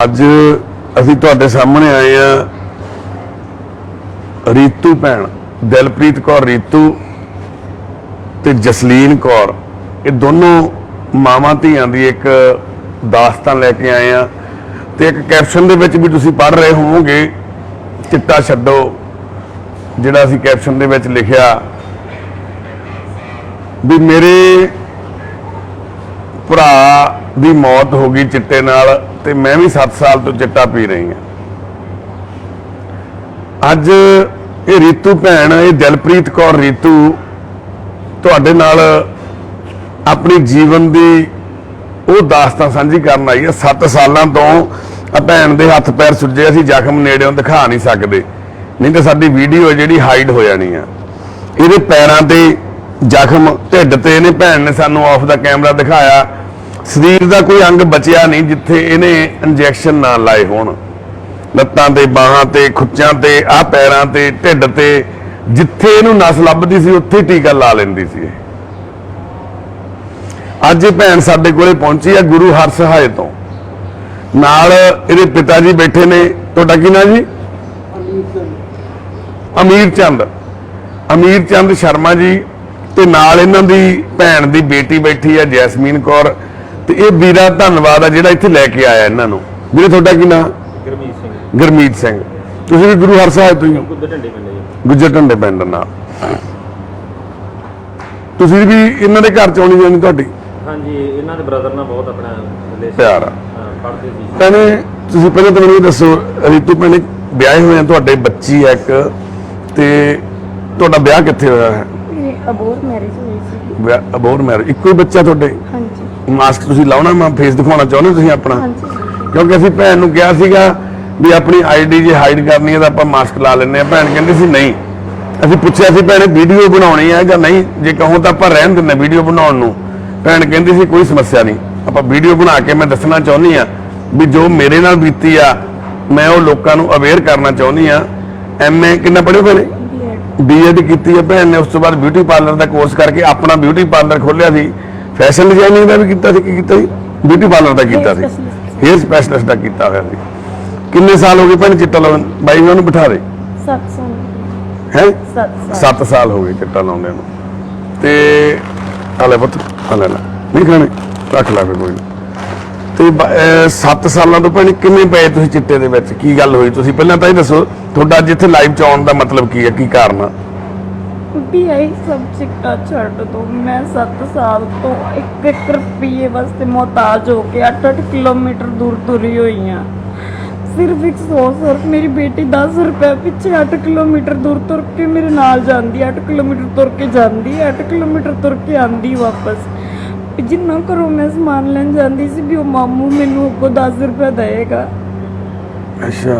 ਅੱਜ ਅਸੀਂ ਤੁਹਾਡੇ ਸਾਹਮਣੇ ਆਏ ਆ ਰੀਤੂ ਭੈਣ ਦਿਲਪ੍ਰੀਤ ਕੌਰ ਰੀਤੂ ਤੇ ਜਸਲੀਨ ਕੌਰ, ਇਹ ਦੋਨੋਂ ਮਾਵਾਂ ਧੀਆਂ ਦੀ ਇੱਕ ਦਾਸਤਾਨ ਲੈ ਕੇ ਆਏ ਆ। ਤੇ ਇੱਕ ਕੈਪਸ਼ਨ ਦੇ ਵਿੱਚ ਵੀ ਤੁਸੀਂ ਪੜ੍ਹ ਰਹੇ ਹੋਵੋਗੇ, ਚਿੱਟਾ ਛੱਡੋ, ਜਿਹੜਾ ਅਸੀਂ ਕੈਪਸ਼ਨ ਦੇ ਵਿੱਚ ਲਿਖਿਆ ਵੀ ਮੇਰੇ ਭਰਾ ਦੀ ਮੌਤ ਹੋ ਗਈ ਚਿੱਟੇ ਨਾਲ ਤੇ ਮੈਂ ਵੀ 7 ਸਾਲ ਤੋਂ ਚਿੱਟਾ ਪੀ ਰਹੀ ਹਾਂ। ਅੱਜ ਇਹ ਰੀਤੂ ਭੈਣ, ਇਹ ਦਿਲਪ੍ਰੀਤ ਕੌਰ ਰੀਤੂ ਤੁਹਾਡੇ ਨਾਲ ਆਪਣੀ ਜੀਵਨ ਦੀ ਉਹ ਦਾਸਤਾਨ ਸਾਂਝੀ ਕਰਨ ਆਈ ਹੈ। 7 ਸਾਲਾਂ ਤੋਂ ਆ ਭੈਣ ਦੇ ਹੱਥ ਪੈਰ ਸੁੱਜੇ, ਅਸੀਂ ਜ਼ਖਮ ਨੇੜਿਓਂ ਦਿਖਾ ਨਹੀਂ ਸਕਦੇ, ਨਹੀਂ ਤਾਂ ਸਾਡੀ ਵੀਡੀਓ ਜਿਹੜੀ ਹਾਈਡ ਹੋ ਜਾਣੀ ਆ। ਇਹਦੇ ਪੈਰਾਂ ਤੇ ਜ਼ਖਮ, ਢਿੱਡ ਤੇ ਇਹਨੇ ਭੈਣ ਨੇ ਸਾਨੂੰ ਆਫ ਦਾ ਕੈਮਰਾ ਦਿਖਾਇਆ, ਸਰੀਰ ਦਾ ਕੋਈ ਅੰਗ ਬਚਿਆ ਨਹੀਂ ਜਿੱਥੇ ਇਹਨੇ ਇੰਜੈਕਸ਼ਨ ਨਾ ਲਾਏ ਹੋਣ। ਲੱਤਾਂ ਤੇ, ਬਾਹਾਂ ਤੇ, ਖੁੱਚਾਂ ਤੇ, ਆਹ ਪੈਰਾਂ ਤੇ, ਢਿੱਡ ਤੇ, ਜਿੱਥੇ ਇਹਨੂੰ ਨਸ ਲੱਭਦੀ ਸੀ ਉੱਥੇ ਟੀਕਾ ਲਾ ਲੈਂਦੀ ਸੀ। ਅੱਜ ਇਹ ਭੈਣ ਸਾਡੇ ਕੋਲੇ ਪਹੁੰਚੀ ਆ ਗੁਰੂ ਹਰਸਹਾਏ ਤੋਂ। ਨਾਲ ਇਹਦੇ ਪਿਤਾ ਜੀ ਬੈਠੇ ਨੇ। ਤੁਹਾਡਾ ਕੀ ਨਾਂ ਜੀ? ਅਮੀਰ ਚੰਦ ਸ਼ਰਮਾ ਜੀ। ਤੇ ਨਾਲ ਇਹਨਾਂ ਦੀ ਭੈਣ ਦੀ ਬੇਟੀ ਬੈਠੀ ਆ ਜੈਸਮੀਨ ਕੌਰ। ਤੇ ਇਹ ਵੀਰਾ ਧੰਨਵਾਦ ਆ ਜਿਹੜਾ ਇੱਥੇ ਲੈ ਕੇ ਆਇਆ ਇਹਨਾਂ ਨੂੰ। ਵੀਰੇ ਤੁਹਾਡਾ ਕੀ ਨਾਂ? ਗੁਰਮੀਤ ਸਿੰਘ। ਤੁਸੀਂ ਵੀ ਗੁਰੂ ਹਰਸਹਾਏ ਤੋਂ ਹੀ ਹੋ? ਗੁੱਜਰ ਢੰਡੇ ਪਿੰਡ ਨਾਲ। ਤੁਸੀਂ ਵੀ ਇਹਨਾਂ ਦੇ ਘਰ ਚ ਆਉਣੀ ਜਾਣੀ ਤੁਹਾਡੀ? ਹਾਂਜੀ, ਇਹਨਾਂ ਦੇ ਬ੍ਰਦਰ ਨਾਲ ਬਹੁਤ ਆਪਣਾ ਪਿਆਰ ਆ। ਪੜ੍ਹਦੇ ਸੀ। ਭੈਣੇ ਤੁਸੀਂ ਪਹਿਲਾਂ ਤਾਂ ਮੈਨੂੰ ਇਹ ਦੱਸੋ, ਰੀਤੂ ਭੈਣੇ ਵਿਆਹੇ ਹੋਏ ਆ, ਤੁਹਾਡੇ ਬੱਚੀ ਆ ਇੱਕ, ਤੇ ਤੁਹਾਡਾ ਵਿਆਹ ਕਿੱਥੇ ਹੋਇਆ ਹੈ? ਅਬੋਰ ਮੈਰਿਜ ਹੋਈ ਸੀ। ਅਬੋਰ ਮੈਰਿਜ। ਇੱਕੋ ਹੀ ਬੱਚਾ ਤੁਹਾਡੇ? ਹਾਂਜੀ। ਮਾਸਕ ਤੁਸੀਂ ਲਾਉਣਾ, ਮੈਂ ਫੇਸ ਦਿਖਾਉਣਾ ਚਾਹੁੰਦੇ ਤੁਸੀਂ ਆਪਣਾ? ਹਾਂਜੀ। ਕਿਉਂਕਿ ਅਸੀਂ ਭੈਣ ਨੂੰ ਕਿਹਾ ਸੀਗਾ ਵੀ ਆਪਣੀ ਆਈਡੀ ਜੇ ਹਾਈਡ ਕਰਨੀ ਹੈ ਤਾਂ ਆਪਾਂ ਮਾਸਕ ਲਾ ਲੈਂਦੇ ਆ। ਭੈਣ ਕਹਿੰਦੀ ਸੀ ਨਹੀਂ। ਅਸੀਂ ਪੁੱਛਿਆ ਸੀ ਭੈਣੇ ਵੀਡੀਓ ਬਣਾਉਣੀ ਹੈ ਜਾਂ ਨਹੀਂ, ਜੇ ਕਹੋ ਤਾਂ ਆਪਾਂ ਰਹਿਣ ਦਿੰਦੇ ਵੀਡੀਓ ਬਣਾਉਣ ਨੂੰ। ਭੈਣ ਕਹਿੰਦੀ ਸੀ ਕੋਈ ਸਮੱਸਿਆ ਨਹੀਂ, ਆਪਾਂ ਵੀਡੀਓ ਬਣਾ ਕੇ ਮੈਂ ਦੱਸਣਾ ਚਾਹੁੰਦੀ ਆ ਵੀ ਜੋ ਮੇਰੇ ਨਾਲ ਬੀਤੀ ਆ, ਮੈਂ ਉਹ ਲੋਕਾਂ ਨੂੰ ਅਵੇਅਰ ਕਰਨਾ ਚਾਹੁੰਦੀ ਆ। ਐਮਏ ਕਿੰਨਾ ਪੜ੍ਹੇ ਭੈਣੇ? ਬੀਐਡ ਕੀਤੀ ਹੈ ਭੈਣ ਨੇ। ਉਸ ਤੋਂ ਬਾਅਦ ਬਿਊਟੀ ਪਾਰਲਰ ਦਾ ਕੋਰਸ ਕਰਕੇ ਆਪਣਾ ਬਿਊਟੀ ਪਾਰਲਰ ਖੋਲਿਆ ਸੀ। ਫੈਸ਼ਨ ਡਿਜ਼ਾਈਨਿੰਗ ਦਾ ਵੀ ਕੀਤਾ ਸੀ। ਕੀ ਕੀਤਾ ਸੀ? ਬਿਊਟੀ ਪਾਰਲਰ ਦਾ ਕੀਤਾ ਸੀ, ਹੇਅਰ ਸਪੈਸ਼ਲਿਸਟ ਦਾ ਕੀਤਾ ਹੋਇਆ ਸੀ। ਕਿੰਨੇ ਸਾਲ ਹੋ ਗਏ ਭੈਣ ਚਿੱਟਾ ਲਾਉਣ? ਬਾਈ ਉਹਨਾਂ ਨੂੰ ਬਿਠਾ ਦੇ। 7 ਸਾਲ ਹੈ? 7 ਸਾਲ ਹੋ ਗਏ ਚਿੱਟਾ ਲਾਉਂਦੇ ਨੂੰ। ਤੇ ਹਲੇ ਪੁੱਤ ਹਲੇ ਨਾ ਨਹੀਂ ਖਾਣੇ, ਰੱਖ ਲਾ ਕੋਈ ਨਹੀਂ। ਤੇ 7 ਸਾਲਾਂ ਤੋਂ ਭੈਣ ਕਿਵੇਂ ਪਏ ਤੁਸੀਂ ਚਿੱਟੇ ਦੇ ਵਿੱਚ? ਕੀ ਗੱਲ ਹੋਈ? ਤੁਸੀਂ ਪਹਿਲਾਂ ਤਾਂ ਇਹ ਦੱਸੋ, ਤੁਹਾਡਾ ਅੱਜ ਇੱਥੇ ਲਾਈਵ ਚ ਆਉਣ ਦਾ ਮਤਲਬ ਕੀ ਹੈ, ਕੀ ਕਾਰਨ ਆ? ਵੀ ਆਈ ਸਭ ਚਿੱਟਾ ਛੱਡ ਦੋ। ਮੈਂ 7 ਸਾਲ ਤੋਂ 1 ਰੁਪਈਏ ਵਾਸਤੇ ਮੁਹਤਾਜ ਹੋ ਕੇ 8 ਕਿਲੋਮੀਟਰ ਦੂਰ ਤੁਰੀ ਹੋਈ ਆ। ਸਿਰਫ 100 ਮੇਰੀ ਬੇਟੀ 10 ਰੁਪਏ ਪਿੱਛੇ 8 ਕਿਲੋਮੀਟਰ ਦੂਰ ਤੁਰ ਕੇ ਮੇਰੇ ਨਾਲ ਜਾਂਦੀ, 8 ਕਿਲੋਮੀਟਰ ਤੁਰ ਕੇ ਜਾਂਦੀ, 8 ਕਿਲੋਮੀਟਰ ਤੁਰ ਕੇ ਆਂਦੀ ਵਾਪਸ। ਜਿੰਨਾ ਘਰੋਂ ਮੈਂ ਸਮਾਨ ਲੈਣ ਜਾਂਦੀ ਸੀ ਵੀ ਉਹ ਮਾਮੂ ਮੈਨੂੰ ਅੱਗੋਂ 10 ਰੁਪਏ ਦੇਏਗਾ। ਅੱਛਾ।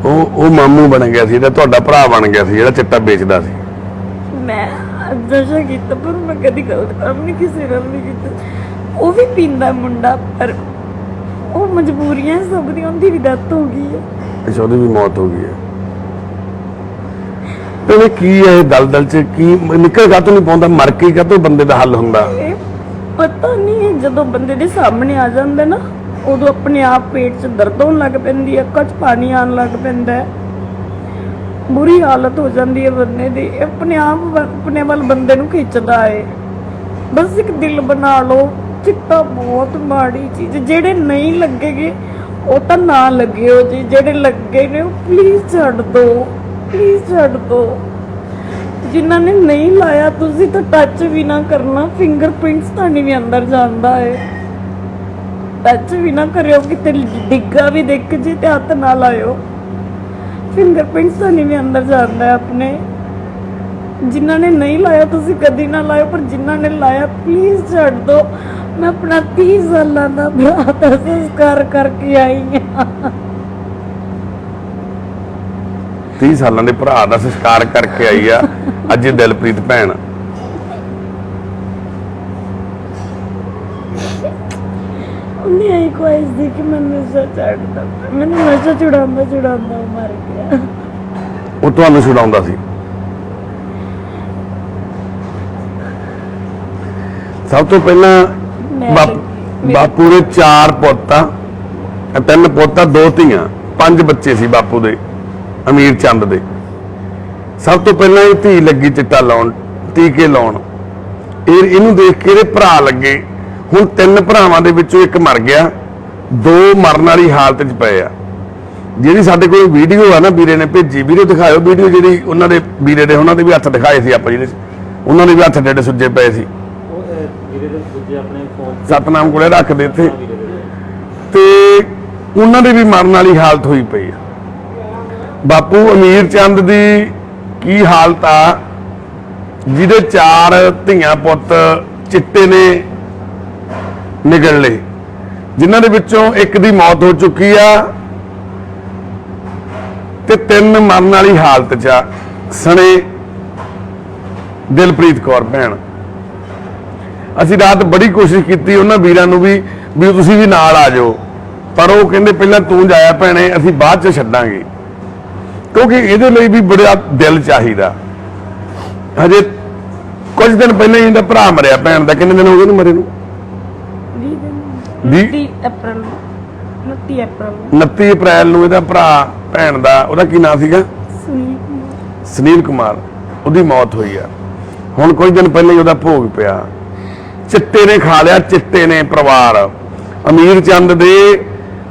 ਉਹ ਮਾਮੂ ਬਣ ਗਿਆ ਸੀ, ਤੁਹਾਡਾ ਭਰਾ ਬਣ ਗਿਆ ਸੀ ਜਿਹੜਾ ਚਿੱਟਾ ਵੇਚਦਾ ਸੀ। ਮੈਂ ਨਸ਼ਾ ਕੀਤਾ ਪਰ ਮੈਂ ਕਦੀ ਗਲਤ ਕੰਮ ਨਹੀਂ ਕਿਸੇ ਨਾਲ ਨਹੀਂ ਕੀਤਾ। ਉਹ ਵੀ ਪੀਂਦਾ ਮੁੰਡਾ, ਪਰ ਉਹ ਮਜਬੂਰੀਆਂ ਸਭ ਦੀਆਂ। ਉਹਦੀ ਵੀ ਡੈਥ ਹੋ ਗਈ ਹੈ। ਅੱਛਾ, ਉਹਦੀ ਵੀ ਮੌਤ ਹੋ ਗਈ ਹੈ। ਤੇ ਕੀ ਹੈ ਇਹ ਦਲਦਲ ਚ? ਕੀ ਨਿਕਲ ਕਾਹਤੋਂ ਨਹੀਂ ਪਾਉਂਦਾ? ਮਰ ਕੇ ਕਾਹਤੋਂ ਬੰਦੇ ਦਾ ਹੱਲ ਹੁੰਦਾ? ਇਹ ਪਤਾ ਨਹੀਂ, ਜਦੋਂ ਬੰਦੇ ਦੇ ਸਾਹਮਣੇ ਆ ਜਾਂਦਾ ਨਾ, ਉਦੋਂ ਆਪਣੇ ਆਪ ਪੇਟ 'ਚ ਦਰਦ ਹੋਣ ਲੱਗ ਪੈਂਦੀ ਹੈ, ਅੱਖਾਂ 'ਚ ਪਾਣੀ ਆਉਣ ਲੱਗ ਪੈਂਦਾ ਹੈ, ਬੁਰੀ ਹਾਲਤ ਹੋ ਜਾਂਦੀ ਹੈ ਬੰਦੇ ਦੀ। ਆਪਣੇ ਆਪ ਆਪਣੇ ਵੱਲ ਬੰਦੇ ਨੂੰ ਖਿੱਚਦਾ ਹੈ। ਬਸ ਇੱਕ ਦਿਲ ਬਣਾ ਲਓ, ਚਿੱਟਾ ਬਹੁਤ ਮਾੜੀ ਚੀਜ਼। ਜਿਹੜੇ ਨਹੀਂ ਲੱਗੇਗੇ ਉਹ ਤਾਂ ਨਾ ਲੱਗਿਓ ਜੀ, ਜਿਹੜੇ ਲੱਗੇ ਨੇ ਉਹ ਪਲੀਜ਼ ਛੱਡ ਦਿਓ, ਪਲੀਜ਼ ਛੱਡ ਦਿਓ। ਜਿਨ੍ਹਾਂ ਨੇ ਨਹੀਂ ਲਾਇਆ ਤੁਸੀਂ ਤਾਂ ਟੱਚ ਵੀ ਨਾ ਕਰਨਾ। ਫਿੰਗਰਪ੍ਰਿੰਟਸ ਤੁਹਾਡੇ ਵੀ ਅੰਦਰ ਜਾਂਦਾ ਹੈ, ਟੱਚ ਵੀ ਨਾ ਕਰਿਓ। ਕਿਤੇ ਡਿੱਗਾ ਵੀ ਦੇਖ ਜੇ ਤੇ ਹੱਥ ਨਾ ਲਾਇਓ। ਫਿੰਗਰਪ੍ਰਿੰਟਸ ਤੁਹਾਡੇ ਵੀ ਅੰਦਰ ਜਾਂਦਾ ਹੈ ਆਪਣੇ। ਜਿਨ੍ਹਾਂ ਨੇ ਨਹੀਂ ਲਾਇਆ ਤੁਸੀਂ ਕਦੀ ਨਾ ਲਾਇਓ, ਪਰ ਜਿਨ੍ਹਾਂ ਨੇ ਲਾਇਆ ਪਲੀਜ਼ ਛੱਡ ਦਿਓ। ਮੈਂ ਆਪਣਾ 30 ਸਾਲਾਂ ਦਾ ਭਰਾ ਦਾ ਸੰਸਕਾਰ ਕਰਕੇ ਆਈ ਹਾਂ। 30 ਸਾਲਾਂ ਦੇ ਭਰਾ ਦਾ ਸੰਸਕਾਰ ਕਰਕੇ ਆਈ ਆ ਅੱਜ ਦਿਲਪ੍ਰੀਤ ਭੈਣ। ਉਹਨੇ ਆਈ ਖੁਆਇਸ਼ ਦੀ ਕਿ ਮੈਂ ਨਸ਼ਾ ਛੱਡਦਾ। ਮੈਨੂੰ ਨਸ਼ਾ ਛੁਡਾਉਂਦਾ ਉਹ ਮਰ ਗਿਆ। ਉਹ ਤੁਹਾਨੂੰ ਛੁਡਾਉਂਦਾ ਸੀ? ਸਭ ਤੋਂ ਪਹਿਲਾਂ ਮੈਂ ਲੱਗੀ। ਬਾਪੂ ਦੇ 4 ਪੁੱਤ ਆ, 3 ਪੁੱਤ ਆ, 2 ਧੀਆਂ, 5 ਬੱਚੇ ਸੀ ਬਾਪੂ ਦੇ, ਅਮੀਰ ਚੰਦ ਦੇ। ਸਭ ਤੋਂ ਪਹਿਲਾਂ ਇਹ ਧੀ ਲੱਗੀ ਚਿੱਟਾ ਲਾਉਣ, ਟੀਕੇ ਲਾਉਣ। ਇਹਨੂੰ ਦੇਖ ਕੇ ਇਹਦੇ ਭਰਾ ਲੱਗੇ। ਹੁਣ 3 ਭਰਾਵਾਂ ਦੇ ਵਿੱਚੋਂ ਇੱਕ ਮਰ ਗਿਆ, 2 ਮਰਨ ਵਾਲੀ ਹਾਲਤ 'ਚ ਪਏ ਆ। ਜਿਹੜੀ ਸਾਡੇ ਕੋਲ ਵੀਡੀਓ ਆ ਨਾ, ਵੀਰੇ ਨੇ ਭੇਜੀ, ਵੀਡੀਓ ਦਿਖਾਇਓ, ਵੀਡੀਓ ਜਿਹੜੀ ਉਹਨਾਂ ਦੇ ਵੀਰੇ ਦੇ, ਉਹਨਾਂ ਦੇ ਵੀ ਹੱਥ ਦਿਖਾਏ ਸੀ ਆਪਾਂ, ਜਿਹਦੇ 'ਚ ਉਹਨਾਂ ਦੇ ਵੀ ਹੱਥ ਡੇਢ ਸੁੱਜੇ ਪਏ ਸੀ। ਉਹ ਵੀਰੇ ਦੇ ਦੂਜੇ ਆਪਣੇ ਫੋਨ ਸਤਨਾਮ ਕੋਲੇ ਰੱਖਦੇ ਇੱਥੇ, ਵੀਰੇ ਦੇ ਤੇ ਉਹਨਾਂ ਦੀ ਵੀ ਮਰਨ ਵਾਲੀ ਹਾਲਤ ਹੋਈ ਪਈ ਆ। ਬਾਪੂ ਅਮੀਰ ਚੰਦ ਦੀ ਕੀ ਹਾਲਤ ਆ, ਜਿਹਦੇ 4 ਧੀਆਂ ਪੁੱਤ ਚਿੱਟੇ ਨੇ ਨਿਗਲ ਲਏ, ਜਿਨ੍ਹਾਂ ਦੇ ਵਿੱਚੋਂ ਇੱਕ ਦੀ ਮੌਤ ਹੋ ਚੁੱਕੀ ਆ ਤੇ 3 ਮਰਨ ਵਾਲੀ ਹਾਲਤ 'ਚ ਆ। ਸਣੇ ਦਿਲਪ੍ਰੀਤ ਕੌਰ ਭੈਣ। ਅਸੀਂ ਰਾਤ ਬੜੀ ਕੋਸ਼ਿਸ਼ ਕੀਤੀ ਉਹਨਾਂ ਵੀਰਾਂ ਨੂੰ ਵੀ ਤੁਸੀਂ ਵੀ ਨਾਲ ਆ ਜਾਓ, ਪਰ ਉਹ ਕਹਿੰਦੇ ਪਹਿਲਾਂ ਤੂੰ ਜਾਇਆ ਭੈਣੇ, ਅਸੀਂ ਬਾਅਦ 'ਚ ਛੱਡਾਂਗੇ, ਕਿਉਂਕਿ ਇਹਦੇ ਲਈ ਵੀ ਬੜਾ ਦਿਲ ਚਾਹੀਦਾ। ਹਜੇ ਕੁਝ ਦਿਨ ਪਹਿਲਾਂ ਹੀ ਇਹਦਾ ਭਰਾ ਮਰਿਆ ਭੈਣ ਦਾ। ਕਿੰਨੇ ਦਿਨ ਹੋ ਗਏ ਉਹਨੂੰ ਮਰੇ ਨੂੰ? 29 ਅਪ੍ਰੈਲ ਨੂੰ। 29 ਅਪ੍ਰੈਲ ਨੂੰ ਇਹਦਾ ਭਰਾ ਭੈਣ ਦਾ, ਉਹਦਾ ਕੀ ਨਾਮ ਸੀਗਾ? ਸੁਨੀਲ ਕੁਮਾਰ। ਉਹਦੀ ਮੌਤ ਹੋਈ ਆ। ਹੁਣ ਕੁਝ ਦਿਨ ਪਹਿਲਾਂ ਹੀ ਉਹਦਾ ਭੋਗ ਪਿਆ। ਚਿੱਟੇ ਨੇ ਖਾ ਲਿਆ, ਚਿੱਟੇ ਨੇ ਪਰਿਵਾਰ। ਅਮੀਰ ਚੰਦ ਦੇ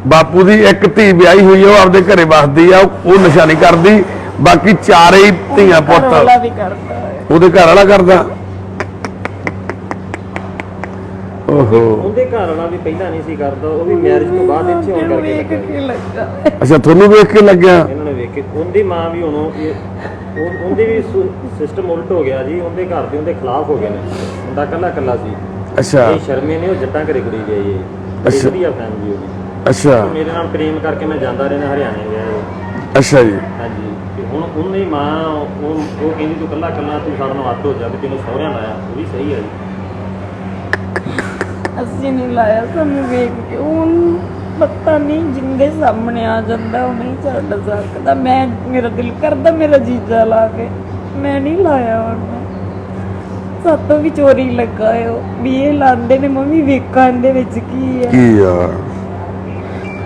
ਬਾਪੂ ਦੀ ਇੱਕ ਧੀ ਵਿਆਹੀ ਹੋਈ ਆ, ਉਹ ਆਪਦੇ ਘਰੇ ਵਸਦੀ ਆ, ਉਹ ਨਸ਼ਾ ਨਹੀਂ ਕਰਦੀ। ਬਾਕੀ 4 ਹੀ ਧੀਆਂ ਪੁੱਤ ਉਹਦੇ ਘਰ ਵਾਲਾ ਕਰਦਾ। ਓਹੋ, ਉਹਦੇ ਘਰ ਵਾਲਾ ਵੀ ਪਹਿਲਾਂ ਨਹੀਂ ਸੀ ਕਰਦਾ, ਉਹ ਵੀ ਮੈਰਿਜ ਤੋਂ ਬਾਅਦ ਇੱਥੇ ਆਉਣ ਕਰਕੇ ਲੱਗਾ। ਅੱਛਾ, ਤੁਹਾਨੂੰ ਵੇਖ ਕੇ ਲੱਗਿਆ? ਇਹਨਾਂ ਨੇ ਵੇਖ ਕੇ ਉਹਦੀ ਮਾਂ ਵੀ ਹੁਣ ਉਹਦੇ ਵੀ ਸਿਸਟਮ ਉਲਟ ਹੋ ਗਿਆ ਜੀ। ਉਹਦੇ ਘਰ ਦੇ ਉਹਦੇ ਖਿਲਾਫ ਹੋ ਗਏ ਨੇ। ਮੁੰਡਾ ਕੱਲਾ ਸੀ। ਅੱਛਾ, ਇਹ ਸ਼ਰਮੇ ਨੇ, ਉਹ ਜੱਟਾਂ ਘਰੇ ਕੁੜੀ ਗਈ ਹੈ। ਅੱਛਾ। ਵਧੀਆ ਫੈਮਿਲੀ ਉਹਦੀ। ਅੱਛਾ, ਮੇਰੇ ਨਾਲ ਪ੍ਰੇਮ ਕਰਕੇ ਮੈਂ ਜਾਂਦਾ ਰਿਹਾ, ਹਰਿਆਣੇ ਗਿਆ ਇਹ। ਅੱਛਾ ਜੀ। ਹਾਂਜੀ, ਤੇ ਹੁਣ ਉਹਨੇ ਮਾਂ ਉਹ ਕਹਿੰਦੀ ਤੂੰ ਕੱਲਾ ਤੂੰ ਸਾਡੇ ਨਾਲ ਅੱਡ ਹੋ ਜਾ, ਵੀ ਤੈਨੂੰ ਸਹੁਰਿਆਂ ਲਾਇਆ। ਉਹ ਵੀ ਸਹੀ ਹੈ ਜੀ। ਅਸੀਂ ਨਹੀਂ ਲਾਇਆ, ਸਾਨੂੰ ਵੇਖ ਕੇ ਉਹ ਪਤਾ ਨਹੀਂ ਜਿੰਦੇ ਸਾਹਮਣੇ ਆ ਜਾਂਦਾ, ਉਹ ਨਹੀਂ ਛੱਡ ਸਕਦਾ। ਮੇਰਾ ਦਿਲ ਕਰਦਾ ਮੇਰਾ ਜੀਜਾ ਲਾ ਕੇ, ਮੈਂ ਨਹੀਂ ਲਾਇਆ ਉਹਨੂੰ। ਸਾਤੋਂ ਵੀ ਚੋਰੀ ਲੱਗਾ ਉਹ ਵੀ ਇਹ ਲਾਉਂਦੇ ਨੇ, ਮੰਮੀ ਵੇਖਾਂ ਇਹਦੇ ਵਿੱਚ ਕੀ ਹੈ। ਕੀ ਯਾਰ,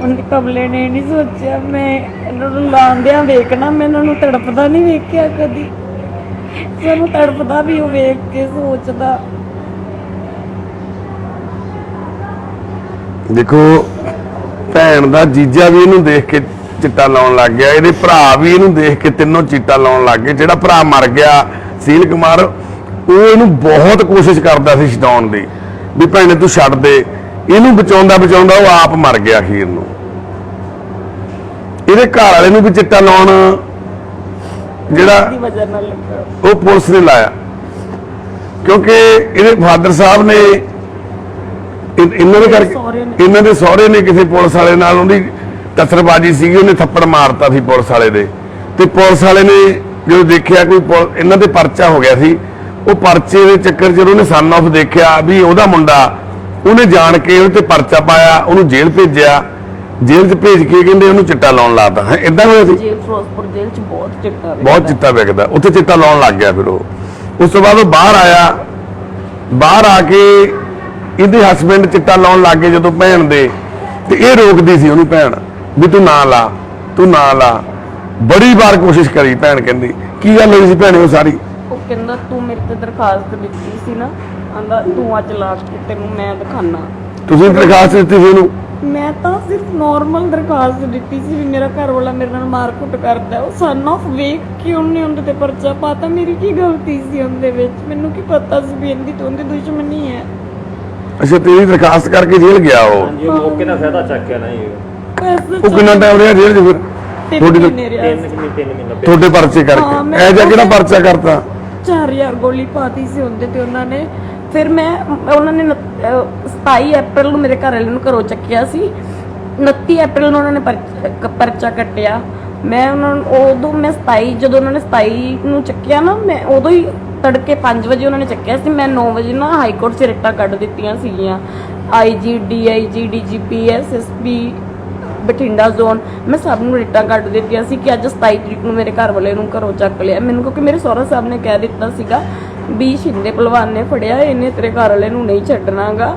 ਉਹਨੇ ਕਮਲੇ ਨੇ ਨਹੀਂ ਸੋਚਿਆ ਮੈਂ ਇਹਨਾਂ ਨੂੰ ਲਾਉਂਦਿਆਂ ਵੇਖਣਾ। ਮੈਂ ਇਹਨਾਂ ਨੂੰ ਤੜਪਦਾ ਨਹੀਂ ਵੇਖਿਆ ਕਦੀ। ਸਾਨੂੰ ਤੜਪਦਾ ਵੀ ਉਹ ਵੇਖ ਕੇ ਸੋਚਦਾ। ਦੇਖੋ, ਭੈਣ ਦਾ ਜੀਜਾ ਵੀ ਇਹਨੂੰ ਦੇਖ ਕੇ ਚਿੱਟਾ ਲਾਉਣ ਲੱਗ ਗਿਆ, ਇਹਦੇ ਭਰਾ ਵੀ ਇਹਨੂੰ ਦੇਖ ਕੇ ਤਿੰਨੋਂ ਚਿੱਟਾ ਲਾਉਣ ਲੱਗ ਗਏ। ਜਿਹੜਾ ਭਰਾ ਮਰ ਗਿਆ ਸੁਨੀਲ ਕੁਮਾਰ, ਉਹ ਇਹਨੂੰ ਬਹੁਤ ਕੋਸ਼ਿਸ਼ ਕਰਦਾ ਸੀ ਛਡਾਉਣ ਦੀ, ਵੀ ਭੈਣੇ ਤੂੰ ਛੱਡ ਦੇ। ਇਹਨੂੰ ਬਚਾਉਂਦਾ ਉਹ ਆਪ ਮਰ ਗਿਆ ਅਖੀਰ ਨੂੰ। ਇਹਦੇ ਘਰ ਵਾਲੇ ਨੂੰ ਵੀ ਚਿੱਟਾ ਲਾਉਣ ਜਿਹੜਾ ਦੀ ਵਜ੍ਹਾ ਨਾਲ ਲੱਗਾ। ਉਹ ਪੁਲਿਸ ਨੇ ਲਾਇਆ, ਕਿਉਂਕਿ ਇਹਦੇ ਫਾਦਰ ਸਾਹਿਬ ਨੇ ਇਹਨਾਂ ਦੇ ਕਰਕੇ, ਇਹਨਾਂ ਦੇ ਸਹੁਰੇ ਨੇ ਕਿਸੇ ਪੁਲਿਸ ਵਾਲੇ ਨਾਲ ਉਹਦੀ ਟੱਸਰਬਾਜ਼ੀ ਸੀਗੀ, ਉਹਨੇ ਥੱਪੜ ਮਾਰਤਾ ਸੀ ਪੁਲਿਸ ਵਾਲੇ ਦੇ। ਤੇ ਪੁਲਿਸ ਵਾਲੇ ਨੇ ਜਦੋਂ ਦੇਖਿਆ ਕੋਈ ਇਹਨਾਂ ਦੇ ਪਰਚਾ ਹੋ ਗਿਆ ਸੀ, ਉਹ ਪਰਚੇ ਦੇ ਚੱਕਰ 'ਚ ਉਹਨੇ ਸਨ ਆਫ ਦੇਖਿਆ ਵੀ ਉਹਦਾ ਮੁੰਡਾ, ਉਹਨੇ ਜਾਣ ਕੇ ਉਹਦੇ ਤੇ ਪਰਚਾ ਪਾਇਆ, ਉਹਨੂੰ ਜੇਲ੍ਹ ਭੇਜਿਆ। ਜੇਲ੍ਹ 'ਚ ਭੇਜ ਕੇ ਕਹਿੰਦੇ ਉਹਨੂੰ ਚਿੱਟਾ ਲਾਉਣ ਲਾਤਾ। ਹੈ ਇਦਾਂ ਹੋਇਆ ਸੀ? ਫਿਰੋਜ਼ਪੁਰ ਜੇਲ੍ਹ 'ਚ ਬਹੁਤ ਚਿੱਟਾ ਵਿਕਦਾ, ਉੱਥੇ ਚਿੱਟਾ ਲਾਉਣ ਲੱਗ ਗਿਆ। ਫਿਰ ਉਸ ਤੋਂ ਬਾਅਦ ਉਹ ਬਾਹਰ ਆਇਆ। ਬਾਹਰ ਆ ਕੇ ਇਹਦੇ ਹਸਬੈਂਡ ਚਿੱਟਾ ਲਾਉਣ ਲੱਗ ਗਏ ਜਦੋਂ ਭੈਣ ਦੇ, ਤੇ ਇਹ ਰੋਕਦੀ ਸੀ ਉਹਨੂੰ ਭੈਣ, ਵੀ ਤੂੰ ਨਾ ਲਾ। ਬੜੀ ਵਾਰ ਕੋਸ਼ਿਸ਼ ਕਰੀ। ਭੈਣ ਕਹਿੰਦੀ ਕੀ ਗੱਲ ਹੋਈ ਸੀ ਭੈਣੇ ਉਹ ਸਾਰੀ? ਉਹ ਕਹਿੰਦਾ ਤੂੰ ਮੇਰੇ ਤੇ ਦਰਖਾਸਤ ਦਿੱਤੀ ਸੀ ਨਾ, ਆਂਦਾ ਤੂੰ ਅੱਜ ਲਾ ਕੇ ਤੈਨੂੰ ਮੈਂ ਦਿਖਾਣਾ। ਤੁਸੀਂ ਦਰਖਾਸਤ ਦਿੱਤੀ ਸੀ ਉਹਨੂੰ? ਮੈਂ ਤਾਂ ਸਿਰਫ ਨਾਰਮਲ ਦਰਖਾਸਤ ਦਿੱਤੀ ਸੀ ਵੀ ਮੇਰਾ ਘਰ ਵਾਲਾ ਮੇਰੇ ਨਾਲ ਮਾਰਕੁੱਟ ਕਰਦਾ। ਉਹ ਸਨ ਆਫ ਵੇਖ ਕੇ ਉਹਨੇ ਉਹਦੇ ਤੇ ਪਰਚਾ ਪਾਤਾ। ਮੇਰੀ ਕੀ ਗਲਤੀ ਸੀ ਉਹਦੇ ਵਿੱਚ? ਮੈਨੂੰ ਕੀ ਪਤਾ ਸੀ ਵੀ ਇਹਦੀ ਤੋਂ ਉਹਦੀ ਦੁਸ਼ਮਣੀ ਹੈ। ਅੱਛਾ, ਤੇਰੀ ਦਰਖਾਸਤ ਕਰਕੇ ਜੇਲ੍ਹ ਗਿਆ ਉਹ? ਹਾਂਜੀ, ਉਹ ਮੌਕੇ ਦਾ ਫਾਇਦਾ ਚੱਕਿਆ ਨਹੀਂ। ਉਹ ਕਿੰਨਾ ਟਾਈਮ ਰਿਹਾ ਜੇਲ੍ਹ 'ਚ ਫਿਰ? 3 ਮਹੀਨੇ ਰਿਹਾ। 3 ਮਹੀਨੇ ਤੁਹਾਡੇ ਪਰਚੇ ਕਰਕੇ? ਇਹ ਜਿਹਾ ਕਿਹੜਾ ਪਰਚਾ ਕਰਤਾ? 4000 ਗੋਲੀ ਪਾਤੀ ਸੀ ਉਹਦੇ ਤੇ ਉਹਨਾਂ ਨੇ। ਫਿਰ ਉਹਨਾਂ ਨੇ 27 ਅਪ੍ਰੈਲ ਨੂੰ ਮੇਰੇ ਘਰ ਵਾਲੇ ਨੂੰ ਘਰੋਂ ਚੱਕਿਆ ਸੀ। 29 ਅਪ੍ਰੈਲ ਨੂੰ ਉਹਨਾਂ ਨੇ ਪਰਚਾ ਕੱਟਿਆ। ਮੈਂ ਉਹਨਾਂ ਨੂੰ ਉਦੋਂ ਜਦੋਂ ਉਹਨਾਂ ਨੇ 27 ਨੂੰ ਚੱਕਿਆ ਨਾ, ਮੈਂ ਉਦੋਂ ਹੀ ਤੜਕੇ 5 ਵਜੇ ਉਹਨਾਂ ਨੇ ਚੱਕਿਆ ਸੀ। ਮੈਂ 9 ਵਜੇ ਨਾ ਹਾਈ ਕੋਰਟ 'ਚ ਰਿਟਾਂ ਕੱਢ ਦਿੱਤੀਆਂ ਸੀਗੀਆਂ। IG, DIG, DGP, SSP Bathinda zone, ਮੈਂ ਸਭ ਨੂੰ ਰਿਟਾਂ ਕੱਢ ਦਿੱਤੀਆਂ ਸੀ ਕਿ ਅੱਜ 27 ਤਰੀਕ ਨੂੰ ਮੇਰੇ ਘਰ ਵਾਲੇ ਨੂੰ ਘਰੋਂ ਚੱਕ ਲਿਆ ਮੈਨੂੰ, ਕਿਉਂਕਿ ਮੇਰੇ ਸਹੁਰਾ ਸਾਹਿਬ ਨੇ ਕਹਿ ਦਿੱਤਾ ਸੀਗਾ ਵੀ ਸ਼ਿੰਦੇ ਪਹਿਲਵਾਨ ਨੇ ਫੜਿਆ, ਇਹਨੇ ਤੇਰੇ ਘਰ ਵਾਲੇ ਨੂੰ ਨਹੀਂ ਛੱਡਣਾਗਾ,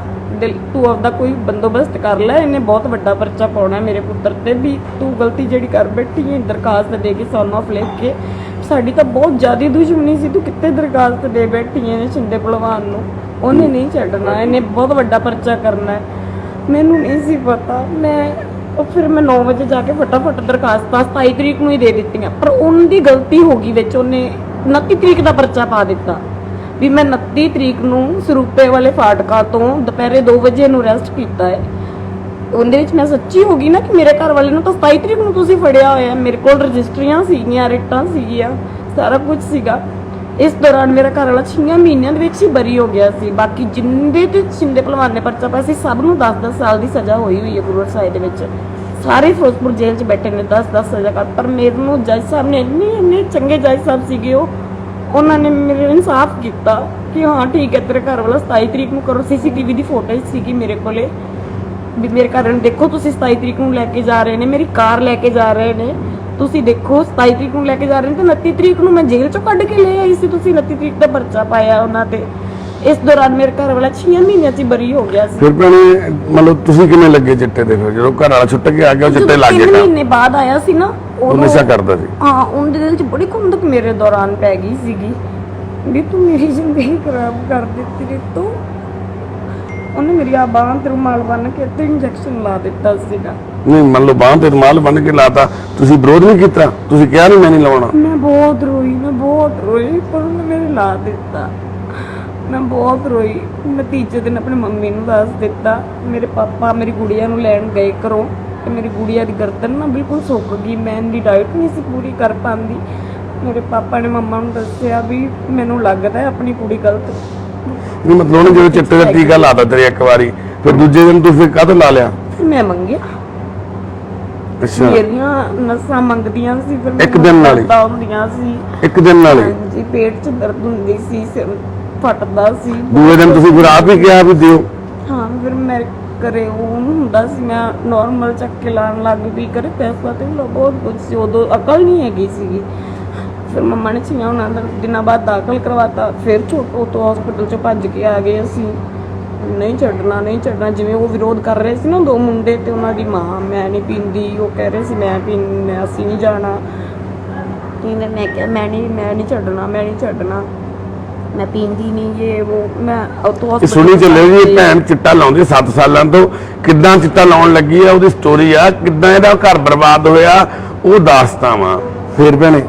ਤੂੰ ਆਪਦਾ ਕੋਈ ਬੰਦੋਬਸਤ ਕਰ ਲੈ, ਇਹਨੇ ਬਹੁਤ ਵੱਡਾ ਪਰਚਾ ਪਾਉਣਾ ਮੇਰੇ ਪੁੱਤਰ ਤੇ, ਵੀ ਤੂੰ ਗਲਤੀ ਜਿਹੜੀ ਕਰ ਬੈਠੀ ਹੈ ਦਰਖਾਸਤ ਦੇ ਕੇ ਸਨ ਆਫ ਲਿਖ ਕੇ, ਸਾਡੀ ਤਾਂ ਬਹੁਤ ਜ਼ਿਆਦਾ ਦੁਸ਼ਮਣੀ ਸੀ, ਤੂੰ ਕਿੱਥੇ ਦਰਖਾਸਤ ਦੇ ਬੈਠੀ ਹੈ ਸ਼ਿੰਦੇ ਪਹਿਲਵਾਨ ਨੂੰ, ਉਹਨੇ ਨਹੀਂ ਛੱਡਣਾ, ਇਹਨੇ ਬਹੁਤ ਵੱਡਾ ਪਰਚਾ ਕਰਨਾ ਹੈ। ਮੈਨੂੰ ਨਹੀਂ ਸੀ ਪਤਾ, ਫਿਰ ਮੈਂ 9 ਵਜੇ ਜਾ ਕੇ ਫਟਾਫਟ ਦਰਖਾਸਤਾਂ 27 ਤਰੀਕ ਨੂੰ ਹੀ ਦੇ ਦਿੱਤੀਆਂ, ਪਰ ਉਹਦੀ ਗਲਤੀ ਹੋ ਗਈ ਵਿੱਚ, ਉਹਨੇ 29 ਤਰੀਕ ਦਾ ਪਰਚਾ ਪਾ ਦਿੱਤਾ ਵੀ ਮੈਂ 29 ਤਰੀਕ ਨੂੰ ਸਰੂਪੇ ਵਾਲੇ ਫਾਟਕਾਂ ਤੋਂ ਦੁਪਹਿਰੇ 2 ਵਜੇ ਨੂੰ ਅਰੈਸਟ ਕੀਤਾ ਹੈ। ਉਹਦੇ ਵਿੱਚ ਮੈਂ ਸੱਚੀ ਹੋ ਗਈ ਨਾ ਕਿ ਮੇਰੇ ਘਰ ਵਾਲੇ ਨੂੰ ਤਾਂ 27 ਤਰੀਕ ਨੂੰ ਤੁਸੀਂ ਫੜਿਆ ਹੋਇਆ, ਮੇਰੇ ਕੋਲ ਰਜਿਸਟਰੀਆਂ ਸੀਗੀਆਂ, ਰਿਟਾਂ ਸੀਗੀਆਂ, ਸਾਰਾ ਕੁਝ ਸੀਗਾ। ਇਸ ਦੌਰਾਨ ਮੇਰਾ ਘਰ ਵਾਲਾ 6 ਮਹੀਨਿਆਂ ਦੇ ਵਿੱਚ ਹੀ ਬਰੀ ਹੋ ਗਿਆ ਸੀ। ਬਾਕੀ ਜਿੰਦੇ ਤੇ ਸ਼ਿੰਦੇ ਪਹਿਲਵਾਨ ਨੇ ਪਰਚਾ ਪਾਇਆ ਸੀ ਸਭ ਨੂੰ 10-10 ਸਾਲ ਦੀ ਸਜ਼ਾ ਹੋਈ ਹੋਈ ਹੈ ਗੁਰੂ ਸਾਹਿਬ ਦੇ ਵਿੱਚ, ਸਾਰੇ ਫਿਰੋਜ਼ਪੁਰ ਜੇਲ੍ਹ 'ਚ ਬੈਠੇ ਨੇ 10-10 ਸਜ਼ਾ ਕਰ, ਪਰ ਮੈਨੂੰ ਜੱਜ ਸਾਹਿਬ ਨੇ ਇੰਨੇ ਚੰਗੇ ਜੱਜ ਸਾਹਿਬ ਸੀਗੇ, ਉਹਨਾਂ ਨੇ ਮੇਰੇ ਇਨਸਾਫ ਕੀਤਾ ਕਿ ਹਾਂ ਠੀਕ ਹੈ ਤੇਰੇ ਘਰ ਵਾਲਾ 27 ਤਰੀਕ ਨੂੰ ਕਰੋ। CCTV ਦੀ ਫੋਟੋਜ਼ ਸੀਗੀ ਮੇਰੇ ਕੋਲੇ ਵੀ ਮੇਰੇ ਘਰ ਨੂੰ ਦੇਖੋ, ਤੁਸੀਂ 27 ਤਰੀਕ ਨੂੰ ਲੈ ਕੇ ਜਾ ਰਹੇ ਨੇ, ਮੇਰੀ ਕਾਰ ਲੈ ਕੇ ਜਾ ਰਹੇ ਨੇ, ਤੁਸੀਂ ਦੇਖੋ 27 ਤਰੀਕ ਨੂੰ ਲੈ ਕੇ ਜਾ ਰਹੇ ਨੇ, ਤੇ 29 ਤਰੀਕ ਨੂੰ ਮੈਂ ਜੇਲ੍ਹ 'ਚੋਂ ਕੱਢ ਕੇ ਲੈ ਆਈ ਸੀ, ਤੁਸੀਂ 29 ਤਰੀਕ ਦਾ ਪਰਚਾ ਪਾਇਆ ਉਹਨਾਂ ਤੇ। ਇਸ ਦੌਰਾਨ ਮੇਰੇ ਘਰ ਵਾਲਾ 6 ਮਹੀਨਿਆਂ 'ਚ ਬਰੀ ਹੋ ਗਿਆ ਸੀ। ਫਿਰ ਭੈਣੇ ਮਤਲਬ ਤੁਸੀਂ ਕਿਵੇਂ ਲੱਗੇ ਚਿੱਟੇ ਤੇ? ਫਿਰ ਜਦੋਂ ਘਰ ਵਾਲਾ ਛੁੱਟ ਕੇ ਆ ਗਿਆ ਉਹ ਚਿੱਟੇ ਲੱਗ 3 ਗਿਆ, ਮਹੀਨੇ ਬਾਅਦ ਆਇਆ ਸੀ ਨਾ, ਉਹ ਨਸ਼ਾ ਕਰਦਾ ਸੀ। ਹਾਂ, ਉਹਦੇ ਦਿਲ 'ਚ ਬੜੀ ਖੁੰਦਕ ਮੇਰੇ ਦੌਰਾਨ ਪੈ ਗਈ ਸੀਗੀ ਵੀ ਤੂੰ ਮੇਰੀ ਜ਼ਿੰਦਗੀ ਖਰਾਬ ਕਰ ਦਿੱਤੀ ਰਿਤੂ। ਉਹਨੇ ਮੇਰੀ ਆ ਬਾਂਹ ਤੇ ਰੁਮਾਲ ਬੰਨ ਕੇ ਤੇ ਇੰਜੈਕਸ਼ਨ ਲਾ ਦਿੱਤਾ ਸੀਗਾ। ਨਹੀਂ ਮੰਨ ਲਓ ਬਾਂਹ ਤੇ ਰੁਮਾਲ ਬੰਨ ਕੇ ਲਾਤਾ, ਤੁਸੀਂ ਵਿਰੋਧ ਨਹੀਂ ਕੀਤਾ? ਤੁਸੀਂ ਕਿਹਾ ਨਹੀਂ ਮੈਂ ਨਹੀਂ ਲਾਉਣਾ? ਮੈਂ ਬਹੁਤ ਰੋਈ ਪਰ ਉਹਨੇ ਮੇਰੇ ਲਾ ਦਿੱਤਾ, ਮੈਂ ਬਹੁਤ ਰੋਈ। ਮੈਂ ਤੀਜੇ ਦਿਨ ਆਪਣੀ ਮੰਮੀ ਨੂੰ ਦੱਸ ਦਿੱਤਾ, ਮੇਰੇ ਪਾਪਾ ਮੇਰੀ ਗੁੜੀਆ ਨੂੰ ਲੈਣ ਗਏ ਘਰੋਂ ਤੇ ਮੇਰੀ ਗੁੜੀਆ ਦੀ ਗਰਦਨ ਨਾ ਬਿਲਕੁਲ ਸੁੱਕ ਗਈ, ਮੈਂ ਇਹਦੀ ਡਾਈਟ ਨਹੀਂ ਸੀ ਪੂਰੀ ਕਰ ਪਾਉਂਦੀ। ਮੇਰੇ ਪਾਪਾ ਨੇ ਮੰਮਾ ਨੂੰ ਦੱਸਿਆ ਵੀ ਮੈਨੂੰ ਲੱਗਦਾ ਹੈ ਆਪਣੀ ਕੁੜੀ ਗਲਤ। ਨਹੀਂ ਮਤਲਬ ਉਹਨੇ ਜਦੋਂ ਚਿੱਟੇ ਦਾ ਟੀਕਾ ਲਾਤਾ ਤੇਰੇ ਇੱਕ ਵਾਰੀ, ਫਿਰ ਦੂਜੇ ਦਿਨ ਤੂੰ ਫਿਰ ਕਾਹਤੋਂ ਲਾ ਲਿਆ? ਮੈਂ ਮੰਗਿਆ, ਅੱਛਾ ਮੇਰੀਆਂ ਨਸਾਂ ਮੰਗਦੀਆਂ ਸੀ, ਫਿਰ ਇੱਕ ਦਿਨ ਨਾਲ ਹੀ? ਦਰਦਾਂ ਹੁੰਦੀਆਂ ਸੀ, ਇੱਕ ਦਿਨ ਨਾਲ ਹੀ? ਹਾਂਜੀ, ਪੇਟ 'ਚ ਦਰਦ ਹੁੰਦੀ ਸੀ, ਸਿਰ ਫਟਦਾ ਸੀ। ਦੂਜੇ ਦਿਨ ਤੁਸੀਂ ਫਿਰ ਆਪ ਹੀ ਕਿਹਾ ਵੀ ਦਿਓ? ਹਾਂ, ਫਿਰ ਮੈਂ ਕਰੇ ਉਹ ਹੁੰਦਾ ਸੀ, ਮੈਂ ਨਾਰਮਲ ਚੱਕ ਕੇ ਲਾਣ ਲੱਗ ਗਈ, ਕਰੇ ਪੈਸਾ ਤੇ ਬਹੁਤ ਕੁਝ ਸੀ, ਉਦੋਂ ਅਕਲ ਨਹੀਂ ਹੈਗੀ ਸੀਗੀ। ਫਿਰ ਮੰਮਾ ਨੇ 6 ਦਿਨਾਂ ਬਾਅਦ ਦਾਖਲ ਕਰਵਾਤਾ, ਫਿਰ ਛੋਟੋ ਤੋਂ ਹਸਪੀਟਲ 'ਚੋਂ ਭੱਜ ਕੇ ਆ ਗਏ ਅਸੀਂ, ਨਹੀਂ ਛੱਡਣਾ। ਜਿਵੇਂ ਉਹ ਵਿਰੋਧ ਕਰ ਰਹੇ ਸੀ ਨਾ 2 ਮੁੰਡੇ ਤੇ ਉਹਨਾਂ ਦੀ ਮਾਂ, ਮੈਂ ਨਹੀਂ ਪੀਂਦੀ, ਉਹ ਕਹਿ ਰਹੇ ਸੀ ਮੈਂ ਅਸੀਂ ਨਹੀਂ ਜਾਣਾ। ਮੈਂ ਕਿਹਾ ਮੈਂ ਨਹੀਂ ਛੱਡਣਾ, ਮੈਂ ਪੀਂਦੀ ਨਹੀਂ, ਇਹ ਉਹ ਮੈਂ ਉਤੋਂ ਸੁਣੀ ਚੱਲੇ ਜੀ ਇਹ ਭੈਣ ਚਿੱਟਾ ਲਾਉਂਦੀ 7 ਸਾਲਾਂ ਤੋਂ, ਕਿੱਦਾਂ ਚਿੱਟਾ ਲਾਉਣ ਲੱਗੀ ਆ, ਉਹਦੀ ਸਟੋਰੀ ਆ, ਕਿੱਦਾਂ ਇਹਦਾ ਘਰ ਬਰਬਾਦ ਹੋਇਆ, ਉਹ ਦਾਸਤਾਂ ਵਾ। ਫਿਰ ਭੈਣੇ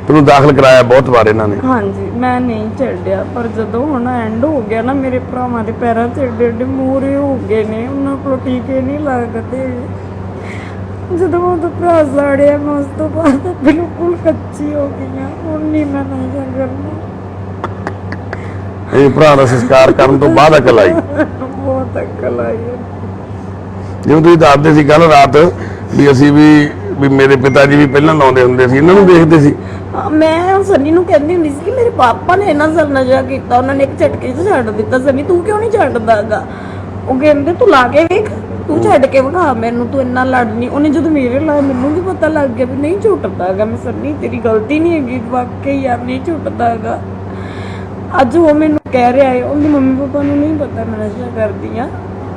ਤੈਨੂੰ ਦਾਖਲ ਕਰਾਇਆ ਬਹੁਤ ਵਾਰ ਇਹਨਾਂ ਨੇ? ਹਾਂਜੀ, ਮੈਂ ਨਹੀਂ ਛੱਡਿਆ, ਪਰ ਜਦੋਂ ਹੁਣ ਐਂਡ ਹੋ ਗਿਆ ਨਾ, ਮੇਰੇ ਭਰਾਵਾਂ ਦੇ ਪੈਰਾਂ 'ਚ ਏਡੇ ਮੂਹਰੇ ਹੋ ਗਏ ਨੇ, ਉਹਨਾਂ ਕੋਲ ਟੀਕੇ ਨਹੀਂ ਲੱਗਦੇ। ਜਦੋਂ ਉਹ ਭਰਾ ਸਾੜਿਆ ਮੈਂ ਉਸ ਤੋਂ ਬਾਅਦ ਬਿਲਕੁਲ ਕੱਚੀ ਹੋ ਗਈ, ਹੁਣ ਨਹੀਂ ਮੈਂ ਨਹੀਂ ਕਰਨਾ। ਇਹ ਭਰਾ ਦਾ ਸੰਸਕਾਰ ਕਰਨ ਤੋਂ ਬਾਅਦ ਅਕਲ ਆਈ? ਬਹੁਤ ਅਕਲ ਆਈ। ਜਿਵੇਂ ਤੁਸੀਂ ਦੱਸਦੇ ਸੀ ਕੱਲ ਰਾਤ ਵੀ ਅਸੀਂ ਵੀ ਮੇਰੇ ਪਿਤਾ ਜੀ ਵੀ ਪਹਿਲਾਂ ਲਾਉਂਦੇ ਹੁੰਦੇ ਸੀ, ਇਹਨਾਂ ਨੂੰ ਦੇਖਦੇ ਸੀ। ਮੈਂ ਸਨੀ ਨੂੰ ਕਹਿੰਦੀ ਹੁੰਦੀ ਸੀ ਕਿ ਮੇਰੇ ਪਾਪਾ ਨੇ ਇਹਨਾਂ ਸਾਲ ਨਸ਼ਾ ਕੀਤਾ, ਉਹਨਾਂ ਨੇ ਇੱਕ ਝਟਕੇ 'ਚ ਛੱਡ ਦਿੱਤਾ, ਸਨੀ ਤੂੰ ਕਿਉਂ ਨਹੀਂ ਛੱਡਦਾਗਾ? ਉਹ ਕਹਿੰਦੇ ਤੂੰ ਲਾ ਕੇ ਵੇਖ, ਤੂੰ ਛੱਡ ਕੇ ਵਿਖਾ ਮੈਨੂੰ, ਤੂੰ ਇੰਨਾ ਲੜਨੀ। ਉਹਨੇ ਜਦੋਂ ਮੇਰੇ ਲਾਇਆ ਮੈਨੂੰ ਵੀ ਪਤਾ ਲੱਗ ਗਿਆ ਵੀ ਨਹੀਂ ਝੁੱਟਦਾਗਾ। ਮੈਂ ਸਨੀ ਤੇਰੀ ਗਲਤੀ ਨਹੀਂ ਹੈਗੀ, ਵਾਕਈ ਯਾਰ ਨਹੀਂ ਝੁੱਟਦਾਗਾ। ਅੱਜ ਉਹ ਮੈਨੂੰ ਕਹਿ ਰਿਹਾ ਹੈ, ਉਹਦੀ ਮੰਮੀ ਪਾਪਾ ਨੂੰ ਨਹੀਂ ਪਤਾ ਮੈਂ ਨਸ਼ਾ ਕਰਦੀ ਆ,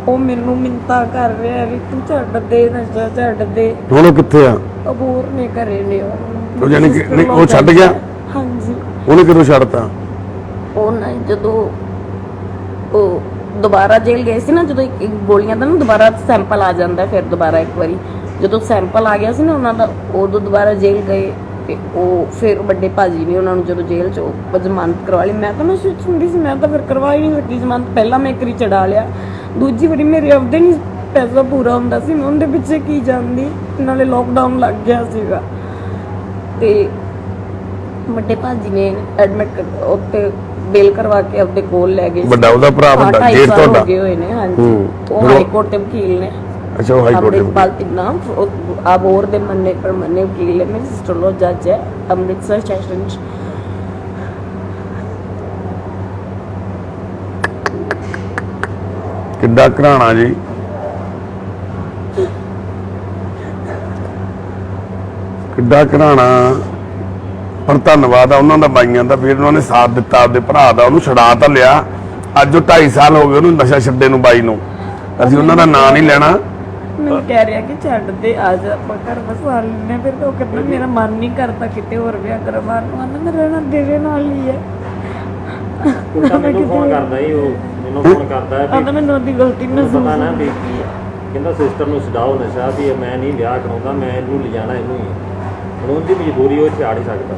ਉਹ ਮੈਨੂੰ ਮਿੰਤਾ ਕਰ ਰਿਹਾ ਵੀ ਤੂੰ ਛੱਡ ਦੇ ਨਸ਼ਾ, ਛੱਡ ਦੇ। ਹੁਣ ਉਹ ਕਿੱਥੇ ਆ? ਅਬੋਰ ਨੇ ਘਰੇ ਨੇ ਉਹ ਜਾਨੀ ਕਿ ਨਹੀਂ ਉਹ ਛੱਡ ਗਿਆ? ਹਾਂਜੀ। ਉਹਨੇ ਕਦੋਂ ਛੱਡਤਾ? ਉਹ ਨਾ ਜਦੋਂ ਉਹ ਦੁਬਾਰਾ ਜੇਲ੍ਹ ਗਏ ਸੀ ਨਾ, ਜਦੋਂ ਇੱਕ ਗੋਲੀਆਂ ਦਾ ਨਾ ਦੁਬਾਰਾ ਸੈਂਪਲ ਆ ਜਾਂਦਾ, ਫਿਰ ਦੁਬਾਰਾ ਇੱਕ ਵਾਰੀ ਜਦੋਂ ਸੈਂਪਲ ਆ ਗਿਆ ਸੀ ਨਾ ਉਹਨਾਂ ਦਾ, ਉਦੋਂ ਦੁਬਾਰਾ ਜੇਲ੍ਹ ਗਏ ਤੇ ਉਹ ਫਿਰ ਵੱਡੇ ਭਾਜੀ ਨੇ ਉਹਨਾਂ ਨੂੰ ਜਦੋਂ ਜੇਲ੍ਹ 'ਚ ਜ਼ਮਾਨਤ ਕਰਵਾ ਲਈ। ਮੈਂ ਤਾਂ ਨਸ਼ੇ 'ਚ ਹੁੰਦੀ ਸੀ, ਮੈਂ ਤਾਂ ਫਿਰ ਕਰਵਾ ਹੀ ਨਹੀਂ ਸਕਦੀ ਜ਼ਮਾਨਤ। ਪਹਿਲਾਂ ਮੈਂ ਇੱਕ ਵਾਰੀ ਚੜਾ ਲਿਆ, ਦੂਜੀ ਵਾਰੀ ਮੇਰੇ ਆਪਦੇ ਨਹੀਂ ਪੈਸਾ ਪੂਰਾ ਹੁੰਦਾ ਸੀ, ਮੈਂ ਉਹਦੇ ਪਿੱਛੇ ਕੀ ਜਾਂਦੀ, ਨਾਲੇ ਲੋਕਡਾਊਨ ਲੱਗ ਗਿਆ ਸੀਗਾ। ਤੇ ਵੱਡੇ ਭਾਜੀ ਨੇ ਐਡਮਿਟ ਉੱਤੇ ਬੇਲ ਕਰਵਾ ਕੇ ਆਪਦੇ ਕੋਲ ਲੈ ਗਏ। ਵੱਡਾ ਉਹਦਾ ਭਰਾ ਵੱਡਾ ਜੇਠ ਤੁਹਾਡਾ? ਹੋ ਗਏ ਹੋਏ ਨੇ, ਹਾਂਜੀ। ਉਹ ਹਾਈ ਕੋਰਟ ਦੇ ਵਕੀਲ ਨੇ। ਅੱਛਾ, ਉਹ ਹਾਈ ਕੋਰਟ ਦੇ ਬਾਲਤੀ ਨਾਮ ਆਬੋਰ ਦੇ ਮੰਨੇ ਵਕੀਲ ਹੈ। ਮੇਰੀ ਸਿਸਟਰ ਲੋ ਜੱਜ ਹੈ ਅੰਮ੍ਰਿਤਸਰ ਸੈਸ਼ਨ 'ਚ। ਕਿੱਡਾ ਘਰਾਣਾ ਜੀ, ਕਿੱਡਾ ਘਰਾਣਾ। ਪਰ ਧੰਨਵਾਦ ਆ ਉਹਨਾਂ ਦਾ, ਬਾਈਆਂ ਦਾ, ਫਿਰ ਉਹਨਾਂ ਨੇ ਸਾਥ ਦਿੱਤਾ ਆਪਦੇ ਭਰਾ ਦਾ, ਉਹਨੂੰ ਛੁਡਾ ਤਾਂ ਲਿਆ। ਅੱਜ ਉਹ 2.5 ਸਾਲ ਹੋ ਗਏ ਉਹਨੂੰ ਨਸ਼ਾ ਛੱਡੇ ਨੂੰ, ਬਾਈ ਨੂੰ। ਅਸੀਂ ਉਹਨਾਂ ਦਾ ਨਾਂ ਨਹੀਂ ਲੈਣਾ। ਮੈਨੂੰ ਕਹਿ ਰਿਹਾ ਕਿ ਛੱਡ ਦੇ, ਆ ਜਾ ਆਪਾਂ ਘਰ ਵਸਾ ਲੈਂਦੇ ਹਾਂ। ਫਿਰ ਉਹ ਕਹਿੰਦਾ ਮੇਰਾ ਮਨ ਨਹੀਂ ਕਰਦਾ ਕਿਤੇ ਹੋਰ ਵਿਆਹ ਕਰਵਾਉਣ ਨੂੰ, ਆਂਦਾ ਮੈਂ ਰਹਿਣਾ ਤੇਰੇ ਨਾਲ ਹੀ ਹੈ। ਉਲਟਾ ਮੈਨੂੰ ਫੋਨ ਕਰਦਾ ਹੀ, ਉਹ ਮੈਨੂੰ ਫੋਨ ਕਰਦਾ ਹੈ ਆਂਦਾ ਮੈਨੂੰ ਉਹਦੀ ਗਲਤੀ ਮੈਨੂੰ ਮਹਿਸੂਸ ਪਤਾ ਨਾ ਵੀ ਹੁੰਦੀ ਹੈ। ਕਹਿੰਦਾ ਸਿਸਟਰ ਨੂੰ ਛਡਾਓ ਨਸ਼ਾ, ਵੀ ਇਹ ਮੈਂ ਨਹੀਂ ਵਿਆਹ ਕਰਾਉਂਦਾ, ਮੈਂ ਇਹਨੂੰ ਲਿਜਾਣਾ, ਇਹਨੂੰ ਹੀ। ਹੁਣ ਉਹਦੀ ਮਜਬੂਰੀ, ਉਹ ਇੱਥੇ ਆ ਨਹੀਂ ਸਕਦਾ।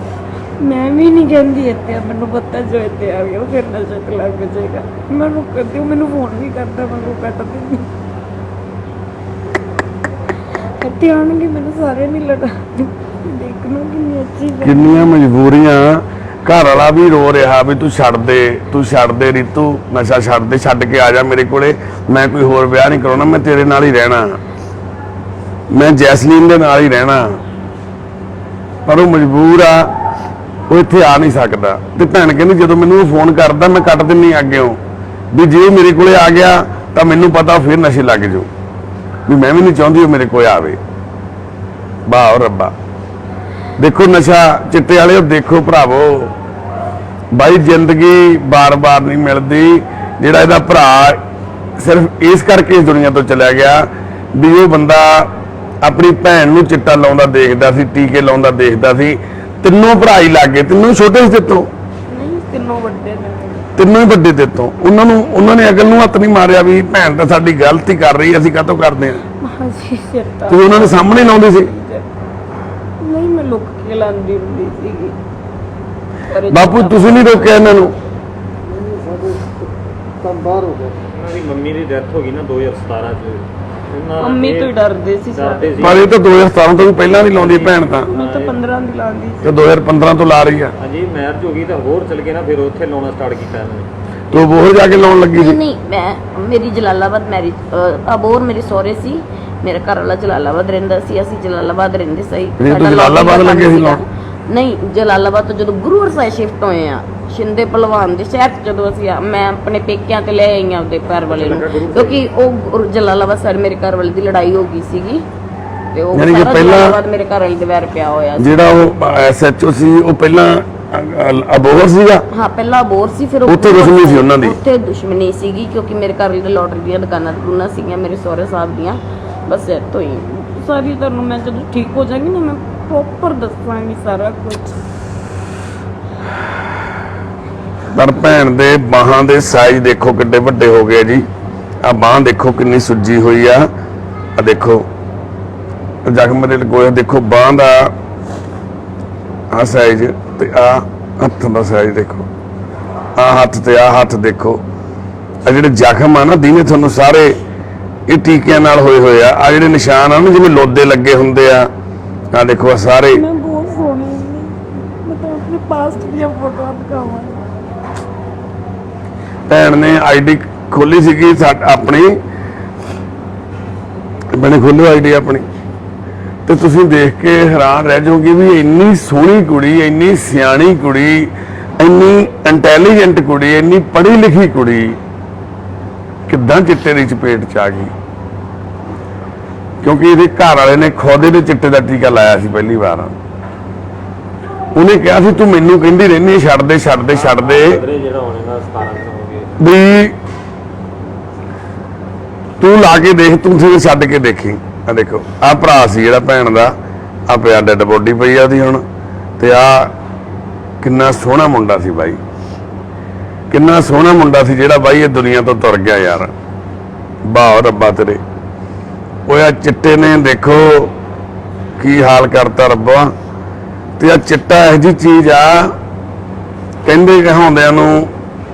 ਮੈਂ ਵੀ ਨਹੀਂ ਕਹਿੰਦੀ ਇੱਥੇ ਆ, ਮੈਨੂੰ ਪਤਾ ਜੋ ਇੱਥੇ ਆ ਗਿਆ ਉਹ ਫਿਰ ਨਸ਼ੇ ਤੇ ਲੱਗ ਜਾਏਗਾ। ਮੈਨੂੰ ਕਦੇ ਮੈਨੂੰ ਫੋਨ ਵੀ ਕਰਦਾ, ਮੈਂ ਉਹ ਕੱਟ ਦਿੰਦੀ। ਇੱਥੇ ਆਉਣਗੇ ਮੈਨੂੰ ਸਾਰੇ ਨਹੀਂ ਲੜਾ, ਦੇਖਣਾ ਕਿੰਨੀ ਅੱਛੀ ਗੱਲ। ਕਿੰਨੀਆਂ ਮਜਬੂਰੀਆਂ। ਘਰ ਵਾਲਾ ਵੀ ਰੋ ਰਿਹਾ ਵੀ ਤੂੰ ਛੱਡ ਦੇ, ਤੂੰ ਛੱਡ ਦੇ ਰੀਤੂ, ਨਸ਼ਾ ਛੱਡ ਦੇ, ਛੱਡ ਕੇ ਆ ਜਾ ਮੇਰੇ ਕੋਲੇ, ਮੈਂ ਕੋਈ ਹੋਰ ਵਿਆਹ ਨਹੀਂ ਕਰਾਉਣਾ, ਮੈਂ ਤੇਰੇ ਨਾਲ ਹੀ ਰਹਿਣਾ, ਮੈਂ ਜੈਸਲੀਨ ਦੇ ਨਾਲ ਹੀ ਰਹਿਣਾ। ਪਰ ਉਹ ਮਜਬੂਰ ਆ, ਉਹ ਇੱਥੇ ਆ ਨਹੀਂ ਸਕਦਾ। ਤੇ ਭੈਣ ਕਹਿੰਦੀ ਜਦੋਂ ਮੈਨੂੰ ਉਹ ਫੋਨ ਕਰਦਾ ਮੈਂ ਕੱਟ ਦਿੰਨੀ ਅੱਗਿਓਂ, ਵੀ ਜੇ ਮੇਰੇ ਕੋਲੇ ਆ ਗਿਆ ਤਾਂ ਮੈਨੂੰ ਪਤਾ ਫਿਰ ਨਸ਼ੇ ਲੱਗ ਜਾਊ, ਵੀ ਮੈਂ ਵੀ ਨਹੀਂ ਚਾਹੁੰਦੀ ਉਹ ਮੇਰੇ ਕੋਲ ਆਵੇ। ਵਾਹ ਰੱਬਾ। ਦੇਖੋ ਨਸ਼ਾ ਚਿੱਟੇ ਵਾਲੇ, ਦੇਖੋ ਭਰਾਵੋ, ਬਾਈ ਜ਼ਿੰਦਗੀ ਬਾਰ-ਬਾਰ ਨਹੀਂ ਮਿਲਦੀ। ਜਿਹੜਾ ਇਹਦਾ ਭਰਾ ਸਿਰਫ ਇਸ ਕਰਕੇ ਇਸ ਦੁਨੀਆ ਤੋਂ ਚਲਾ ਗਿਆ ਵੀ ਉਹ ਬੰਦਾ ਆਪਣੀ ਭੈਣ ਨੂੰ ਚਿੱਟਾ ਲਾਉਂਦਾ ਦੇਖਦਾ ਸੀ, ਟੀਕੇ ਲਾਉਂਦਾ ਦੇਖਦਾ ਸੀ। ਤਿੰਨੋਂ ਭਰਾ ਹੀ ਲੱਗ ਗਏ, ਤਿੰਨੋਂ ਛੋਟੇ ਸੀ ਤੇਤੋਂ, ਨਹੀਂ ਤਿੰਨੋਂ ਵੱਡੇ ਨੇ, ਤਿੰਨੋਂ ਹੀ ਵੱਡੇ ਤੇਤੋਂ। ਉਹਨਾਂ ਨੇ ਅਕਲ ਨੂੰ ਹੱਥ ਨਹੀਂ ਮਾਰਿਆ ਵੀ ਭੈਣ ਤਾਂ ਸਾਡੀ ਗਲਤੀ ਕਰ ਰਹੀ, ਅਸੀਂ ਕਾਹਤੋਂ ਕਰਦੇ ਹਾਂ। ਹਾਂਜੀ ਸਿਰਤਾ ਤੇ ਉਹਨਾਂ ਨੇ ਸਾਹਮਣੇ ਲਾਉਂਦੇ ਸੀ। ਨਹੀਂ ਮੈਂ ਲੁੱਕ ਕੇ ਲਾਂਦੀ ਹੁੰਦੀ ਸੀਗੀ। ਪਰ ਇਹ ਬਾਪੂ ਤੁਸੀਂ ਨਹੀਂ ਰੋਕਿਆ ਇਹਨਾਂ ਨੂੰ? ਉਹਨਾਂ ਦੀ ਮੰਮੀ ਦੀ ਡੈਥ ਹੋ ਗਈ ਨਾ 2017 ਚ। ਉਹਨਾਂ ਮੰਮੀ ਇਹ ਤੋਂ ਹੀ ਡਰਦੇ ਸੀ ਸਾਰੇ। ਡਰਦੇ ਸੀ। ਪਰ ਇਹ ਤਾਂ 2017 ਤੋਂ ਵੀ ਪਹਿਲਾਂ ਨਹੀਂ ਲਾਉਂਦੀ ਭੈਣ ਤਾਂ, ਮੈਂ ਤਾਂ 15 ਦੀ ਲਾਂਦੀ ਸੀ। ਤੇ 2015 ਤੋਂ ਲਾ ਰਹੀ ਆ। ਹਾਂਜੀ ਮੈਰਿਜ ਹੋ ਗਈ ਤਾਂ ਹੋਰ ਚਲ ਗਏ ਨਾ, ਫਿਰ ਉੱਥੇ ਲਾਉਣਾ ਸਟਾਰਟ ਕੀਤਾ ਇਹਨਾਂ ਨੇ। ਤੂੰ ਬੋਰ ਜਾ ਕੇ ਲਾਉਣ ਲੱਗੀ ਸੀ? ਨਹੀਂ ਮੈਂ ਮੇਰੀ ਜਲਾਲਾਬਾਦ ਮੈਰਿਜ ਅਬੋਰ ਮੇਰੇ ਸਹੁਰੇ ਸੀ, ਮੇਰਾ ਘਰ ਵਾਲਾ ਜਲਾਲਾਬਾਦ ਰਹਿੰਦਾ ਸੀ, ਅਸੀਂ ਜਲਾਲਾਬਾਦ ਰਹਿੰਦੇ ਸੀ। ਨਹੀਂ, ਤੂੰ ਜਲਾਲਾਬਾਦ ਲੱਗੇ ਸੀ ਲਾਉਣ? ਨਹੀਂ ਜਲਾਲਾਬਾਦ ਤੋਂ ਜਦੋਂ ਗੁਰੂਵਰ ਸਾਹਿਬ ਸ਼ਿਫਟ ਹੋਏ ਆ, ਸ਼ਿੰਦੇ ਪਹਿਲਵਾਨ ਦੇ ਸ਼ਹਿਰ 'ਚ ਜਦੋਂ ਅਸੀਂ ਮੈਂ ਆਪਣੇ ਪੇਕਿਆਂ ਤੇ ਲੈ ਆਈ ਆ ਉਹਦੇ ਘਰ ਵਾਲੇ ਨੂੰ, ਕਿਉਂਕਿ ਉਹ ਜਲਾਲਾਬਾਦ ਸਾਡੇ ਮੇਰੇ ਘਰ ਵਾਲੇ ਦੀ ਲੜਾਈ ਹੋ ਗਈ ਸੀਗੀ, ਤੇ ਉਹ ਯਾਨੀ ਕਿ ਸਾਰਾ ਪਹਿਲਾਂ ਜਲਾਲਾਬਾਦ ਮੇਰੇ ਘਰ ਵਾਲੇ ਦੇ ਵੈਰ ਪਿਆ ਹੋਇਆ ਸੀ। ਜਿਹੜਾ ਉਹ ਐਸਐਚਓ ਸੀ ਉਹ ਪਹਿਲਾਂ ਅਬੋਹਰ ਸੀਗਾ? ਹਾਂ ਪਹਿਲਾਂ ਅਬੋਰ ਸੀ, ਫਿਰ ਉੱਥੇ ਦੁਸ਼ਮਣੀ ਸੀ ਉਹਨਾਂ ਦੀ? ਉੱਥੇ ਦੁਸ਼ਮਣੀ ਸੀਗੀ ਕਿਉਂਕਿ ਮੇਰੇ ਘਰ ਵਾਲੇ ਦੇ ਲੋਟਰੀ ਦੀਆਂ ਦੁਕਾਨਾਂ ਸੀਗੀਆਂ ਮੇਰੇ ਸਹੁਰੇ ਸਾਹਿਬ ਦੀਆਂ। ਬਸ ਇੱਥੋਂ ਹੀ ਸਾਰੀ ਤੁਹਾਨੂੰ ਮੈਂ ਜਦੋਂ ਠੀਕ ਹੋ ਜਾਵਾਂਗੀ ਨਾ ਮੈਂ ਪ੍ਰੋਪਰ ਦੱਸਾਂਗੀ ਸਾਰਾ ਕੁਝ। ਪਰ ਭੈਣ ਦੇ ਬਾਹਾਂ ਦੇ ਸਾਈਜ਼ ਦੇਖੋ ਕਿੱਡੇ ਵੱਡੇ ਹੋ ਗਏ ਜੀ। ਆ ਬਾਹ ਦੇਖੋ ਕਿੰਨੀ ਸੁੱਜੀ ਹੋਈ ਆ, ਆ ਦੇਖੋ ਜ਼ਖਮ ਦੇ ਲਗੋਇਆ, ਦੇਖੋ ਬਾਹ ਦਾ ਆ ਸਾਈਜ਼ ਤੇ ਆ ਹੱਥ ਦਾ ਸਾਈਜ਼ ਦੇਖੋ, ਆ ਹੱਥ ਤੇ ਆ ਹੱਥ ਦੇਖੋ। ਆ ਜਿਹੜੇ ਜ਼ਖਮ ਆ ਨਾ ਦੀਨੇ ਤੁਹਾਨੂੰ ਸਾਰੇ ਇਹ ਟੀਕਿਆਂ ਨਾਲ ਹੋਏ ਆ। ਆ ਜਿਹੜੇ ਨਿਸ਼ਾਨ ਆ ਨਾ ਜਿਵੇਂ ਲੋਦੇ ਲੱਗੇ ਹੁੰਦੇ ਆ, ਆ ਦੇਖੋ ਆ ਸਾਰੇ। ਮੈਂ ਬਹੁਤ ਸੋਹਣੀ ਮੈਂ ਤਾਂ ਆਪਣੇ ਪਾਸਟ ਦੀਆਂ ਫੋਟੋਆਂ ਦਿਖਾਵਾਂ। ਭੈਣ ਨੇ ਆਈਡੀ ਖੋਲੀ ਸੀਗੀ ਆਪਣੀ, ਬਣੇ ਖੋਲੋ ਆਈਡੀ ਆਪਣੀ, ਤੇ ਤੁਸੀਂ ਦੇਖ ਕੇ ਹੈਰਾਨ ਰਹਿ ਜਾਓਗੇ ਵੀ ਇੰਨੀ ਸੋਹਣੀ ਕੁੜੀ, ਇੰਨੀ ਸਿਆਣੀ ਕੁੜੀ, ਇੰਨੀ ਇੰਟੈਲੀਜੈਂਟ ਕੁੜੀ, ਇੰਨੀ ਪੜ੍ਹੀ ਲਿਖੀ ਕੁੜੀ ਕਿੱਦਾਂ ਚਿੱਟੇ ਦੀ ਚਪੇਟ ਚ ਆ ਗਈ। ਕਿਉਂਕਿ ਇਹਦੇ ਘਰ ਵਾਲੇ ਨੇ ਖੁਦ ਇਹਦੇ ਚਿੱਟੇ ਦਾ ਟੀਕਾ ਲਾਇਆ ਸੀ ਪਹਿਲੀ ਵਾਰ। ਉਹਨੇ ਕਿਹਾ ਸੀ ਤੂੰ ਮੈਨੂੰ ਕਹਿੰਦੀ ਰਹਿੰਦੀ ਛੱਡ ਦੇ ਛੱਡ ਦੇ ਛੱਡ ਦੇ, ਜਿਹੜਾ ਹੋਣੇ ਦਾ 17 ਦਿਨ ਹੋ ਗਏ ਵੀ ਤੂੰ ਲਾ ਕੇ ਦੇਖ, ਤੂੰ ਫਿਰ ਛੱਡ ਕੇ ਦੇਖੀ। ਆ ਦੇਖੋ ਆ ਭਰਾ ਸੀ ਜਿਹੜਾ ਭੈਣ ਦਾ, ਆ ਪਿਆ ਡੈਡ ਬੋਡੀ ਪਈ ਆ ਉਹਦੀ ਹੁਣ। ਤੇ ਆ ਕਿੰਨਾ ਸੋਹਣਾ ਮੁੰਡਾ ਸੀ ਬਾਈ, ਕਿੰਨਾ ਸੋਹਣਾ ਮੁੰਡਾ ਸੀ ਜਿਹੜਾ ਬਾਈ ਇਹ ਦੁਨੀਆ ਤੋਂ ਤੁਰ ਗਿਆ ਯਾਰ। ਵਾਹ ਰੱਬਾ ਤੇਰੇ। ਉਹ ਆ ਚਿੱਟੇ ਨੇ ਦੇਖੋ ਕੀ ਹਾਲ ਕਰਤਾ ਰੱਬਾ। ਤੇ ਆ ਚਿੱਟਾ ਇਹੋ ਜਿਹੀ ਚੀਜ਼ ਆ, ਕਹਿੰਦੇ ਕਹਾਉਂਦਿਆਂ ਨੂੰ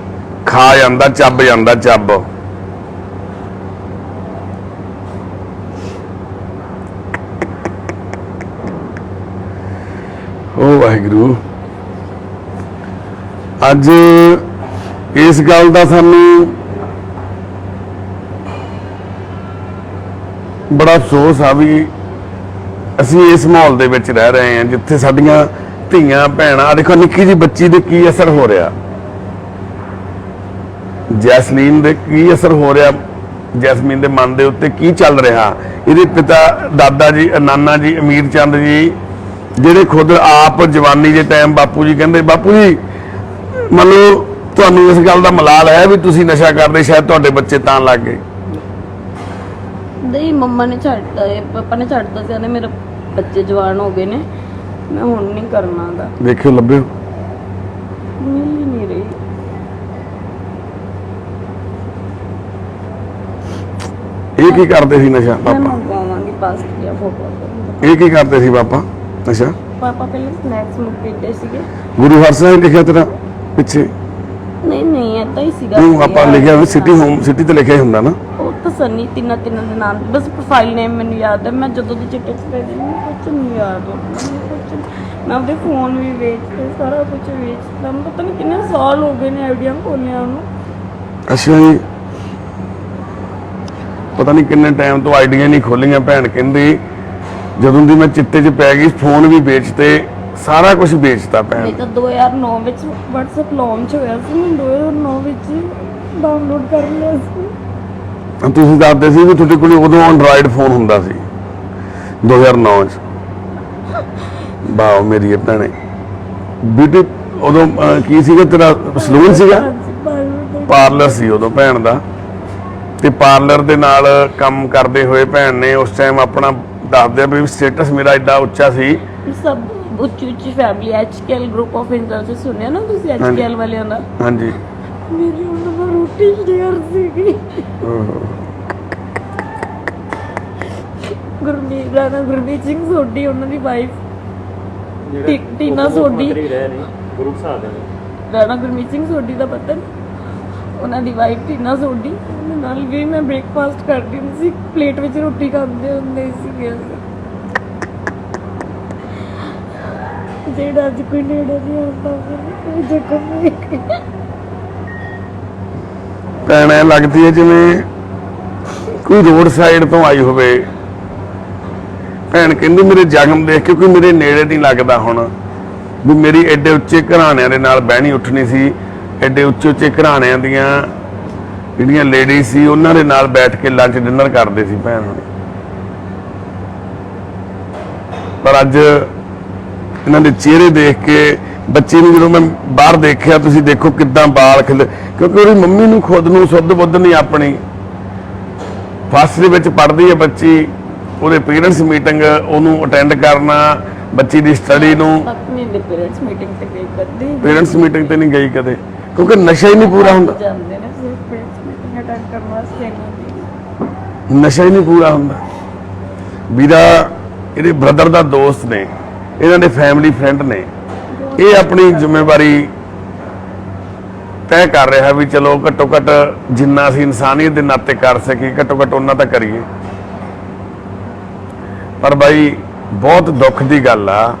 ਖਾ ਜਾਂਦਾ, ਚੱਬ ਜਾਂਦਾ, ਚੱਬ। ਓ ਵਾਹਿਗੁਰੂ। ਅੱਜ ਇਸ ਗੱਲ ਦਾ ਸਾਨੂੰ ਬੜਾ ਅਫਸੋਸ ਆ ਵੀ ਅਸੀਂ ਇਸ ਮਾਹੌਲ ਦੇ ਵਿੱਚ ਰਹਿ ਰਹੇ ਹਾਂ ਜਿੱਥੇ ਸਾਡੀਆਂ ਧੀਆਂ ਭੈਣਾਂ, ਆ ਦੇਖੋ ਨਿੱਕੀ ਜਿਹੀ ਬੱਚੀ ਦੇ ਕੀ ਅਸਰ ਹੋ ਰਿਹਾ, ਜੈਸਲੀਨ ਦੇ ਕੀ ਅਸਰ ਹੋ ਰਿਹਾ, ਜੈਸਮੀਨ ਦੇ ਮਨ ਦੇ ਉੱਤੇ ਕੀ ਚੱਲ ਰਿਹਾ। ਇਹਦੇ ਪਿਤਾ ਦਾਦਾ ਜੀ, ਨਾਨਾ ਜੀ ਅਮੀਰ ਚੰਦ ਜੀ ਜਿਹੜੇ ਖੁਦ ਆਪ ਜਵਾਨੀ ਦੇ ਟਾਈਮ ਬਾਪੂ ਜੀ ਕਹਿੰਦੇ, ਬਾਪੂ ਜੀ ਮੰਨ ਲਓ ਤੁਹਾਨੂੰ ਇਸ ਗੱਲ ਦਾ ਮਲਾਲ ਹੈ ਵੀ ਤੁਸੀਂ ਨਸ਼ਾ ਕਰਦੇ, ਸ਼ਾਇਦ ਤੁਹਾਡੇ ਬੱਚੇ ਤਾਂ ਲੱਗ ਗਏ। ਨਹੀਂ, ਮੰਮਾ ਨੇ ਛੱਡਤਾ, ਪਾਪਾ ਨੇ ਛੱਡਤਾ ਸੀ, ਕਹਿੰਦੇ ਮੇਰੇ ਬੱਚੇ ਜਵਾਨ ਹੋ ਗਏ ਨੇ, ਮੈਂ ਹੁਣ ਨਹੀਂ ਕਰਨਾਗਾ। ਦੇਖਿਓ ਲੱਭਿਓ, ਮਿਲ ਹੀ ਨਹੀਂ ਰਹੀ। ਇਹ ਕੀ ਕਰਦੇ ਸੀ ਨਸ਼ਾ ਮੈਂ ਪਾਪਾ? ਮੰਗਵਾਵਾਂਗੀ ਪਾਸਟ ਦੀਆਂ ਫੋਟੋਆਂ। ਇਹ ਕੀ ਕਰਦੇ ਸੀ ਪਾਪਾ ਨਸ਼ਾ? ਪਾਪਾ ਪਹਿਲਾਂ ਸਨੈਕਸ ਮੁੱਕ ਪੀਂਦੇ ਸੀਗੇ। ਗੁਰੂ ਹਰਸਾਹਿਬ ਲਿਖਿਆ ਤੇਰਾ ਪਿੱਛੇ? ਨਹੀਂ ਏਦਾਂ ਹੀ ਸੀਗਾ। ਤੂੰ ਆਪਾਂ ਲਿਖਿਆ ਹੋਇਆ ਸਿਟੀ ਹੋਮ, ਸਿਟੀ ਤੇ ਲਿਖਿਆ ਹੀ ਹੁੰਦਾ ਨਾ। ਉਹ ਤਾਂ ਸਨੀ ਤਿੰਨਾਂ ਦੇ ਨਾਮ, ਬਸ ਪ੍ਰੋਫਾਈਲ ਨੇਮ ਮੈਨੂੰ ਯਾਦ ਹੈ। ਮੈਂ ਜਦੋਂ ਦੀ ਚਿੱਟੇ ਚ ਪੈ ਗਈ ਮੈਨੂੰ ਕੁਝ ਨਹੀਂ ਯਾਦ ਮੈਂ ਆਪਦੇ ਫੋਨ ਵੀ ਵੇਚਤੇ, ਸਾਰਾ ਕੁਝ ਵੇਚਤਾ। ਮੈਨੂੰ ਪਤਾ ਨਹੀਂ ਕਿੰਨੇ ਸਾਲ ਹੋ ਗਏ ਨੇ ਆਈਡੀਆ ਖੋਲਿਆ ਉਹਨੂੰ। ਅੱਛਾ ਜੀ, ਪਤਾ ਨਹੀਂ ਕਿੰਨੇ ਟਾਈਮ ਤੋਂ ਆਈਡੀਆਂ ਨਹੀਂ ਖੋਲੀਆਂ। ਭੈਣ ਕਹਿੰਦੀ ਜਦੋਂ ਦੀ ਮੈਂ ਚਿੱਟੇ 'ਚ ਪੈ ਗਈ ਫੋਨ ਵੀ ਵੇਚਤੇ, ਸਾਰਾ ਕੁਝ ਵੇਚਤਾ ਭੈਣ। ਇਹ ਤਾਂ 2009 ਵਿੱਚ WhatsApp ਲਾਂਚ ਹੋਇਆ ਸੀ, ਮੈਂ 2009 ਵਿੱਚ ਡਾਊਨਲੋਡ ਕਰ ਲਿਆ ਸੀ। ਤੁਸੀਂ ਦੱਸਦੇ ਸੀ ਵੀ ਤੁਹਾਡੇ ਕੋਲ ਉਦੋਂ ਐਂਡਰਾਇਡ ਫੋਨ ਹੁੰਦਾ ਸੀ 2009 ਚ। ਵਾਓ ਮੇਰੀ ਇਹ ਭੈਣੇ, ਬਿਊਟੀ ਉਦੋਂ ਕੀ ਸੀਗਾ ਤੇਰਾ? ਸਲੂਨ ਸੀਗਾ, ਪਾਰਲਰ ਸੀ ਉਦੋਂ ਭੈਣ ਦਾ। ਤੇ ਪਾਰਲਰ ਦੇ ਨਾਲ ਕੰਮ ਕਰਦੇ ਹੋਏ ਭੈਣ ਨੇ ਉਸ ਟਾਈਮ ਆਪਣਾ ਦੱਸਦੇ ਵੀ ਸਟੇਟਸ ਮੇਰਾ ਐਡਾ ਉੱਚਾ ਸੀ। ਸਭ ਉੱਚੀ family, HKL group of industry ਸੁਣਿਆ ਨਾ ਤੁਸੀਂ? HKL ਵਾਲਿਆਂ ਦਾ। ਹਾਂਜੀ, ਮੇਰੀ ਉਹਨਾਂ ਦਾ ਰੋਟੀ ਸ਼ੇਅਰ ਸੀਗੀ। ਗੁਰਮੀਤ ਸਿੰਘ ਸੋਢੀ ਉਹਨਾਂ ਦੀ ਵਾਈਫ, ਟੀਨਾ ਸੋਢੀ। ਗੁਰੂ ਸਾਹਿਬ ਦੇ ਰਾਣਾ ਗੁਰਮੀਤ ਸਿੰਘ ਸੋਢੀ ਦਾ ਪਤਾ ਨਹੀਂ, ਉਹਨਾਂ ਦੀ ਵਾਈਫ ਟੀਨਾ ਸੋਢੀ। ਉਹਦੇ ਨਾਲ ਵੀ ਮੈਂ ਬ੍ਰੇਕਫਾਸਟ ਕਰਦੀ ਹੁੰਦੀ ਸੀ, ਪਲੇਟ ਵਿੱਚ ਰੋਟੀ ਖਾਂਦੇ ਹੁੰਦੇ ਸੀਗੇ। ਜਿਹੜਾ ਅੱਜ ਕੋਈ ਨੇੜੇ ਨਹੀਂ ਆਉਂਦਾ ਜ਼ਖਮ। ਭੈਣ ਐਂ ਲੱਗਦੀ ਹੈ ਜਿਵੇਂ ਕੋਈ ਰੋਡ ਸਾਈਡ ਤੋਂ ਆਈ ਹੋਵੇ। ਭੈਣ ਕਹਿੰਦੀ ਮੇਰੇ ਜ਼ਖਮ ਦੇਖ ਕੇ ਕੋਈ ਮੇਰੇ ਨੇੜੇ ਨਹੀਂ ਲੱਗਦਾ ਹੁਣ, ਵੀ ਮੇਰੀ ਐਡੇ ਉੱਚੇ ਘਰਾਣਿਆਂ ਦੇ ਨਾਲ ਬਹਿਣੀ ਉੱਠਣੀ ਸੀ। ਐਡੇ ਉੱਚੇ ਉੱਚੇ ਘਰਾਣਿਆਂ ਦੀਆਂ ਜਿਹੜੀਆਂ ਲੇਡੀ ਸੀ ਉਹਨਾਂ ਦੇ ਨਾਲ ਬੈਠ ਕੇ ਲੰਚ ਡਿਨਰ ਕਰਦੇ ਸੀ ਭੈਣ ਹੁਣੀ। ਪਰ ਅੱਜ ਇਹਨਾਂ ਦੇ ਚਿਹਰੇ ਦੇਖ ਕੇ, ਬੱਚੇ ਨੂੰ ਜਦੋਂ ਮੈਂ ਬਾਹਰ ਦੇਖਿਆ, ਤੁਸੀਂ ਦੇਖੋ ਕਿੱਦਾਂ ਬਾਲ ਖਿਲ, ਕਿਉਂਕਿ ਉਹਦੀ ਮੰਮੀ ਨੂੰ ਖੁਦ ਨੂੰ ਸੁੱਧ ਬੁੱਧ ਨਹੀਂ ਆਪਣੀ। ਫਸਟ ਦੇ ਵਿੱਚ ਪੜ੍ਹਦੀ ਹੈ ਬੱਚੀ, ਉਹਦੇ ਪੇਰੈਂਟਸ ਮੀਟਿੰਗ ਉਹਨੂੰ ਅਟੈਂਡ ਕਰਨਾ, ਬੱਚੀ ਦੀ ਸਟੱਡੀ ਨੂੰ। ਆਪਣੇ ਦੇ ਪੇਰੈਂਟਸ ਮੀਟਿੰਗ ਤੇ ਗਈ ਕਦੇ? ਪੇਰੈਂਟਸ ਮੀਟਿੰਗ ਤੇ ਨਹੀਂ ਗਈ ਕਦੇ, ਕਿਉਂਕਿ ਨਸ਼ਾ ਹੀ ਨਹੀਂ ਪੂਰਾ ਹੁੰਦਾ। ਜਾਂਦੇ ਨੇ ਸਿਰਫ ਪੇਰੈਂਟਸ ਮੀਟਿੰਗ ਅਟੈਂਡ ਕਰਨ ਵਾਸਤੇ ਇਹਨਾਂ ਦੀ। ਨਸ਼ਾ ਹੀ ਨਹੀਂ ਪੂਰਾ ਹੁੰਦਾ। ਵੀਰਾ ਇਹਦੇ ਬ੍ਰਦਰ ਦਾ ਦੋਸਤ ਨੇ, ਇਹਨਾਂ ਦੇ ਫੈਮਿਲੀ ਫਰੈਂਡ ਨੇ। ਇਹ ਆਪਣੀ ਜ਼ਿੰਮੇਵਾਰੀ ਤੈਅ ਕਰ ਰਿਹਾ ਵੀ ਚਲੋ ਘੱਟੋ ਘੱਟ ਜਿੰਨਾ ਅਸੀਂ ਇਨਸਾਨੀਅਤ ਦੇ ਨਾਤੇ ਕਰ ਸਕੀਏ ਘੱਟੋ ਘੱਟ ਉਹਨਾਂ ਤਾਂ ਕਰੀਏ। ਪਰ ਬਾਈ ਬਹੁਤ ਦੁੱਖ ਦੀ ਗੱਲ ਆ,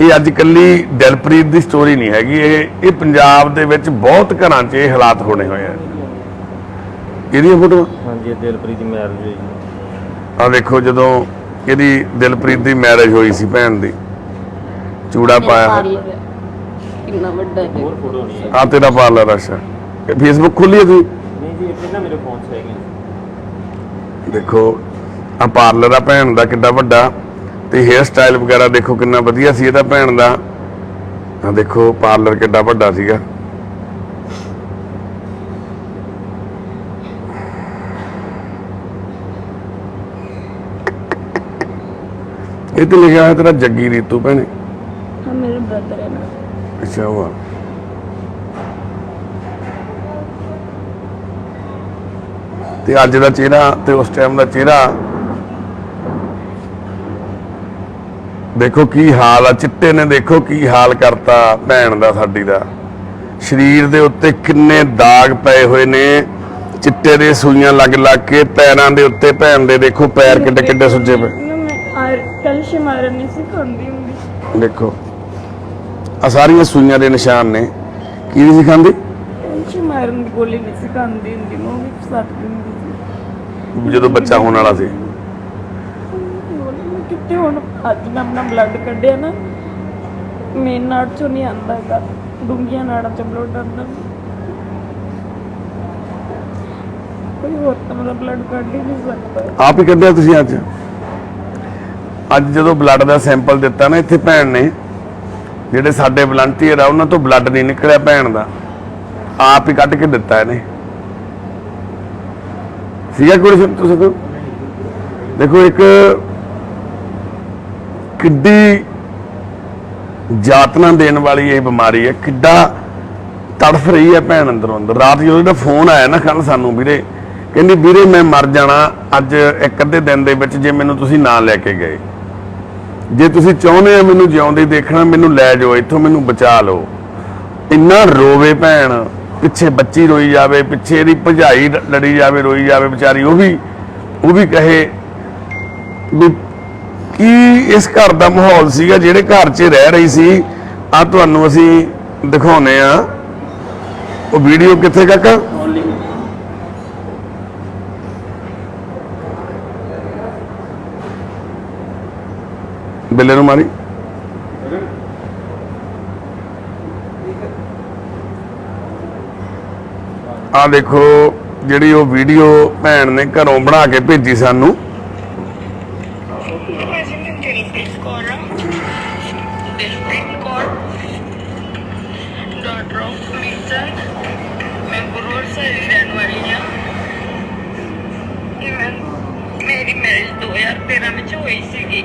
ਇਹ ਅੱਜ ਕੱਲੀ ਦਿਲਪ੍ਰੀਤ ਦੀ ਸਟੋਰੀ ਨਹੀਂ ਹੈਗੀ, ਇਹ ਪੰਜਾਬ ਦੇ ਵਿੱਚ ਬਹੁਤ ਘਰਾਂ 'ਚ ਇਹ ਹਾਲਾਤ ਹੋਣੇ ਹੋਏ ਆ। ਇਹਦੀਆਂ ਫੋਟੋ? ਹਾਂਜੀ, ਇਹ ਦਿਲਪ੍ਰੀਤ ਦੀ ਮੈਰਿਜ ਹੋਈ ਜੀ। ਆ ਦੇਖੋ ਜਦੋਂ ਇਹਦੀ ਦਿਲਪ੍ਰੀਤ ਦੀ ਮੈਰਿਜ ਹੋਈ ਸੀ ਭੈਣ ਦੀ, ਚੂੜਾ ਪਾਇਆ। ਕਿੰਨਾ ਵੱਡਾ ਹੈ। ਹੋਰ ਫੋਟੋ ਨਹੀਂ ਹੈ। ਆ ਤੇਰਾ ਪਾਰਲਰ? ਅੱਛਾ, ਇਹ ਫੇਸਬੁੱਕ ਖੋਲੀ ਹੈ ਤੁਸੀਂ? ਨਹੀਂ ਜੀ, ਇੱਥੇ ਨਾ ਮੇਰੇ ਫੋਨ 'ਚ ਹੈਗੇ। ਦੇਖੋ ਆ ਪਾਰਲਰ ਆ ਭੈਣ ਦਾ ਕਿੱਡਾ ਵੱਡਾ, ਤੇ ਹੇਅਰ ਸਟਾਈਲ ਵਗੈਰਾ ਦੇਖੋ ਕਿੰਨਾ ਵਧੀਆ ਸੀ ਇਹਦਾ ਭੈਣ ਦਾ। ਆ ਦੇਖੋ ਪਾਰਲਰ ਕਿੱਡਾ ਵੱਡਾ ਸੀਗਾ। ਇਹ ਤੇ ਲਿਖਿਆ ਹੋਇਆ ਤੇਰਾ ਜੱਗੀ ਰੀਤੂ ਭੈਣੇ? ਹਾਂ, ਮੇਰੇ ਬ੍ਰਦਰ ਹੈ ਨਾ। ਅੱਛਾ, ਉਹ ਆ। ਤੇ ਅੱਜ ਦਾ ਚਿਹਰਾ ਤੇ ਉਸ ਟਾਈਮ ਦਾ ਚਿਹਰਾ ਦੇਖੋ ਕੀ ਹਾਲ ਆ। ਚਿੱਟੇ ਨੇ ਦੇਖੋ ਕੀ ਹਾਲ ਕਰਤਾ ਭੈਣ ਦਾ, ਸਾਡੀ ਦਾ। ਸਰੀਰ ਦੇ ਉੱਤੇ ਕਿੰਨੇ ਦਾਗ ਪਏ ਹੋਏ ਨੇ, ਚਿੱਟੇ ਦੇ ਸੂਈਆਂ ਲੱਗ ਲੱਗ ਕੇ। ਪੈਰਾਂ ਦੇ ਉੱਤੇ ਭੈਣ ਦੇ ਦੇਖੋ ਪੈਰ ਕਿੱਡੇ ਕਿੱਡੇ ਸੁੱਜੇ ਪਏ। ਮੈਂ ਕੈਲਸ਼ੀਅਮ ਆਇਰਨ ਨਹੀਂ ਸੀ ਖਾਂਦੀ ਹੁੰਦੀ। ਦੇਖੋ ਆ ਸਾਰੀਆਂ ਸੂਈਆਂ ਦੇ ਨਿਸ਼ਾਨ ਨੇ। ਕੀ ਨਹੀਂ ਸੀ ਖਾਂਦੀ? ਕੈਲਸ਼ੀਅਮ ਆਇਰਨ ਦੀ ਗੋਲੀ ਨਹੀਂ ਸੀ ਖਾਂਦੀ ਹੁੰਦੀ, ਮੈਂ ਉਹ ਵੀ ਸਕਦੀ ਹੁੰਦੀ ਸੀ ਜਦੋਂ ਬੱਚਾ ਹੋਣ ਵਾਲਾ ਸੀ। ਕਿਤੇ ਹੁਣ ਅੱਜ ਮੈਂ ਆਪਣਾ ਬਲੱਡ ਕੱਢਿਆ ਨਾ, ਮੇਨ ਨਾੜ ਚੋਂ ਨਹੀਂ ਆਉਂਦਾ ਹੈਗਾ, ਡੂੰਘੀਆਂ ਨਾੜਾਂ ਚੋਂ ਬਲੱਡ ਆਉਂਦਾ। ਕੋਈ ਹੋਰ ਤਾਂ ਮੇਰਾ ਬਲੱਡ ਕੱਢ ਹੀ ਨਹੀਂ ਸਕਦਾ। ਆਪ ਹੀ ਕੱਢਿਆ ਤੁਸੀਂ ਅੱਜ? ਅੱਜ ਜਦੋਂ ਬਲੱਡ ਦਾ ਸੈਂਪਲ ਦਿੱਤਾ ਨਾ ਇੱਥੇ ਭੈਣ ਨੇ, ਜਿਹੜੇ ਸਾਡੇ ਵਲੰਟੀਅਰ ਆ ਉਹਨਾਂ ਤੋਂ ਬਲੱਡ ਨਹੀਂ ਨਿਕਲਿਆ ਭੈਣ ਦਾ, ਆਪ ਹੀ ਕੱਢ ਕੇ ਦਿੱਤਾ ਇਹਨੇ। ਸੀਗਾ ਕੋਈ ਤੁਸੀਂ ਦੇਖੋ ਇੱਕ ਕਿੱਡੀ ਜਾਤਨਾ ਦੇਣ ਵਾਲੀ ਇਹ ਬਿਮਾਰੀ ਹੈ, ਕਿੱਡਾ ਤੜਫ ਰਹੀ ਹੈ ਭੈਣ ਅੰਦਰੋਂ ਅੰਦਰ। ਰਾਤ ਜਦੋਂ ਇਹਦਾ ਫੋਨ ਆਇਆ ਨਾ ਕੱਲ ਸਾਨੂੰ, ਵੀਰੇ ਕਹਿੰਦੀ ਵੀਰੇ ਮੈਂ ਮਰ ਜਾਣਾ ਅੱਜ ਇੱਕ ਅੱਧੇ ਦਿਨ ਦੇ ਵਿੱਚ ਜੇ ਮੈਨੂੰ ਤੁਸੀਂ ਨਾ ਲੈ ਕੇ ਗਏ, ਜੇ ਤੁਸੀਂ ਚਾਹੁੰਦੇ ਆ ਮੈਨੂੰ ਜਿਉਂਦੇ ਦੇਖਣਾ ਮੈਨੂੰ ਲੈ ਜਾਓ ਇੱਥੋਂ, ਮੈਨੂੰ ਬਚਾ ਲਓ। ਇੰਨਾ ਰੋਵੇ ਭੈਣ, ਪਿੱਛੇ ਬੱਚੀ ਰੋਈ ਜਾਵੇ, ਪਿੱਛੇ ਇਹਦੀ ਭਜਾਈ ਲੜੀ ਜਾਵੇ, ਰੋਈ ਜਾਵੇ ਵਿਚਾਰੀ, ਉਹ ਵੀ ਕਹੇ ਵੀ ਕੀ ਇਸ ਘਰ ਦਾ ਮਾਹੌਲ ਸੀਗਾ ਜਿਹੜੇ ਘਰ 'ਚ ਰਹਿ ਰਹੀ ਸੀ। ਆ ਤੁਹਾਨੂੰ ਅਸੀਂ ਦਿਖਾਉਨੇ ਆ ਉਹ ਵੀਡੀਓ। ਕਿੱਥੇ ਕਾਕਾ? ਬਿੱਲੇ ਨੂੰ ਮਾਰੀ। ਆ ਦੇਖੋ ਜਿਹੜੀ ਉਹ ਵੀਡੀਓ ਭੈਣ ਨੇ ਘਰੋਂ ਬਣਾ ਕੇ ਭੇਜੀ ਸਾਨੂੰ। ਮੇਰੀ ਮੈਰਿਜ 2013 ਵਿੱਚ ਹੋਈ ਸੀਗੀ,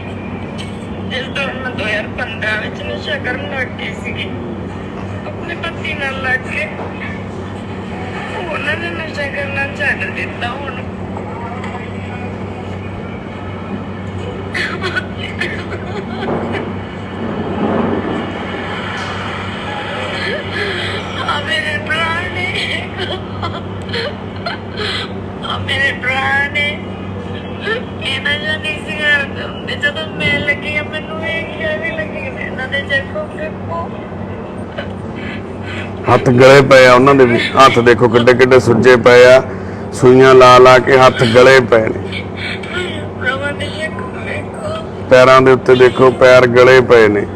ਜਿਸ ਦੌਰਾਨ ਮੈਂ 2015 ਵਿੱਚ ਨਸ਼ਾ ਕਰਨ ਲੱਗ ਗਈ ਸੀਗੀ ਆਪਣੇ ਪਤੀ ਨਾਲ ਲੱਗ ਕੇ। ਉਹਨਾਂ ਨੇ ਨਸ਼ਾ ਕਰਨਾ ਛੱਡ ਦਿੱਤਾ। ਹੁਣ ਮੇਰੇ ਭਰਾ ਨੇ ਇਹਨਾਂ ਜਾਨੀ ਸਿਗਰਟ ਹੁੰਦੇ ਜਦੋਂ ਮੈਂ ਲੱਗੀ ਆ, ਮੈਨੂੰ ਇਹ ਕਿਹਾ ਵੀ ਲੱਗੀ ਇਹਨਾਂ ਦੇ ਦੇਖੋ ਹੱਥ ਗਲੇ ਪਏ ਆ ਉਹਨਾਂ ਦੇ ਵੀ। ਹੱਥ ਦੇਖੋ ਕਿੱਡੇ ਕਿੱਡੇ ਸੁੱਜੇ ਪਏ ਆ, ਸੂਈਆਂ ਲਾ ਕੇ ਹੱਥ ਗਲੇ ਪਏ ਨੇ। ਪੈਰਾਂ ਦੇ ਉੱਤੇ ਦੇਖੋ ਪੈਰ ਗਲੇ ਪਏ ਨੇ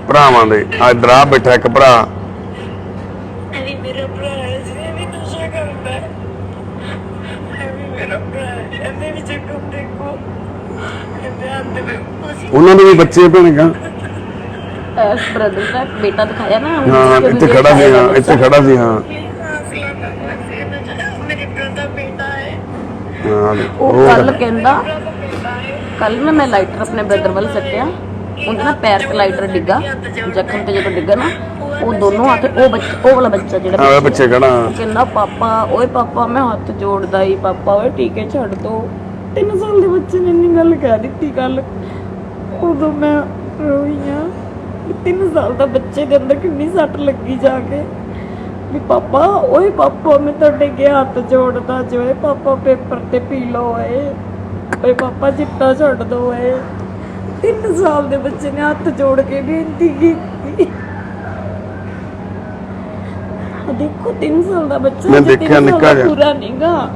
ਭਰਾਵਾਂ ਦੇ। ਅੱਜ ਡਰਾ ਬੈਠਾ ਇੱਕ ਭਰਾ। ਮੇਰਾ ਭਰਾ ਵੀ ਨਸ਼ਾ ਕਰਦਾ, ਮੇਰਾ ਭਰਾ ਇਹਦੇ ਵਿੱਚ ਦੇਖੋ ਉਹਨਾਂ ਦੇ ਵੀ ਬੱਚੇ ਭੈਣਗਾ। ਇਸ ਬ੍ਰਦਰ ਦਾ ਬੇਟਾ ਦਿਖਾਇਆ ਨਾ, ਹਾਂ ਇੱਥੇ ਖੜਾ ਸੀ, ਹਾਂ ਇੱਥੇ ਖੜਾ ਸੀ, ਹਾਂ ਮੇਰੇ ਭਰਾ ਦਾ ਬੇਟਾ ਹੈ। ਉਹ ਕੱਲ ਕਹਿੰਦਾ, ਕੱਲ ਨਾ ਮੈਂ ਲਾਈਟਰ ਆਪਣੇ ਬ੍ਰਦਰ ਵੱਲ ਸੱਟਿਆ, ਉਹਦੇ ਨਾ ਪੈਰ ਤੇ ਲਾਈਟਰ ਡਿੱਗਾ, ਜ਼ਖਮ ਤੇ ਜਦੋਂ ਡਿੱਗਾ ਨਾ ਉਹ ਦੋਨੋਂ ਹੱਥ, ਉਹ ਵਾਲਾ ਬੱਚਾ ਜਿਹੜਾ ਪਿੱਛੇ ਖੜਾ ਕਹਿੰਦਾ ਪਾਪਾ, ਓਏ ਪਾਪਾ ਮੈਂ ਹੱਥ ਜੋੜਦਾ ਹੀ, ਪਾਪਾ ਓਏ ਟੀਕੇ ਛੱਡ ਦੋ। 3 ਸਾਲ ਦੇ ਬੱਚੇ ਨੇ ਇੰਨੀ ਗੱਲ ਕਹਿ ਦਿੱਤੀ ਕੱਲ। ਉਦੋਂ ਮੈਂ ਰੋਈ ਆ। 3 ਸਾਲ ਦਾ ਬੱਚੇ ਦੇ ਅੰਦਰ ਕਿੰਨੀ ਸੱਟ ਲੱਗੀ ਜਾ ਕੇ ਵੀ ਪਾਪਾ, ਓਏ ਪਾਪਾ ਮੈਂ ਤੁਹਾਡੇ ਅੱਗੇ ਹੱਥ ਜੋੜਦਾ ਜੋ, ਓਏ ਪਾਪਾ ਪੇਪਰ ਤੇ ਪੀ ਲਓ, ਓਏ ਪਾਪਾ ਚਿੱਟਾ ਛੱਡ ਦੋ। 3 ਸਾਲ ਦੇ ਬੱਚੇ ਨੇ ਹੱਥ ਜੋੜ ਕੇ ਬੇਨਤੀ ਕੀਤੀ। ਦੇਖੋ 3 ਸਾਲ ਦਾ ਬੱਚਾ, ਮੈਂ ਦੇਖਿਆ ਨਿੱਕਾ ਜਿਹਾ ਪੂਰਾ ਨਹੀਂਗਾ।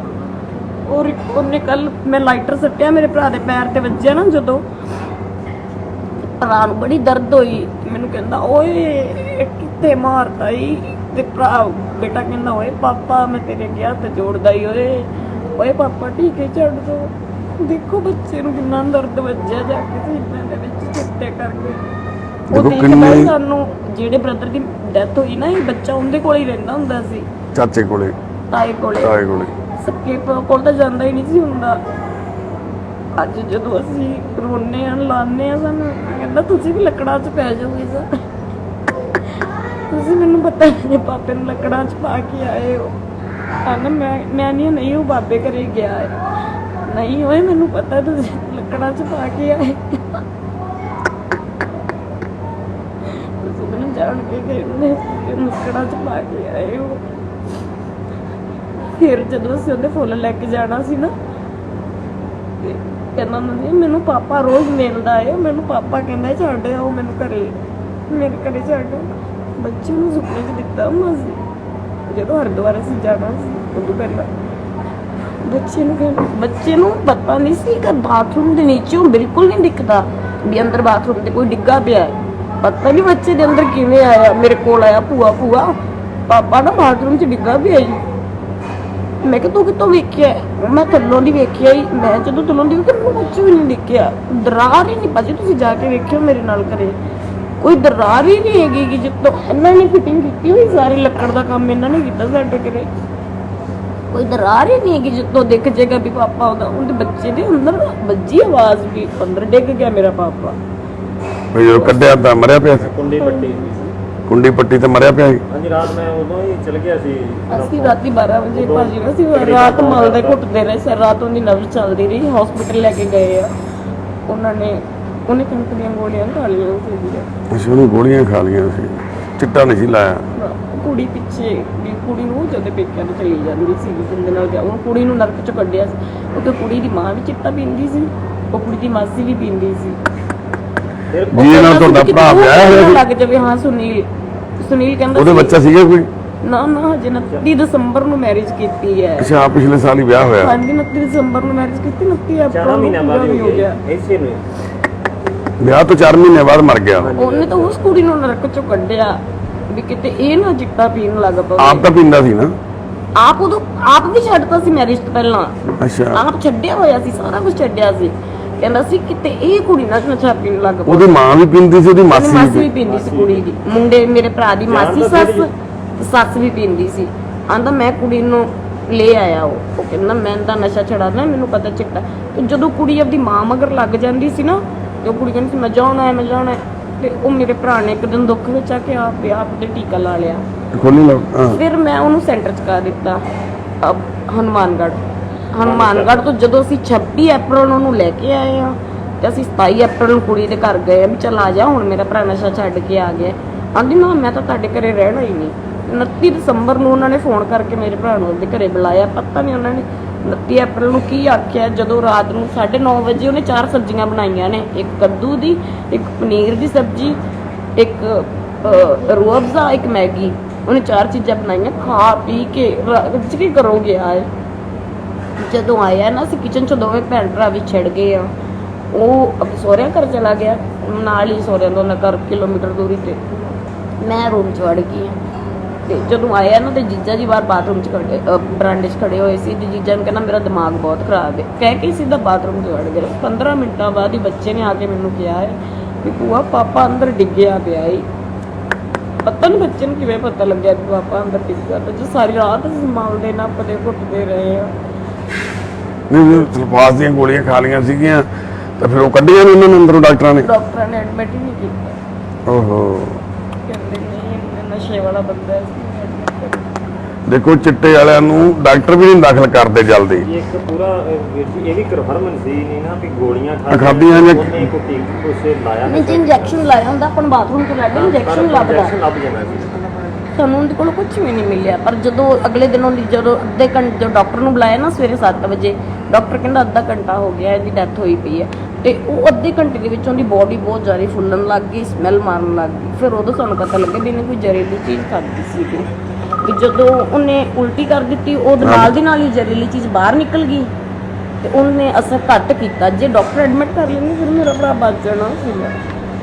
ਔਰ ਉਹਨੇ ਕੱਲ ਮੈਂ ਲਾਈਟਰ ਸੱਟਿਆ, ਮੇਰੇ ਭਰਾ ਦੇ ਪੈਰ ਤੇ ਵੱਜਿਆ ਨਾ, ਜਦੋਂ ਭਰਾ ਨੂੰ ਬੜੀ ਦਰਦ ਹੋਈ। ਮੈਨੂੰ ਕਹਿੰਦਾ ਓਏ ਕਿੱਥੇ ਮਾਰਦਾ ਈ, ਤੇ ਭਰਾ ਬੇਟਾ ਕਹਿੰਦਾ ਓਏ ਪਾਪਾ ਮੈਂ ਤੇਰੇ ਅੱਗੇ ਹੱਥ ਜੋੜਦਾ ਈ, ਓਏ ਪਾਪਾ ਟੀਕੇ ਛੱਡ ਦੋ। ਦੇਖੋ ਬੱਚੇ ਨੂੰ ਕਿੰਨਾ ਦਰਦ ਵੱਜਿਆ ਜਾ ਕੇ ਸੀਨੇ ਦੇ ਵਿੱਚ ਚਿੱਟੇ ਕਰਕੇ। ਉਹ ਦੇਖਦਾ ਸਾਨੂੰ ਜਿਹੜੇ ਬ੍ਰਦਰ ਦੀ ਡੈਥ ਹੋਈ ਨਾ, ਇਹ ਬੱਚਾ ਉਹਦੇ ਕੋਲ ਹੀ ਰਹਿੰਦਾ ਹੁੰਦਾ ਸੀ, ਚਾਚੇ ਕੋਲੇ, ਤਾਏ ਕੋਲੇ। ਸਕੇ ਕੋਲ ਤਾਂ ਜਾਂਦਾ ਹੀ ਨਹੀਂ ਸੀ ਹੁੰਦਾ। ਅੱਜ ਜਦੋਂ ਅਸੀਂ ਰੋਨੇ ਆ, ਲਾਨੇ ਆ, ਸਾਨੂੰ ਕਹਿੰਦਾ ਤੁਸੀਂ ਵੀ ਲੱਕੜਾਂ 'ਚ ਪੈ ਜਾਓਗੇ ਸਰ, ਤੁਸੀਂ ਮੈਨੂੰ ਪਤਾ ਨਹੀਂ ਪਾਪੇ ਨੂੰ ਲੱਕੜਾਂ 'ਚ ਪਾ ਕੇ ਆਏ ਹੋ। ਕਹਿੰਦਾ ਮੈਂ ਨਹੀਂ ਉਹ ਬਾਬੇ ਘਰੇ ਗਿਆ ਹੈ। ਨਹੀਂ ਓਏ ਮੈਨੂੰ ਪਤਾ ਤੁਸੀਂ ਲੱਕੜਾਂ 'ਚ ਪਾ ਕੇ ਆਏ, ਤੁਸੀਂ ਮੈਨੂੰ ਜਾਣ ਕੇ ਕਹਿੰਦੇ ਲੱਕੜਾਂ 'ਚ ਪਾ ਕੇ ਆਏ ਹੋ। ਫਿਰ ਜਦੋਂ ਅਸੀਂ ਉਹਦੇ ਫੁੱਲ ਲੈ ਕੇ ਜਾਣਾ ਸੀ ਨਾ, ਤੇ ਕਹਿੰਦਾ ਮੈਨੂੰ ਪਾਪਾ ਰੋਜ਼ ਮਿਲਦਾ ਹੈ, ਮੈਨੂੰ ਪਾਪਾ ਕਹਿੰਦਾ ਛੱਡ ਆਓ ਮੈਨੂੰ ਘਰੇ, ਮੇਰੇ ਘਰੇ ਛੱਡ। ਬੱਚੇ ਨੂੰ ਸੁਪਨੇ 'ਚ ਦਿੱਤਾ ਹੁੰਦਾ ਸੀ ਜਦੋਂ ਹਰਿਦੁਆਰ ਅਸੀਂ ਜਾਣਾ ਸੀ, ਉਦੋਂ ਪਹਿਲਾਂ ਬੱਚੇ ਨੂੰ ਪਤਾ ਨਹੀਂ ਸੀ ਕਿ ਬਾਥਰੂਮ ਦੇ ਨੀਚੇ ਬਿਲਕੁਲ ਨਹੀਂ ਦਿਖਦਾ ਵੀ ਅੰਦਰ ਬਾਥਰੂਮ ਤੇ ਕੋਈ ਡਿੱਗਾ ਪਿਆ। ਪਤਾ ਨਹੀਂ ਬੱਚੇ ਦੇ ਅੰਦਰ ਕਿਵੇਂ ਆਇਆ। ਮੇਰੇ ਕੋਲ ਆਇਆ ਭੂਆ ਪਾਪਾ ਨਾ ਬਾਥਰੂਮ 'ਚ ਡਿੱਗਾ ਪਿਆ ਜੀ। ਮੈਂ ਕਿਹਾ ਤੂੰ ਕਿੱਥੋਂ ਵੇਖਿਆ? ਮੈਂ ਥੱਲੋਂ ਦੀ ਵੇਖਿਆ ਹੀ। ਮੈਂ ਜਦੋਂ ਥੱਲੋਂ ਦੀ ਵੇਖਿਆ ਮੈਨੂੰ ਕੁਝ ਵੀ ਨਹੀਂ ਦਿਖਿਆ, ਦਰਾਰ ਹੀ ਨਹੀਂ। ਭਾਜੀ ਤੁਸੀਂ ਜਾ ਕੇ ਵੇਖਿਓ ਮੇਰੇ ਨਾਲ ਘਰੇ, ਕੋਈ ਦਰਾਰ ਹੀ ਨਹੀਂ ਹੈਗੀ ਕਿ ਜਿੱਤੋਂ ਇਹਨਾਂ ਨੇ ਫਿਟਿੰਗ ਕੀਤੀ ਹੋਈ ਸਾਰੀ ਲੱਕੜ ਦਾ ਕੰਮ ਇਹਨਾਂ ਨੇ ਕੀਤਾ ਸਾਡੇ ਘਰੇ। ਕੋਈ ਦਰਾਰ ਹੀ ਨਹੀਂ ਹੈਗੀ ਜਿੱਤੋਂ ਦਿਖ ਜਾਏਗਾ ਵੀ ਪਾਪਾ ਉਹਦਾ। ਉਹਦੇ ਬੱਚੇ ਦੇ ਅੰਦਰ ਵੱਜੀ ਆਵਾਜ਼ ਵੀ ਅੰਦਰ ਡਿੱਗ ਗਿਆ ਮੇਰਾ ਪਾਪਾ। ਵੀ ਜਦੋਂ ਕੱਢਿਆ ਤਾਂ ਮਰਿਆ ਪਿਆ ਸੀ, ਕੁੰਡੀ ਪੱਟੀ ਸੀ। ਕੁੰਡੀ ਪੱਟੀ ਤੇ ਮਰਿਆ ਪਿਆ ਸੀ। ਹਾਂਜੀ, ਰਾਤ ਮੈਂ ਉਦੋਂ ਹੀ ਚਲ ਗਿਆ ਸੀ। ਅਸੀਂ ਰਾਤੀ 12 ਵਜੇ ਭਾਜੀ ਨੂੰ ਅਸੀਂ ਰਾਤ ਮਲਦੇ ਘੁੱਟਦੇ ਰਹੇ ਸਰ। ਰਾਤ ਉਹਦੀ ਨਬਜ਼ ਚੱਲਦੀ ਰਹੀ, ਹਸਪੀਟਲ ਲੈ ਕੇ ਗਏ ਆ। ਉਹਨੇ ਕਣਕ ਦੀਆਂ ਗੋਲੀਆਂ ਖਾ ਲਈਆਂ ਸੀ। ਅਸੀਂ ਉਹਨੂੰ ਗੋਲੀਆਂ ਖਾ ਲਈਆਂ ਸੀ, ਚਿੱਟਾ ਨਹੀਂ ਸੀ ਲਾਇਆ। ਕੁੜੀ ਪਿੱਛੇ ਵੀ ਕੁੜੀ ਨੂੰ ਜਦੋਂ ਪੇਕਿਆਂ ਨੂੰ ਚਲੀ ਜਾਂਦੀ ਸੀ ਜਿੰਦੇ ਨਾਲ ਗਿਆ, ਉਹ ਕੁੜੀ ਨੂੰ ਨਰਕ ਚ ਕੱਢਿਆ ਸੀ। ਉਹ ਕੁੜੀ ਦੀ ਮਾਂ ਵੀ ਚਿੱਟਾ ਪੀਂਦੀ ਸੀ, ਉਹ ਕੁੜੀ ਦੀ ਮਾਸੀ ਵੀ ਪੀਂਦੀ ਸੀ। ਜੀ ਨਾਲ ਤੁਹਾਡਾ ਭਰਾ ਵਿਆਹ ਹੋਇਆ ਲੱਗ ਜਾਵੇ। ਹਾਂ, ਸੁਨੀਲ ਕਹਿੰਦਾ ਉਹਦੇ ਬੱਚਾ ਸੀਗਾ ਕੋਈ? ਨਾ ਹਜੇ 29 ਦਸੰਬਰ ਨੂੰ ਮੈਰਿਜ ਕੀਤੀ ਹੈ। ਅੱਛਾ, ਪਿਛਲੇ ਸਾਲ ਹੀ ਵਿਆਹ ਹੋਇਆ। ਹਾਂਜੀ, 29 ਦਸੰਬਰ ਨੂੰ ਮੈਰਿਜ ਕੀਤੀ, 29 4 ਅਪ੍ਰੈਲ ਨੂੰ ਮਹੀਨਿਆਂ ਬਾਅਦ ਪੂਰਾ ਹੋ ਗਿਆ। ਇਸੇ ਨੂੰ ਵਿਆਹ ਤੋਂ 4 ਮਹੀਨੇ ਬਾਅਦ ਮਰ ਗਿਆ। ਉਹਨੇ ਤਾਂ ਉਸ ਕੁੜੀ ਨੂੰ ਨਰਕ ਚੋਂ ਕੱਢਿਆ ਵੀ ਕਿਤੇ ਇਹ ਨਾ ਚਿੱਟਾ ਪੀਣ ਲੱਗ ਪਵੇ। ਆਪ ਤਾਂ ਪੀਂਦਾ ਸੀ ਨਾ? ਆਪ ਵੀ ਛੱਡਤਾ ਸੀ ਮੈਰਿਜ ਤੋਂ ਪਹਿਲਾਂ। ਅੱਛਾ, ਆਪ ਛੱਡਿਆ ਹੋਇਆ ਸੀ, ਸਾਰਾ ਕੁਝ ਛੱਡਿਆ ਸੀ। ਕਹਿੰਦਾ ਸੀ ਕਿਤੇ ਇਹ ਕੁੜੀ ਨਾ ਨਸ਼ਾ ਪੀਣ ਲੱਗ ਪਵੇ। ਉਹਦੀ ਮਾਂ ਵੀ ਪੀਂਦੀ ਸੀ, ਉਹਦੀ ਮਾਸੀ ਮਾਸੀ ਵੀ ਪੀਂਦੀ ਸੀ ਕੁੜੀ ਦੀ। ਮੁੰਡੇ ਮੇਰੇ ਭਰਾ ਦੀ ਮਾਸੀ ਸੱਸ ਵੀ ਪੀਂਦੀ ਸੀ। ਆਂਦਾ ਮੈਂ ਕੁੜੀ ਨੂੰ ਲੈ ਆਇਆ। ਉਹ ਕਹਿੰਦਾ ਮੈਂ ਤਾਂ ਨਸ਼ਾ ਛਡਾਣਾ, ਮੈਨੂੰ ਪਤਾ ਚਿੱਟਾ। ਤੇ ਜਦੋਂ ਕੁੜੀ ਆਪਦੀ ਮਾਂ ਮਗਰ ਲੱਗ ਜਾਂਦੀ ਸੀ ਨਾ, ਤੇ ਉਹ ਕੁੜੀ ਕਹਿੰਦੀ ਸੀ ਮੈਂ ਜਾਣਾ ਹੈ। ਤੇ ਉਹ ਮੇਰੇ ਭਰਾ ਨੇ ਇੱਕ ਦਿਨ ਦੁੱਖ ਵਿੱਚ ਆ ਕੇ ਆਪ ਤੇ ਟੀਕਾ ਲਾ ਲਿਆ। ਖੋਲੀ ਲਓ। ਫਿਰ ਮੈਂ ਉਹਨੂੰ ਸੈਂਟਰ ਚ ਕਰ ਦਿੱਤਾ ਹਨੂਮਾਨਗੜ੍ਹ ਤੋਂ। ਜਦੋਂ ਅਸੀਂ 26 ਅਪ੍ਰੈਲ ਨੂੰ ਉਹਨੂੰ ਲੈ ਕੇ ਆਏ ਆ, ਤੇ ਅਸੀਂ 27 ਅਪ੍ਰੈਲ ਨੂੰ ਕੁੜੀ ਦੇ ਘਰ ਗਏ ਵੀ ਚੱਲ ਆ ਜਾ, ਹੁਣ ਮੇਰਾ ਭਰਾ ਨਸ਼ਾ ਛੱਡ ਕੇ ਆ ਗਿਆ। ਆਂਦੀ ਨਾ ਮੈਂ ਤਾਂ ਤੁਹਾਡੇ ਘਰੇ ਰਹਿਣਾ ਹੀ ਨਹੀਂ। 29 ਦਸੰਬਰ ਨੂੰ ਉਹਨਾਂ ਨੇ ਫੋਨ ਕਰਕੇ ਮੇਰੇ ਭਰਾ ਨੂੰ ਉਹਦੇ ਘਰੇ ਬੁਲਾਇਆ। ਪਤਾ ਨਹੀਂ ਉਹਨਾਂ ਨੇ 29 ਅਪ੍ਰੈਲ ਨੂੰ ਕੀ ਆਖਿਆ। ਜਦੋਂ ਰਾਤ ਨੂੰ 9:30 ਵਜੇ ਉਹਨੇ 4 ਸਬਜ਼ੀਆਂ ਬਣਾਈਆਂ ਨੇ, ਇੱਕ ਕੱਦੂ ਦੀ, ਇੱਕ ਪਨੀਰ ਦੀ ਸਬਜ਼ੀ, ਇੱਕ ਰੂਹ ਅਫਜ਼ਾ, ਇੱਕ ਮੈਗੀ। ਉਹਨੇ 4 ਚੀਜ਼ਾਂ ਬਣਾਈਆਂ। ਖਾ ਪੀ ਕੇ ਵਿੱਚ ਕੀ ਕਰੋਗੇ ਆਏ। ਜਦੋਂ ਆਇਆ ਨਾ, ਅਸੀਂ ਕਿਚਨ 'ਚ ਦੋਵੇਂ ਭੈਣ ਭਰਾ ਵੀ ਛਿੜ ਗਏ ਆ। ਉਹ ਆਪਣੇ ਸਹੁਰਿਆਂ ਘਰ ਚਲਾ ਗਿਆ, ਨਾਲ ਹੀ ਸਹੁਰਿਆਂ ਦਾ ਉਹਨਾਂ ਘਰ ਕਿਲੋਮੀਟਰ ਦੂਰੀ ਤੇ। ਮੈਂ ਰੂਮ 'ਚ ਵੜ ਗਈ। ਤੇ ਜਦੋਂ ਆਇਆ ਨਾ, ਤੇ ਜੀਜਾ ਜੀ ਬਾਹਰ ਬਾਥਰੂਮ 'ਚ ਖੜੇ, ਬਰਾਂਡੇ 'ਚ ਖੜੇ ਹੋਏ ਸੀ। ਤੇ ਜੀਜਾ ਨੂੰ ਕਹਿੰਦਾ ਮੇਰਾ ਦਿਮਾਗ ਬਹੁਤ ਖਰਾਬ ਹੈ, ਕਹਿ ਕੇ ਸਿੱਧਾ ਬਾਥਰੂਮ 'ਚ ਵੜ ਗਿਆ। 15 ਮਿੰਟਾਂ ਬਾਅਦ ਹੀ ਬੱਚੇ ਨੇ ਆ ਕੇ ਮੈਨੂੰ ਕਿਹਾ ਹੈ ਵੀ ਭੂਆ ਪਾਪਾ ਅੰਦਰ ਡਿੱਗਿਆ ਪਿਆ ਏ। ਪਤਾ ਨਹੀਂ ਬੱਚੇ ਨੂੰ ਕਿਵੇਂ ਪਤਾ ਲੱਗਿਆ ਵੀ ਪਾਪਾ ਅੰਦਰ ਡਿੱਗਿਆ। ਤੇ ਜੋ ਸਾਰੀ ਰਾਤ ਅਸੀਂ ਮਾਲਦੇ ਨੱਪਦੇ ਘੁੱਟਦੇ ਰਹੇ ਆ। ਨਹੀਂ, ਸਲਫਾਸ ਦੀਆਂ ਗੋਲੀਆਂ ਖਾ ਲਈਆਂ ਸੀਗੀਆਂ, ਤਾਂ ਫਿਰ ਉਹ ਕੱਢੀਆਂ ਨੀ ਉਹਨਾਂ ਨੂੰ ਅੰਦਰੋਂ ਡਾਕਟਰਾਂ ਨੇ? ਡਾਕਟਰਾਂ ਨੇ ਐਡਮਿਟ ਹੀ ਨਹੀਂ ਕੀਤਾ। ਓਹੋ, ਕਹਿੰਦੇ ਨਹੀਂ ਨਸ਼ੇ ਵਾਲਾ ਬੰਦਾ ਹੈ, admit ਕਰੋ। ਦੇਖੋ ਚਿੱਟੇ ਵਾਲਿਆਂ ਨੂੰ ਡਾਕਟਰ ਵੀ ਨਹੀਂ ਦਾਖਲ ਕਰਦੇ ਜਲਦੀ। ਇੱਕ ਪੂਰਾ ਇਹ ਵੀ ਕਨਫਰਮ ਸੀ ਨਹੀਂ ਨਾ ਵੀ ਗੋਲੀਆਂ ਖਾਧੀਆਂ ਜਾਂ ਉਹਨੇ ਕੋਈ ਉਸੇ ਲਾਇਆ ਨਹੀਂ, ਜੇ ਇੰਜੈਕਸ਼ਨ ਲਾਇਆ ਹੁੰਦਾ ਆਪਾਂ ਬਾਥਰੂਮ ਤੋਂ ਲੈ ਕੇ ਇੰਜੈਕਸ਼ਨ ਲੱਭਦਾ। ਲੱਭ ਜਾਣਾ ਸੀ। ਸਾਨੂੰ ਉਹਦੇ ਕੋਲ ਕੁਝ ਵੀ ਨਹੀਂ ਮਿਲਿਆ। ਪਰ ਜਦੋਂ ਅਗਲੇ ਦਿਨ ਉਹਦੀ ਜਦੋਂ ਅੱਧੇ ਘੰਟੇ ਜੋ ਡਾਕਟਰ ਨੂੰ ਬੁਲਾਇਆ ਨਾ ਸਵੇਰੇ 7 ਵਜੇ, ਡਾਕਟਰ ਕਹਿੰਦਾ ਅੱਧਾ ਘੰਟਾ ਹੋ ਗਿਆ ਇਹਦੀ ਡੈਥ ਹੋਈ ਪਈ ਹੈ। ਤੇ ਉਹ ਅੱਧੇ ਘੰਟੇ ਦੇ ਵਿੱਚ ਉਹਦੀ ਬੋਡੀ ਬਹੁਤ ਜ਼ਿਆਦਾ ਫੁੱਲਣ ਲੱਗ ਗਈ, ਸਮੈਲ ਮਾਰਨ ਲੱਗ ਗਈ। ਫਿਰ ਉਦੋਂ ਸਾਨੂੰ ਪਤਾ ਲੱਗਿਆ ਵੀ ਇਹਨੇ ਕੋਈ ਜ਼ਹਿਰੀਲੀ ਚੀਜ਼ ਖਾਧੀ ਸੀ। ਕਿ ਜਦੋਂ ਉਹਨੇ ਉਲਟੀ ਕਰ ਦਿੱਤੀ, ਉਹਦੇ ਨਾਲ ਦੀ ਨਾਲ ਹੀ ਜ਼ਹਿਰੀਲੀ ਚੀਜ਼ ਬਾਹਰ ਨਿਕਲ ਗਈ। ਤੇ ਉਹਨੇ ਅਸਰ ਘੱਟ ਕੀਤਾ। ਜੇ ਡਾਕਟਰ ਐਡਮਿਟ ਕਰ ਲੈਂਦੇ ਫਿਰ ਮੇਰਾ ਭਰਾ ਬਚ ਜਾਣਾ ਸੀਗਾ।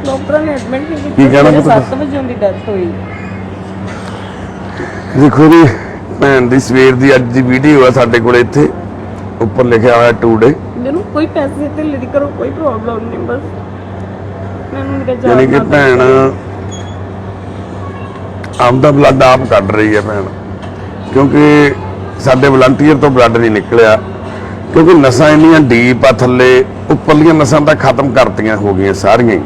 ਡਾਕਟਰਾਂ ਨੇ ਐਡਮਿਟ ਨਹੀਂ ਕੀਤਾ। 7 ਵਜੇ ਉਹਦੀ ਡੈਥ ਹੋਈ। ਦੇਖੋ ਜੀ, ਭੈਣ ਦੀ ਸਵੇਰ ਦੀ ਅੱਜ ਦੀ ਵੀਡੀਓ ਆ ਸਾਡੇ ਕੋਲ। ਇੱਥੇ ਉੱਪਰ ਲਿਖਿਆ ਹੋਇਆ ਟੂਡੇ। ਮੈਨੂੰ ਕੋਈ ਪੈਸੇ ਤੇ ਲੈ ਕਰੋ, ਕੋਈ ਪ੍ਰੋਬਲਮ ਨਹੀਂ, ਬਸ ਮੈਨੂੰ ਮੇਰੇ ਜਾਨ ਯਾਨੀ ਕਿ ਭੈਣ ਆਪਦਾ ਬਲੱਡ ਆਪ ਕੱਢ ਰਹੀ ਹੈ ਭੈਣ, ਕਿਉਂਕਿ ਸਾਡੇ ਵਲੰਟੀਅਰ ਤੋਂ ਬਲੱਡ ਨਹੀਂ ਨਿਕਲਿਆ। ਕਿਉਂਕਿ ਨਸਾਂ ਇੰਨੀਆਂ ਡੀਪ ਆ ਥੱਲੇ, ਉੱਪਰਲੀਆਂ ਨਸਾਂ ਤਾਂ ਖਤਮ ਕਰਤੀਆਂ ਹੋ ਗਈਆਂ ਸਾਰੀਆਂ ਹੀ।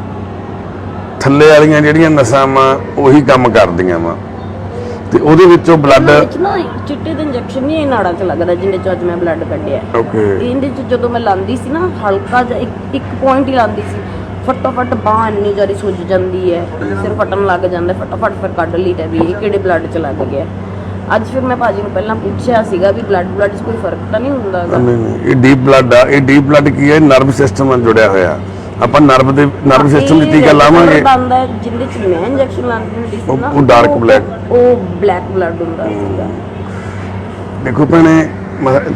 ਥੱਲੇ ਵਾਲੀਆਂ ਜਿਹੜੀਆਂ ਨਸਾਂ ਵਾ ਉਹੀ ਕੰਮ ਕਰਦੀਆਂ ਵਾ, ਤੇ ਉਹਦੇ ਵਿੱਚੋਂ ਬਲੱਡ ਚਿੱਟੇ ਦੇ ਇੰਜੈਕਸ਼ਨ ਨਹੀਂ ਇਹ ਨਾੜਾਂ 'ਚ ਲੱਗਦਾ ਜਿੰਨੇ 'ਚ ਅੱਜ ਮੈਂ ਬਲੱਡ ਕੱਢਿਆ। ਓਕੇ, ਇਹਦੇ 'ਚ ਜਦੋਂ ਮੈਂ ਲਾਂਦੀ ਸੀ ਨਾ, ਹਲਕਾ ਜਿਹਾ ਇੱਕ ਪੁਆਇੰਟ ਹੀ ਲਾਂਦੀ ਸੀ, ਫਟਾਫਟ ਬਾਂਹ ਇੰਨੀ ਜ਼ਿਆਦਾ ਸੁੱਜ ਜਾਂਦੀ ਹੈ, ਸਿਰ ਫਟਣ ਲੱਗ ਜਾਂਦਾ, ਫਟਾਫਟ ਫਿਰ ਕੱਢ ਲਈਦਾ ਵੀ ਇਹ ਕਿਹੜੇ ਬਲੱਡ 'ਚ ਲੱਗ ਗਿਆ। ਅੱਜ ਫਿਰ ਮੈਂ ਭਾਜੀ ਨੂੰ ਪਹਿਲਾਂ ਪੁੱਛਿਆ ਸੀਗਾ ਵੀ ਬਲੱਡ 'ਚ ਕੋਈ ਫਰਕ ਤਾਂ ਨਹੀਂ ਹੁੰਦਾ ਹੈਗਾ। ਇਹ ਡੀਪ ਬਲੱਡ ਆ। ਇਹ ਡੀਪ ਬਲੱਡ ਕੀ ਹੈ? ਨਰਵ ਸਿਸਟਮ ਨਾਲ ਜੁੜਿਆ ਹੋਇਆ। ਆਪਾਂ ਨਰਵ ਸਿਸਟਮ ਦੀ ਟੀਕਾ ਲਾਵਾਂਗੇ। ਜਿੰਦੇ 'ਚ ਮੈਂ ਇੰਜੈਕਸ਼ਨ ਲਾਉਂਦੀ ਹੁੰਦੀ ਸੀ ਨਾ, ਉਹ ਡਾਰਕ ਬਲੈਕ, ਉਹ ਬਲੈਕ ਬਲੱਡ ਹੁੰਦਾ ਸੀਗਾ। ਦੇਖੋ ਭੈਣੇ,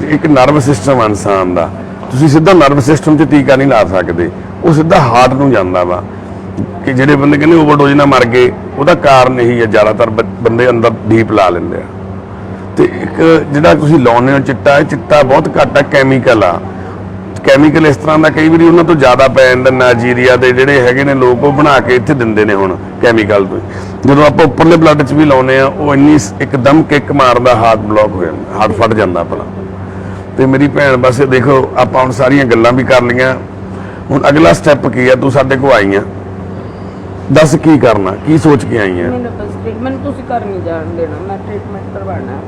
ਇੱਕ ਨਰਵ ਸਿਸਟਮ ਇਨਸਾਨ ਦਾ, ਤੁਸੀਂ ਸਿੱਧਾ ਨਰਵ ਸਿਸਟਮ 'ਚ ਟੀਕਾ ਨਹੀਂ ਲਾ ਸਕਦੇ। ਉਹ ਸਿੱਧਾ ਹਾਰਟ ਨੂੰ ਜਾਂਦਾ ਵਾ। ਕਿ ਜਿਹੜੇ ਬੰਦੇ ਕਹਿੰਦੇ ਓਵਰਡੋਜ਼ ਨਾਲ ਮਰ ਗਏ, ਉਹਦਾ ਕਾਰਨ ਇਹੀ ਹੈ। ਜ਼ਿਆਦਾਤਰ ਬੰਦੇ ਅੰਦਰ ਡੀਪ ਲਾ ਲੈਂਦੇ ਆ। ਤੇ ਇੱਕ ਜਿਹੜਾ ਤੁਸੀਂ ਲਾਉਂਦੇ ਹੋ ਚਿੱਟਾ, ਇਹ ਚਿੱਟਾ ਬਹੁਤ ਘੱਟ ਆ, ਕੈਮੀਕਲ ਆ। ਕੈਮੀਕਲ ਇਸ ਤਰ੍ਹਾਂ ਦਾ ਕਈ ਵਾਰੀ ਉਹਨਾਂ ਤੋਂ ਜ਼ਿਆਦਾ ਪੈ ਜਾਂਦਾ। ਨਾਈਜੀਰੀਆ ਦੇ ਜਿਹੜੇ ਹੈਗੇ ਨੇ ਲੋਕ, ਉਹ ਬਣਾ ਕੇ ਇੱਥੇ ਦਿੰਦੇ ਨੇ ਹੁਣ ਕੈਮੀਕਲ ਤੋਂ। ਜਦੋਂ ਆਪਾਂ ਉੱਪਰਲੇ ਬਲੱਡ 'ਚ ਵੀ ਲਾਉਂਦੇ ਆ, ਉਹ ਇੰਨੀ ਇੱਕਦਮ ਕਿੱਕ ਮਾਰਦਾ, ਹਾਰਟ ਬਲੌਕ ਹੋ ਜਾਂਦਾ, ਹਾਰਟ ਫਟ ਜਾਂਦਾ ਆਪਣਾ। ਤੇ ਮੇਰੀ ਭੈਣ, ਬਸ ਇਹ ਦੇਖੋ, ਆਪਾਂ ਹੁਣ ਸਾਰੀਆਂ ਗੱਲਾਂ ਵੀ ਕਰ ਲਈਆਂ, ਹੁਣ ਅਗਲਾ ਸਟੈਪ ਕੀ ਆ? ਤੂੰ ਸਾਡੇ ਕੋਲ ਆਈ ਆ, ਦੱਸ ਕੀ ਕਰਨਾ, ਕੀ ਸੋਚ ਕੇ ਆਈ ਆ? ਮੈਨੂੰ ਬਸ ਟ੍ਰੀਟਮੈਂਟ ਤੁਸੀਂ ਘਰ ਨਹੀਂ ਜਾਣ ਦੇਣਾ, ਮੈਂ ਟ੍ਰੀਟਮੈਂਟ ਕਰਵਾਉਣਾ।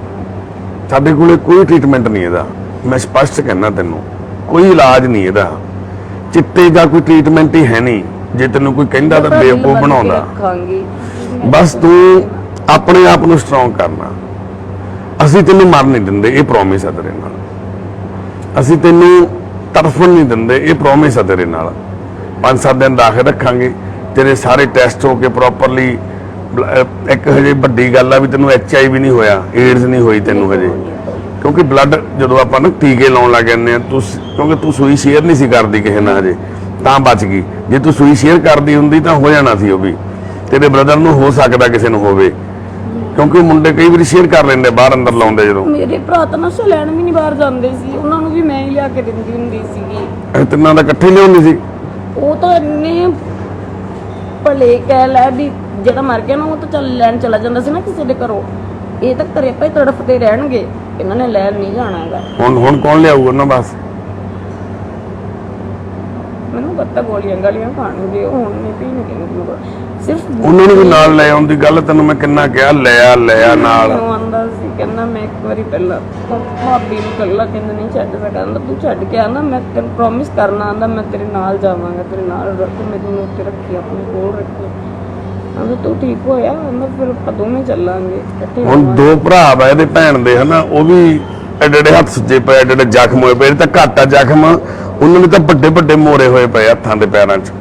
ਸਾਡੇ ਕੋਲੇ ਕੋਈ ਟ੍ਰੀਟਮੈਂਟ ਨਹੀਂ ਇਹਦਾ, ਮੈਂ ਸਪਸ਼ਟ ਕਹਿਣਾ ਤੈਨੂੰ, ਕੋਈ ਇਲਾਜ ਨਹੀਂ ਇਹਦਾ। ਚਿੱਟੇ ਦਾ ਕੋਈ ਟ੍ਰੀਟਮੈਂਟ ਹੀ ਹੈ ਨਹੀਂ। ਜੇ ਤੈਨੂੰ ਕੋਈ ਕਹਿੰਦਾ ਤਾਂ ਬੇਵਕੂਫ ਬਣਾਉਂਦਾ। ਰੱਖਾਂਗੀ ਬਸ ਤੂੰ ਆਪਣੇ ਆਪ ਨੂੰ ਸਟਰੋਂਗ ਕਰਨਾ। ਅਸੀਂ ਤੈਨੂੰ ਮਰ ਨਹੀਂ ਦਿੰਦੇ, ਇਹ ਪ੍ਰੋਮਿਸ ਆ ਤੇਰੇ ਨਾਲ। ਅਸੀਂ ਤੈਨੂੰ ਤੜਫਣ ਨਹੀਂ ਦਿੰਦੇ, ਇਹ ਪ੍ਰੋਮਿਸ ਆ ਤੇਰੇ ਨਾਲ। 5-7 ਦਿਨ ਦਾਖਲ ਰੱਖਾਂਗੇ, ਤੇਰੇ ਸਾਰੇ ਟੈਸਟ ਹੋ ਕੇ ਪ੍ਰੋਪਰਲੀ। ਇੱਕ ਹਜੇ ਵੱਡੀ ਗੱਲ ਆ ਵੀ ਤੈਨੂੰ HIV ਨਹੀਂ ਹੋਇਆ, ਏਡਜ਼ ਨਹੀਂ ਹੋਈ ਤੈਨੂੰ ਹਜੇ, ਕਿਉਂਕਿ ਬਲੱਡ ਜਦੋਂ ਆਪਾਂ ਨਾ ਟੀਕੇ ਲਾਉਣ ਲੱਗ ਜਾਂਦੇ ਆ, ਕਿਉਂਕਿ ਤੂੰ ਸੂਈ ਸ਼ੇਅਰ ਨਹੀਂ ਸੀ ਕਰਦੀ ਕਿਸੇ ਨਾਲ ਹਜੇ, ਤਾਂ ਬਚ ਗਈ। ਜੇ ਤੂੰ ਸੂਈ ਸ਼ੇਅਰ ਕਰਦੀ ਹੁੰਦੀ ਤਾਂ ਹੋ ਜਾਣਾ ਸੀ ਉਹ ਵੀ। ਤੇਰੇ ਬ੍ਰਦਰ ਨੂੰ ਹੋ ਸਕਦਾ ਕਿਸੇ ਨੂੰ ਹੋਵੇ, ਕਿਉਂਕਿ ਮੁੰਡੇ ਕਈ ਵਾਰੀ ਸ਼ੇਅਰ ਕਰ ਲੈਂਦੇ ਬਾਹਰ ਅੰਦਰ ਲਾਉਂਦੇ। ਜਦੋਂ ਮੇਰੇ ਭਰਾ ਤਾਂ ਨਸ਼ਾ ਲੈਣ ਵੀ ਨਹੀਂ ਬਾਹਰ ਜਾਂਦੇ ਸੀ, ਉਹਨਾਂ ਨੂੰ ਵੀ ਮੈਂ ਹੀ ਲਿਆ ਕੇ ਦਿੰਦੀ ਹੁੰਦੀ ਸੀਗੀ। ਇਹ ਤਿੰਨਾਂ ਦਾ ਇਕੱਠੇ ਲਿਆਉਂਦੀ ਸੀ। ਉਹ ਤਾਂ ਇੰਨੇ ਭਲੇ ਕਹਿ ਲੈ ਵੀ ਜਿਹੜਾ ਮਰ ਗਿਆ ਨਾ, ਉਹ ਤਾਂ ਚੱਲ ਲੈਣ ਚਲਾ ਜਾਂਦਾ ਸੀ ਨਾ ਕਿਸੇ ਦੇ ਘਰੋਂ। ਇਹ ਤਾਂ ਘਰੇ ਪਏ ਤੜਫਦੇ ਰਹਿਣਗੇ, ਇਹਨਾਂ ਨੇ ਲੈਣ ਨਹੀਂ ਜਾਣਾ ਹੈਗਾ। ਹੁਣ ਕੌਣ ਲਿਆਊਗਾ ਉਹਨਾਂ? ਬਸ ਮੈਨੂੰ ਪਤਾ ਗੋਲੀਆਂ ਗਾਲੀਆਂ ਖਾਣਗੇ, ਹੁਣ ਨਹੀਂ ਪੀਣਗੇ। ਸਿਰਫ ਉਹਨਾਂ ਨੂੰ ਵੀ ਨਾਲ ਲੈ ਆਉਣ ਦੀ ਗੱਲ ਤੈਨੂੰ ਮੈਂ ਕਿੰਨਾ ਕਿਹਾ, ਲਿਆ ਨਾਲ। ਉਹ ਆਂਦਾ ਸੀ, ਕਹਿੰਦਾ ਮੈਂ ਇੱਕ ਵਾਰੀ ਪਹਿਲਾਂ ਭਾਬੀ ਨੂੰ ਕੱਲਾ ਕਹਿੰਦਾ ਨਹੀਂ ਛੱਡ ਸਕਦਾ, ਤੂੰ ਛੱਡ ਕੇ ਆਂਦਾ, ਮੈਂ ਤੈਨੂੰ ਪ੍ਰੋਮਿਸ ਕਰਨਾ, ਆਂਦਾ ਮੈਂ ਤੇਰੇ ਨਾਲ ਜਾਵਾਂਗਾ, ਤੇਰੇ ਨਾਲ ਰੱਖ, ਮੈਨੂੰ ਉੱਤੇ ਰੱਖੀ, ਆਪਣੇ ਕੋਲ ਰੱਖੀ। ਆਂਦਾ ਤੂੰ ਠੀਕ ਹੋਇਆ, ਆਂਦਾ ਫਿਰ ਆਪਾਂ ਦੋਵੇਂ ਚੱਲਾਂਗੇ ਇਕੱਠੇ। ਹੁਣ 2 ਭਰਾ ਵਾ ਇਹਦੇ ਭੈਣ ਦੇ, ਹਨਾ, ਉਹ ਵੀ ਐਡੇ ਹੱਥ ਸੁੱਜੇ ਪਏ, ਐਡੇ ਜ਼ਖਮ ਹੋਏ ਪਏ। ਇਹ ਤਾਂ ਘੱਟ ਆ ਜ਼ਖਮ, ਉਹਨਾਂ ਨੇ ਤਾਂ ਵੱਡੇ ਮੋਰੇ ਹੋਏ ਪਏ ਹੱਥਾਂ ਦੇ ਪੈਰਾਂ 'ਚ।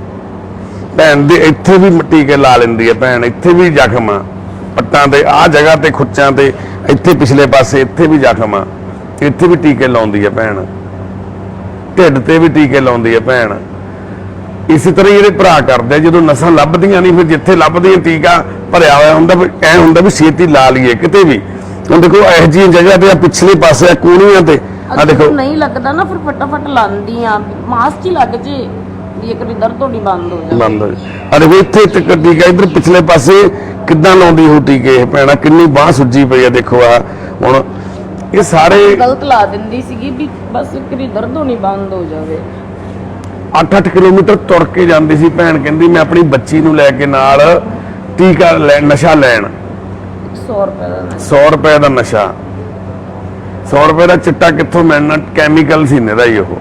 ਭੈਣ ਦੇ ਇੱਥੇ ਵੀ ਟੀਕੇ ਲਾ ਲੈਂਦੀ ਹੈ ਭੈਣ, ਇੱਥੇ ਵੀ ਜ਼ਖਮ ਆ, ਪੱਟਾਂ ਤੇ, ਆਹ ਜਗ੍ਹਾ ਤੇ, ਖੁੱਚਾਂ ਤੇ, ਇੱਥੇ ਪਿਛਲੇ ਪਾਸੇ ਇੱਥੇ ਵੀ ਜ਼ਖਮ ਆ, ਇੱਥੇ ਵੀ ਟੀਕੇ ਲਾਉਂਦੀ ਹੈ ਭੈਣ, ਢਿੱਡ ਤੇ ਵੀ ਟੀਕੇ ਲਾਉਂਦੀ ਹੈ ਭੈਣ। ਇਸੇ ਤਰ੍ਹਾਂ ਹੀ ਇਹਦੇ ਭਰਾ ਕਰਦੇ ਆ। ਜਦੋਂ ਨਸਾਂ ਲੱਭਦੀਆਂ ਨਹੀਂ, ਫਿਰ ਜਿੱਥੇ ਲੱਭਦੀਆਂ ਟੀਕਾ ਭਰਿਆ ਹੋਇਆ ਹੁੰਦਾ, ਫਿਰ ਐ ਹੁੰਦਾ ਵੀ ਛੇਤੀ ਲਾ ਲਈਏ ਕਿਤੇ ਵੀ। ਹੁਣ ਦੇਖੋ ਇਹੋ ਜਿਹੀ ਜਗ੍ਹਾ ਤੇ, ਪਿਛਲੇ ਪਾਸੇ ਆ ਕੂਣੀਆਂ ਤੇ, ਆ ਦੇਖੋ ਨਹੀਂ ਲੱਗਦਾ ਨਾ, ਫਿਰ ਫਟਾਫਟ ਲਾਂਦੀ ਆ, ਮਾਸ ਚ ਲੱਗ ਜੇ ਵੀ ਇੱਕ ਵਾਰੀ ਦਰਦ ਹੋਣੀ ਬੰਦ ਹੋ ਜਾਵੇ। ਬੰਦ ਹੋ ਜਾ। ਆ ਦੇਖੋ ਇੱਥੇ ਟਿਕਟ ਟੀਕਾ, ਇੱਧਰ ਪਿਛਲੇ ਪਾਸੇ ਕਿੱਦਾਂ ਲਾਉਂਦੀ ਹੋ ਟੀਕੇ ਇਹ ਭੈਣਾ, ਕਿੰਨੀ ਬਾਂਹ ਸੁੱਜੀ ਪਈ ਆ, ਦੇਖੋ ਆ। ਹੁਣ ਇਹ ਸਾਰੇ ਗਲਤ ਲਾ ਦਿੰਦੀ ਸੀਗੀ ਵੀ ਬਸ ਇੱਕ ਵਾਰੀ ਦਰਦ ਹੋਣੀ ਬੰਦ ਹੋ ਜਾਵੇ। 8-8 ਕਿਲੋਮੀਟਰ ਤੁਰ ਕੇ ਜਾਂਦੀ ਸੀ ਭੈਣ, ਕਹਿੰਦੀ ਮੈਂ ਆਪਣੀ ਬੱਚੀ ਨੂੰ ਲੈ ਕੇ ਨਾਲ ਟੀਕਾ ਨਸ਼ਾ ਲੈਣ। 100 ਰੁਪਏ ਦਾ 100 ਰੁਪਏ ਦਾ ਨਸ਼ਾ, 100 ਰੁਪਏ ਦਾ ਚਿੱਟਾ ਕਿੱਥੋਂ ਮਿਲਣਾ? ਕੈਮੀਕਲ ਸੀ ਇਹਦਾ ਹੀ ਉਹ।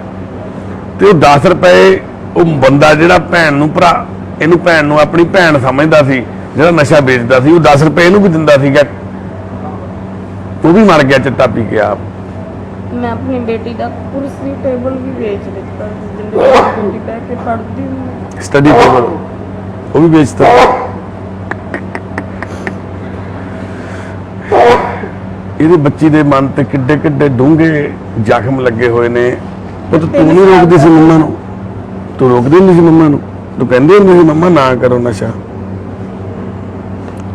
ਤੇ ਉਹ 10 ਰੁਪਏ ਉਹ ਬੰਦਾ ਜਿਹੜਾ ਭੈਣ ਨੂੰ, ਭਰਾ ਇਹਨੂੰ ਭੈਣ ਨੂੰ ਆਪਣੀ ਭੈਣ ਸਮਝਦਾ ਸੀ, ਜਿਹੜਾ ਨਸ਼ਾ ਵੇਚਦਾ ਸੀ, ਉਹ 10 ਰੁਪਏ ਇਹਨੂੰ ਵੀ ਦਿੰਦਾ ਸੀਗਾ। ਉਹ ਵੀ ਮਰ ਗਿਆ ਚਿੱਟਾ ਪੀ ਕੇ ਆਪ। ਮੈਂ ਆਪਣੀ ਬੇਟੀ ਦਾ ਕੁਰਸੀ ਟੇਬਲ ਵੀ ਵੇਚ ਦਿੱਤਾ, ਜਿੰਦੇ ਬੈਠ ਕੇ ਪੜ੍ਹਦੀ ਹੁੰਦੀ। ਸਟੱਡੀ ਟੇਬਲ ਉਹ ਵੀ ਵੇਚਦਾ। ਇਹਦੇ ਬੱਚੀ ਦੇ ਮਨ ਤੇ ਕਿੱਡੇ ਕਿੱਡੇ ਡੂੰਘੇ ਜ਼ਖਮ ਲੱਗੇ ਹੋਏ ਨੇ। ਉਹ ਤਾਂ ਤੂੰ ਨਹੀਂ ਰੋਕਦੀ ਸੀ ਮੰਮਾ ਨੂੰ, ਤੂੰ ਰੋਕਦੀ ਨਹੀਂ ਸੀ ਮੰਮਾ ਨੂੰ, ਤੂੰ ਕਹਿੰਦੀ ਹੁੰਦੀ ਸੀ ਮੰਮਾ ਨਾ ਕਰੋ ਨਸ਼ਾ।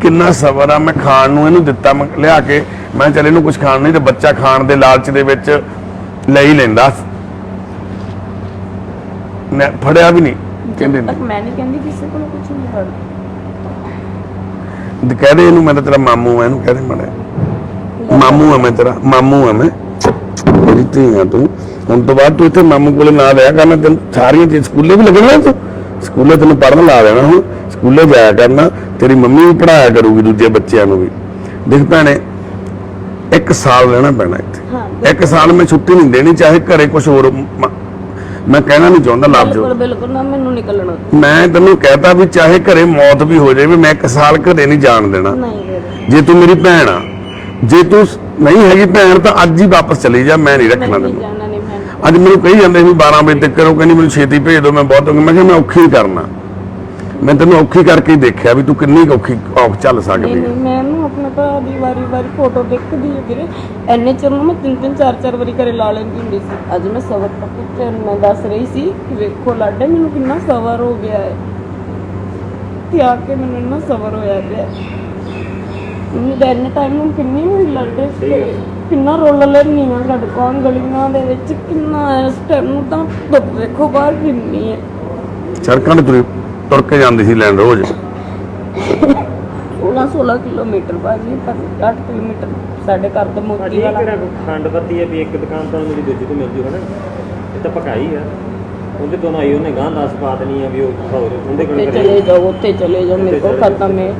ਕਿੰਨਾ ਸਬਰ ਆ। ਮੈਂ ਖਾਣ ਨੂੰ ਇਹਨੂੰ ਦਿੱਤਾ, ਮੈਂ ਲਿਆ ਕੇ, ਮੈਂ ਚੱਲ ਇਹਨੂੰ ਕੁਝ ਖਾਣ ਨਹੀਂ, ਤੇ ਬੱਚਾ ਖਾਣ ਦੇ ਲਾਲਚ ਦੇ ਵਿੱਚ ਲੈ ਹੀ ਲੈਂਦਾ। ਮੈਂ ਫੜਿਆ ਵੀ ਨਹੀਂ, ਕਹਿੰਦੇ ਤੱਕ ਮੈਂ ਨਹੀਂ ਕਹਿੰਦੀ ਕਿਸੇ ਕੋਲ ਕੁਝ ਨਹੀਂ ਫੜਦੀ। ਕਹਦੇ ਇਹਨੂੰ, ਮੈਂ ਤਾਂ ਤੇਰਾ ਮਾਮੂ ਆ, ਇਹਨੂੰ ਕਹਦੇ ਮੜਾ ਮਾਮੂ ਆ, ਮੈਂ ਤੇਰਾ ਮਾਮੂ ਆ, ਮੈਂ ਮੇਰੀ ਧੀ ਆ ਤੂੰ। ਹੁਣ ਤੋਂ ਬਾਅਦ ਤੂੰ ਇੱਥੇ ਮਾਮੂ ਕੋਲੇ ਨਾ ਰਿਹਾ ਕਰਨਾ, ਤੈਨੂੰ ਸਾਰੀਆਂ ਚੀਜ਼ ਸਕੂਲੇ ਵੀ ਲੱਗਣਾ, ਤੂੰ ਸਕੂਲੇ ਤੈਨੂੰ ਪੜ੍ਹਨ ਲਾ ਦੇਣਾ। ਹੁਣ ਸਕੂਲੇ ਜਾਇਆ ਕਰਨਾ, ਤੇਰੀ ਮੰਮੀ ਵੀ ਪੜ੍ਹਾਇਆ ਕਰੂਗੀ ਦੂਜੇ ਬੱਚਿਆਂ ਨੂੰ ਵੀ। ਦੇਖ ਭੈਣੇ, 1 ਸਾਲ ਰਹਿਣਾ ਪੈਣਾ ਇੱਥੇ। 1 ਸਾਲ ਮੈਂ ਛੁੱਟੀ ਨਹੀਂ ਦੇਣੀ, ਚਾਹੇ ਘਰੇ ਕੁਝ ਹੋਰ। ਮੈਂ ਕਹਿਣਾ ਨਹੀਂ ਚਾਹੁੰਦਾ ਲਫ਼ਜ਼, ਬਿਲਕੁਲ ਨਾ ਮੈਨੂੰ ਨਿਕਲਣਾ ਮੈਂ ਤੈਨੂੰ ਕਹਿਤਾ ਵੀ ਚਾਹੇ ਘਰੇ ਮੌਤ ਵੀ ਹੋ ਜਾਵੇ, ਮੈਂ 1 ਸਾਲ ਘਰੇ ਨਹੀਂ ਜਾਣ ਦੇਣਾ। ਨਹੀਂ ਜੇ ਤੂੰ ਮੇਰੀ ਭੈਣ ਆ, ਜੇ ਤੂੰ ਨਹੀਂ ਹੈਗੀ ਭੈਣ ਤਾਂ ਅੱਜ ਹੀ ਵਾਪਸ ਚਲੀ ਜਾ, ਮੈਂ ਨਹੀਂ ਰੱਖਣਾ ਤੈਨੂੰ। ਜਾਣਾ ਨਹੀਂ ਮੈਂ। ਅੱਜ ਮੈਨੂੰ ਕਹੀ ਜਾਂਦੇ ਵੀ 12 ਵਜੇ ਤੱਕ ਕਰੋ, ਕਹਿੰਦੀ ਮੈਨੂੰ ਛੇਤੀ ਭੇਜ ਦਿਓ, ਮੈਂ ਬਹੁਤ ਮੈਂ ਕਿਹਾ ਮੈਂ ਔਖੀ ਹੀ ਕਰਨਾ। ਮੈਂ ਤੈਨੂੰ ਔਖੀ ਕਰਕੇ ਹੀ ਦੇਖਿਆ ਵੀ ਤੂੰ ਕਿੰਨੀ ਔਖੀ ਚੱਲ ਸਕਦੀ ਹੈ। ਮੈਂ ਇਹਨੂੰ ਆਪਣੇ ਭਰਾ ਦੀ ਵਾਰੀ ਫੋਟੋ ਦੇਖਦੀ ਹੈ ਵੀਰੇ, ਐਨੇ ਚਿਰ ਨੂੰ ਮੈਂ 3-3 4-4 ਵਾਰੀ ਘਰੇ ਲਾ ਲੈਂਦੀ ਹੁੰਦੀ ਸੀ। ਅੱਜ ਮੈਂ ਸਬਰ ਕਰਕੇ ਮੈਂ ਦੱਸ ਰਹੀ ਸੀ ਕਿ ਵੇਖੋ ਲਾਡੇ ਮੈਨੂੰ ਕਿੰਨਾ ਸਬਰ ਹੋ ਗਿਆ ਹੈ, ਤੇ ਆ ਕੇ ਮੈਨੂੰ ਇੰਨਾ ਸਬਰ ਹੋਇਆ ਪਿਆ। ਮੈਨੂੰ ਤਾਂ ਇੰਨੇ ਟਾਈਮ ਨੂੰ ਕਿੰਨੀ ਹੋਈ ਲੱਗਦੇ ਸੀ, ਕਿੰਨਾ ਰੋਲ ਲੈਂਦੀ ਆ ਸੜਕਾਂ ਗਲੀਆਂ ਦੇ ਵਿੱਚ, ਕਿੰਨਾ ਇਸ ਟਾਈਮ ਨੂੰ ਤਾਂ ਧੁੱਪ ਵੇਖੋ ਬਾਹਰ ਕਿੰਨੀ ਹੈ। ਸੜਕਾਂ ਤੇ ਤੁਰ ਕੇ ਜਾਂਦੀ ਸੀ ਲੈਣ ਰੋਜ਼। 16 ਕਿਲੋਮੀਟਰ ਬਾਜੀ, ਪਰ 8 ਕਿਲੋਮੀਟਰ ਸਾਡੇ ਘਰ ਤੋਂ ਮੋਤੀ ਭਾਜੀ ਇਹ ਵਾਲਾ। ਕਿਹੜਾ ਖੰਡ ਪੱਤੀ ਹੈ ਵੀ ਇੱਕ ਦੁਕਾਨ ਤੋਂ ਮੇਰੀ ਦੂਜੀ ਤੋਂ ਮਿਲ ਜੂ ਹਨਾ, ਇਹ ਤਾਂ ਪਕਾਈ ਆ। ਉਹਦੇ ਤੋਂ ਨਾ ਆਈ ਉਹਨੇ ਗਾਂ 10 ਪਾ ਦੇਣੀ ਆ ਵੀ ਉਹ ਹੋਰ ਉਹਦੇ ਕੋਲ ਉੱਥੇ ਚਲੇ ਜਾਓ, ਉੱਥੇ ਚਲੇ ਜਾਓ, ਮੇਰੇ ਕੋਲ ਖਤਮ ਹੈ।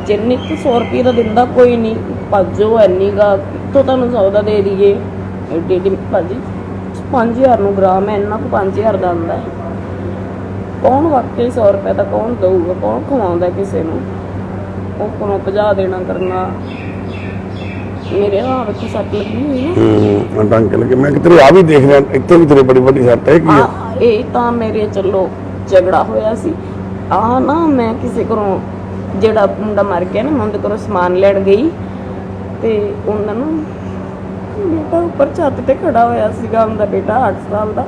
ਜਿੰਨੀ ਕੁ 100 ਰੁਪਏ ਦਾ ਦਿੰਦਾ ਕੋਈ ਨਹੀਂ, ਭੱਜੋ ਐਨੀ ਗਾ ਕਿੱਥੋਂ ਤੁਹਾਨੂੰ 100 ਦਾ ਦੇ ਦਈਏ। ਏਡੀ ਭਾਜੀ 5000 ਨੂੰ ਗ੍ਰਾਮ ਹੈ, ਇੰਨਾ ਕੁ 5000 ਦਾ ਆਉਂਦਾ ਹੈ। ਕੌਣ ਵਾਕਈ 100 ਰੁਪਏ ਦਾ ਕੌਣ ਦਊਗਾ, ਕੌਣ ਖਵਾਉਂਦਾ ਕਿਸੇ ਨੂੰ? ਉਹ ਕੋਲੋਂ 50 ਦੇਣਾ ਕਰਨਾ। ਮੇਰੇ ਹਾथ ਵਿੱਚ ਸੱਟ ਲੱਗੀ ਹੋਈ ਨਾ, ਟਾਂਕੇ ਲੱਗੇ। ਮੈਂ ਕਿਤੇ ਆ ਵੀ ਦੇਖ ਰਿਹਾ, ਇੱਥੇ ਵੀ ਤੇਰੇ ਬੜੀ ਵੱਡੀ ਸੱਟ ਹੈ। ਕੀ ਆ? ਇਹ ਤਾਂ ਮੇਰੇ ਚਲੋ ਝਗੜਾ ਹੋਇਆ ਸੀ। ਆ ਨਾ ਮੈਂ ਕਿਸੇ ਘਰੋਂ, ਜਿਹੜਾ ਮੁੰਡਾ ਮਰ ਗਿਆ ਨਾ, ਮੈਂ ਉਹਦੇ ਘਰੋਂ ਸਮਾਨ ਲੈਣ ਗਈ ਤੇ ਉਹਨਾਂ ਨੂੰ ਬੇਟਾ ਉੱਪਰ ਛੱਤ ਤੇ ਖੜਾ ਹੋਇਆ ਸੀਗਾ, ਉਹਦਾ ਬੇਟਾ 8 ਸਾਲ ਦਾ।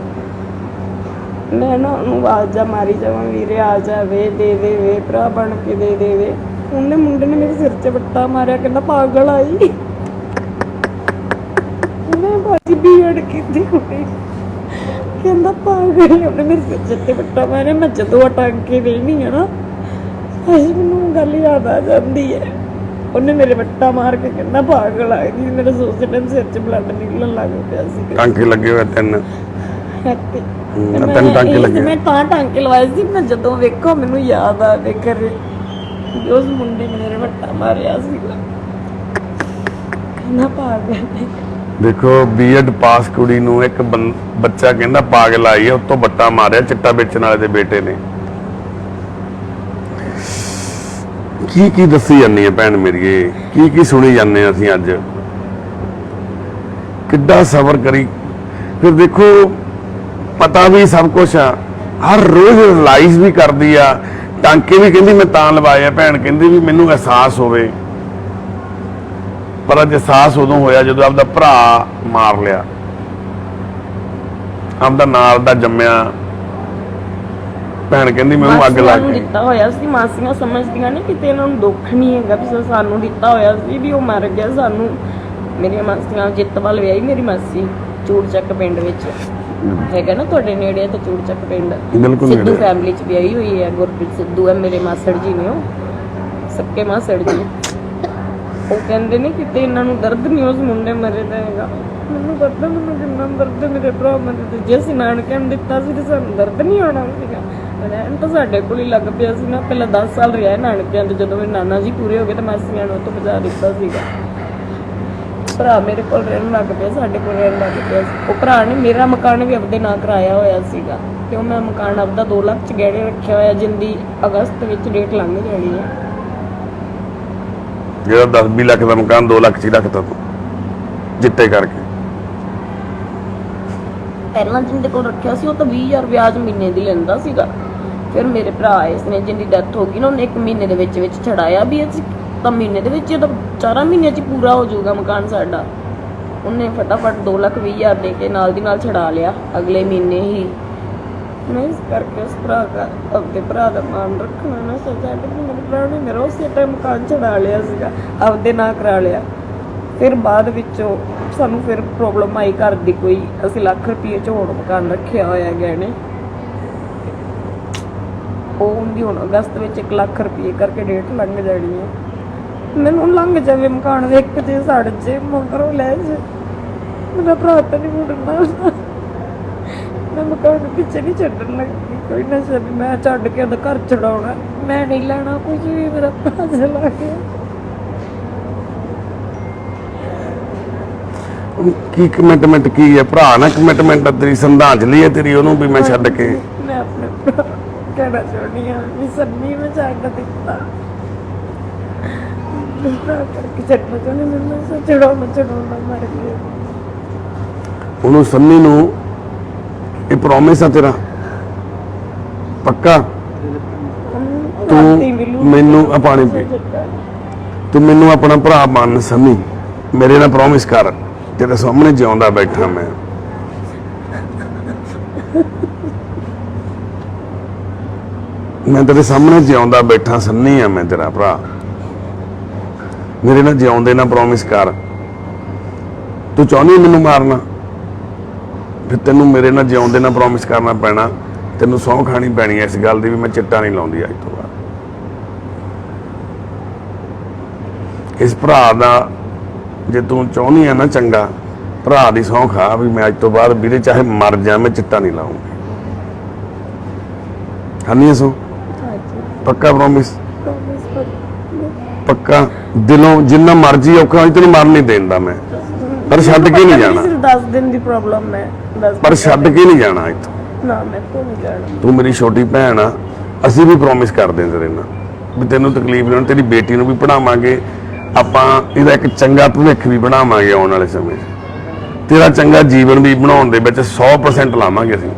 ਮੈਂ ਨਾ ਉਹਨੂੰ ਆਵਾਜ਼ਾਂ ਮਾਰੀ ਜਾਵਾਂ, ਵੀਰੇ ਆ ਜਾਵੇ, ਦੇ ਦੇਵੇ, ਭਰਾ ਬਣ ਕੇ ਦੇ ਦੇਵੇ। ਉਹਨੇ ਮੁੰਡੇ ਨੇ ਮੇਰੇ ਸਿਰ 'ਚ ਵੱਟਾ ਮਾਰਿਆ, ਕਹਿੰਦਾ ਪਾਗਲ ਆਈ। ਮੈਂ ਬਾਜੀ ਬੀਐਡ ਕੀਤੀ ਹੋਈ, ਕਹਿੰਦਾ ਪਾਗਲ। ਉਹਨੇ ਮੇਰੇ ਸਿਰ 'ਤੇ ਵੱਟਾ ਮਾਰਿਆ। ਮੈਂ ਜਦੋਂ ਟਾਂਕੇ ਵੇਖਦੀ ਆ ਨਾ, ਅੱਜ ਮੈਨੂੰ ਗੱਲ ਯਾਦ ਆ ਜਾਂਦੀ ਹੈ। ਉਹਨੇ ਮੇਰੇ ਵੱਟਾ ਮਾਰ ਕੇ ਕਹਿੰਦਾ ਪਾਗਲ ਆ ਗਈ। ਮੇਰੇ ਸੋਚਦੇ ਟਾਈਮ ਸਿਰ 'ਚ ਬਲੱਡ ਨਿਕਲਣ ਲੱਗ ਪਿਆ ਸੀ। ਟਾਂਕੇ ਲੱਗੇ ਹੋਏ ਤਿੰਨ ਟਾਂਕੇ ਲੱਗੇ। ਮੈਂ ਤਾਂ ਟਾਂਕੇ ਲਵਾਏ ਸੀ। ਮੈਂ ਜਦੋਂ ਵੇਖੋ ਮੈਨੂੰ ਯਾਦ ਆਵੇ ਕਰੇ ਵੀ ਉਸ ਮੁੰਡੇ ਨੇ ਮੇਰੇ ਵੱਟਾ ਮਾਰਿਆ ਸੀਗਾ, ਕਹਿੰਦਾ ਪਾਗਲ ਹੈ। ਦੇਖੋ ਬੀਐਡ ਪਾਸ ਕੁੜੀ ਨੂੰ ਇੱਕ ਬੱਚਾ ਕਹਿੰਦਾ ਪਾਗਲ ਆਈ ਹੈ, ਉੱਤੋਂ ਬੱਟਾ ਮਾਰਿਆ ਚਿੱਟਾ ਵੇਚਣ ਵਾਲੇ ਦੇ ਬੇਟੇ ਨੇ। ਕੀ ਕੀ ਦੱਸੀ ਜਾਂਦੀ ਹੈ ਭੈਣ ਮੇਰੀਏ, ਕੀ ਕੀ ਸੁਣੀ ਜਾਂਦੇ ਹਾਂ ਅਸੀਂ ਅੱਜ। ਕਿੱਡਾ ਸਬਰ ਕਰੀ। ਫਿਰ ਦੇਖੋ ਪਤਾ ਵੀ ਸਭ ਕੁਛ ਆ, ਹਰ ਰੋਜ਼ ਰਿਲਾਈਜ਼ ਵੀ ਕਰਦੀ ਆ। ਟਾਂਕੇ ਵੀ ਕਹਿੰਦੀ ਮੈਂ ਤਾਂ ਲਵਾਏ ਆ, ਭੈਣ ਕਹਿੰਦੀ ਵੀ ਮੈਨੂੰ ਅਹਿਸਾਸ ਹੋਵੇ। ਪਰ ਅੱਜ ਅਹਿਸਾਸ ਉਦੋਂ ਹੋਇਆ ਜਦੋਂ ਆਪਦਾ ਭਰਾ ਮਾਰ ਲਿਆ, ਆਪਦਾ ਨਾਲ ਦਾ ਜੰਮਿਆ। ਭੈਣ ਕਹਿੰਦੀ ਮੈਨੂੰ ਅੱਗ ਲੱਗ ਗਈ। ਦਿੱਤਾ ਹੋਇਆ ਸੀ, ਮਾਸੀਆਂ ਸਮਝਦੀਆਂ ਨੇ ਕਿਤੇ ਇਹਨਾਂ ਨੂੰ ਦੁੱਖ ਨਹੀਂ ਹੈਗਾ ਵੀ ਸਾਨੂੰ ਦਿੱਤਾ ਹੋਇਆ ਸੀ ਵੀ ਉਹ ਮਰ ਗਿਆ ਸਾਨੂੰ। ਮੇਰੀਆਂ ਮਾਸੀਆਂ ਜਿੱਤਵਾਲ ਵਿਆਹੀ ਮੇਰੀ ਮਾਸੀ ਚੂੜਚੱਕ ਪਿੰਡ ਵਿੱਚ ਹੈਗਾ ਨਾ ਤੁਹਾਡੇ ਨੇੜੇ, ਤੇ ਚੂੜਚੱਕ ਪਿੰਡ ਬਿਲਕੁਲ ਸਿੱਧੂ ਨੇੜੇ। ਫੈਮਿਲੀ 'ਚ ਵਿਆਹੀ ਹੋਈ ਹੈ। ਗੁਰਪ੍ਰੀਤ ਸਿੱਧੂ ਹੈ ਮੇਰੇ ਮਾਸੜ ਜੀ ਨੇ, ਉਹ ਸੱਕੇ ਮਾਸੜ ਜੀ। ਉਹ ਕਹਿੰਦੇ ਨੇ ਕਿਤੇ ਇਹਨਾਂ ਨੂੰ ਦਰਦ ਨਹੀਂ ਉਸ ਮੁੰਡੇ ਮਰੇ ਦਾ ਹੈਗਾ। ਮੈਨੂੰ ਪਤਾ ਮੈਨੂੰ ਕਿੰਨਾ ਦਰਦ ਮੇਰੇ ਭਰਾ ਮਰੇ ਤੇ। ਜੇ ਅਸੀਂ ਨਾਨਕਿਆਂ ਨੂੰ ਦਿੱਤਾ ਸੀ ਤੇ ਸਾਨੂੰ ਦਰਦ ਨਹੀਂ ਆਉਣਾ ਸੀਗਾ। ਰਹਿਣ ਤਾਂ ਸਾਡੇ ਕੋਲ ਹੀ ਲੱਗ ਪਿਆ ਸੀ ਨਾ। ਪਹਿਲਾਂ 10 ਸਾਲ ਰਿਹਾ ਨਾਨਕਿਆਂ ਤੇ, ਜਦੋਂ ਮੇਰੇ ਨਾਨਾ ਜੀ ਪੂਰੇ ਹੋ ਗਏ ਤਾਂ ਮਾਸੀਆਂ ਨੂੰ ਉੱਥੋਂ ਪਹੁੰਚਾ ਦਿੱਤਾ ਸੀਗਾ। ਭਰਾ ਮੇਰੇ ਕੋਲ ਰਹਿਣ ਲੱਗ ਪਿਆ, ਸਾਡੇ ਕੋਲ ਰਹਿਣ ਲੱਗ ਪਿਆ। ਉਹ ਭਰਾ ਨੇ ਮੇਰਾ ਮਕਾਨ ਵੀ ਆਪਦੇ ਨਾਂ ਕਰਾਇਆ ਹੋਇਆ ਸੀਗਾ, ਤੇ ਉਹ ਮੈਂ ਮਕਾਨ ਆਪਦਾ 2 ਲੱਖ 'ਚ ਗਹਿਣੇ ਰੱਖਿਆ ਹੋਇਆ, ਜਿੰਦੀ ਅਗਸਤ ਵਿੱਚ ਡੇਟ ਲੰਘ ਜਾਣੀ ਹੈ। ਜਿਹੜਾ 10-20 ਲੱਖ ਦਾ ਮਕਾਨ 2 ਲੱਖ 'ਚ ਹੀ ਰੱਖਤਾ ਤੂੰ ਜਿੱਤੇ ਕਰਕੇ। ਪਹਿਲਾਂ ਜਿੰਦੇ ਕੋਲ ਰੱਖਿਆ ਸੀ ਉਹ ਤਾਂ 20,000 ਵਿਆਜ ਮਹੀਨੇ ਦੀ ਲੈਂਦਾ ਸੀਗਾ। ਫਿਰ ਮੇਰੇ ਭਰਾ ਇਸ ਨੇ ਜਿੰਦੀ ਡੈਥ ਹੋ ਗਈ ਨਾ, ਉਹਨੇ 1 ਮਹੀਨੇ ਦੇ ਵਿੱਚ ਛੜਾਇਆ ਵੀ ਅਸੀਂ ਤਾਂ ਮਹੀਨੇ ਦੇ ਵਿੱਚ, ਤਾਂ 4 ਮਹੀਨਿਆਂ 'ਚ ਪੂਰਾ ਹੋ ਜਾਊਗਾ ਮਕਾਨ ਸਾਡਾ। ਉਹਨੇ ਫਟਾਫਟ 2,20,000 ਦੇ ਕੇ ਨਾਲ ਦੀ ਨਾਲ ਛੜਾ ਲਿਆ ਅਗਲੇ ਮਹੀਨੇ ਹੀ। ਮੈਂ ਇਸ ਕਰਕੇ ਉਸ ਭਰਾ ਦਾ, ਆਪਣੇ ਭਰਾ ਦਾ ਮਾਨ ਰੱਖਣਾ ਨਾ ਚਾਹੀਦਾ। ਮੇਰੇ ਭਰਾ ਨੇ ਮੇਰਾ ਉਸੇ ਟਾਈਮ ਮਕਾਨ ਛੜਾ ਲਿਆ ਸੀਗਾ, ਆਪਦੇ ਨਾਂ ਕਰਾ ਲਿਆ। ਫਿਰ ਬਾਅਦ ਵਿੱਚੋਂ ਸਾਨੂੰ ਫਿਰ ਪ੍ਰੋਬਲਮ ਆਈ ਘਰ ਦੀ ਕੋਈ। ਅਸੀਂ ਲੱਖ ਰੁਪਏ 'ਚ ਹੋਰ ਮਕਾਨ ਰੱਖਿਆ ਹੋਇਆ ਗਹਿਣੇ। ਉਹ ਹੁੰਦੀ ਹੁਣ ਅਗਸਤ ਵਿੱਚ 1 ਲੱਖ ਰੁਪਏ ਕਰਕੇ ਡੇਟ ਲੰਘ ਜਾਣੀ ਹੈ। ਮੈਨੂੰ ਲੰਘ ਜਾਵੇ ਮਕਾਨ ਦੇ ਇੱਕ ਜੇ ਸੜ ਜੇ ਮਗਰੋਂ ਲੈ ਜੇ, ਮੇਰਾ ਭਰਾ ਤਾਂ ਨਹੀਂ ਮੁੜਨਾ। ਮੈਂ ਮਕਾਨ ਪਿੱਛੇ ਨਹੀਂ ਛੱਡਣ ਲੱਗੀ ਕੋਈ ਨਸ਼ਾ ਵੀ ਮੈਂ ਛੱਡ ਕੇ ਉਹਦਾ ਘਰ ਛਡਾਉਣਾ। ਮੈਂ ਨਹੀਂ ਲੈਣਾ ਕੁਝ ਵੀ, ਮੇਰਾ ਭਰਾ ਚਲਾ ਗਿਆ। ਕੀ ਕਮਿਟਮੈਂਟ ਕੀ ਹੈ ਭਰਾ ਨਾਲ? ਕਮਿਟਮੈਂਟ ਤੇਰੀ ਸ਼ਰਧਾਂਜਲੀ ਹੈ ਤੇਰੀ ਉਹਨੂੰ ਵੀ ਮੈਂ ਛੱਡ ਕੇ। ਮੈਂ ਆਪਣੇ ਭਰਾ ਕਹਿਣਾ ਚਾਹੁੰਦੀ ਹਾਂ ਵੀ ਸੰਨੀ ਮੈਂ ਛੱਡ ਦਿੱਤਾ, ਭਰਾ ਕਰਕੇ ਛੱਡਣਾ ਚਾਹੁੰਦੀ। ਮੈਨੂੰ ਚੜਾਉਣਾ ਮਰ ਗਿਆ। ਉਹਨੂੰ ਸੰਨੀ ਨੂੰ ਇਹ ਪ੍ਰੋਮਿਸ ਆ ਤੇਰਾ ਪੱਕਾ? ਤੂੰ ਮੈਨੂੰ ਪਾਣੀ ਪੀ, ਤੂੰ ਮੈਨੂੰ ਆਪਣਾ ਭਰਾ ਮੰਨ ਸੰਨੀ, ਮੇਰੇ ਨਾਲ ਪ੍ਰੋਮਿਸ ਕਰ। ਤੇਰੇ ਸਾਹਮਣੇ ਜਿਉਂਦਾ ਬੈਠਾ ਮੈਂ। ਮੈਂ ਤੇਰੇ ਸਾਹਮਣੇ ਜਿਉਂਦਾ ਬੈਠਾ ਸੰਨੀ ਆ, ਮੈਂ ਤੇਰਾ ਭਰਾ। ਮੇਰੇ ਨਾਲ ਜਿਉਂਦੇ ਨਾ ਪ੍ਰੋਮਿਸ ਕਰ। ਤੂੰ ਚਾਹੁੰਦੀ ਮੈਨੂੰ ਮਾਰਨਾ, ਫਿਰ ਤੈਨੂੰ ਮੇਰੇ ਨਾਲ ਜਿਉਂਦੇ ਨਾ ਪ੍ਰੋਮਿਸ ਕਰਨਾ ਪੈਣਾ। ਤੈਨੂੰ ਸਹੁੰ ਖਾਣੀ ਪੈਣੀ ਇਸ ਗੱਲ ਦੀ ਵੀ ਮੈਂ ਚਿੱਟਾ ਨਹੀਂ ਲਾਉਂਦੀ ਅੱਜ ਤੋਂ ਬਾਅਦ। ਇਸ ਭਰਾ ਦਾ ਜੇ ਤੂੰ ਚਾਹੁੰਦੀ ਆ ਨਾ ਚੰਗਾ, ਭਰਾ ਦੀ ਸਹੁੰ ਖਾ ਵੀ ਮੈਂ ਅੱਜ ਤੋਂ ਬਾਅਦ ਵੀਰੇ ਚਾਹੇ ਮਰ ਜਾ ਮੈਂ ਚਿੱਟਾ ਨਹੀਂ ਲਾਉਂਗੀ। ਹਨੀ ਸੋ ਪੱਕਾ ਪ੍ਰੋਮਿਸ? ਪੱਕਾ ਦਿਲੋਂ ਜਿੰਨਾ ਮਰਜ਼ੀ ਔਖਾ ਹੋਈ ਤੈਨੂੰ ਮਰਨ ਨਹੀਂ ਦੇਂਦਾ ਮੈਂ, ਪਰ ਛੱਡ ਕੇ ਨਹੀਂ ਜਾਣਾ। ਸਿਰਫ 10 ਦਿਨ ਦੀ ਪ੍ਰੋਬਲਮ ਹੈ, 10 ਪਰ ਛੱਡ ਕੇ ਨਹੀਂ ਜਾਣਾ ਇੱਥੋਂ। ਨਾ ਮੈਂ ਤੋਂ ਨਹੀਂ ਜਾਣਾ। ਤੂੰ ਮੇਰੀ ਛੋਟੀ ਭੈਣ ਆ, ਅਸੀਂ ਵੀ ਪ੍ਰੋਮਿਸ ਕਰਦੇ ਹਾਂ ਤੇਰੇ ਨਾਲ ਵੀ ਤੈਨੂੰ ਤਕਲੀਫ ਨਹੀਂ ਹੋਣੀ। ਤੇਰੀ ਬੇਟੀ ਨੂੰ ਵੀ ਪੜਾਵਾਂਗੇ ਆਪਾਂ, ਇਹਦਾ ਇੱਕ ਚੰਗਾ ਭਵਿੱਖ ਵੀ ਬਣਾਵਾਂਗੇ ਆਉਣ ਵਾਲੇ ਸਮੇਂ 'ਚ। ਤੇਰਾ ਚੰਗਾ ਜੀਵਨ ਵੀ ਬਣਾਉਣ ਦੇ ਵਿੱਚ 100% ਲਾਵਾਂਗੇ ਅਸੀਂ।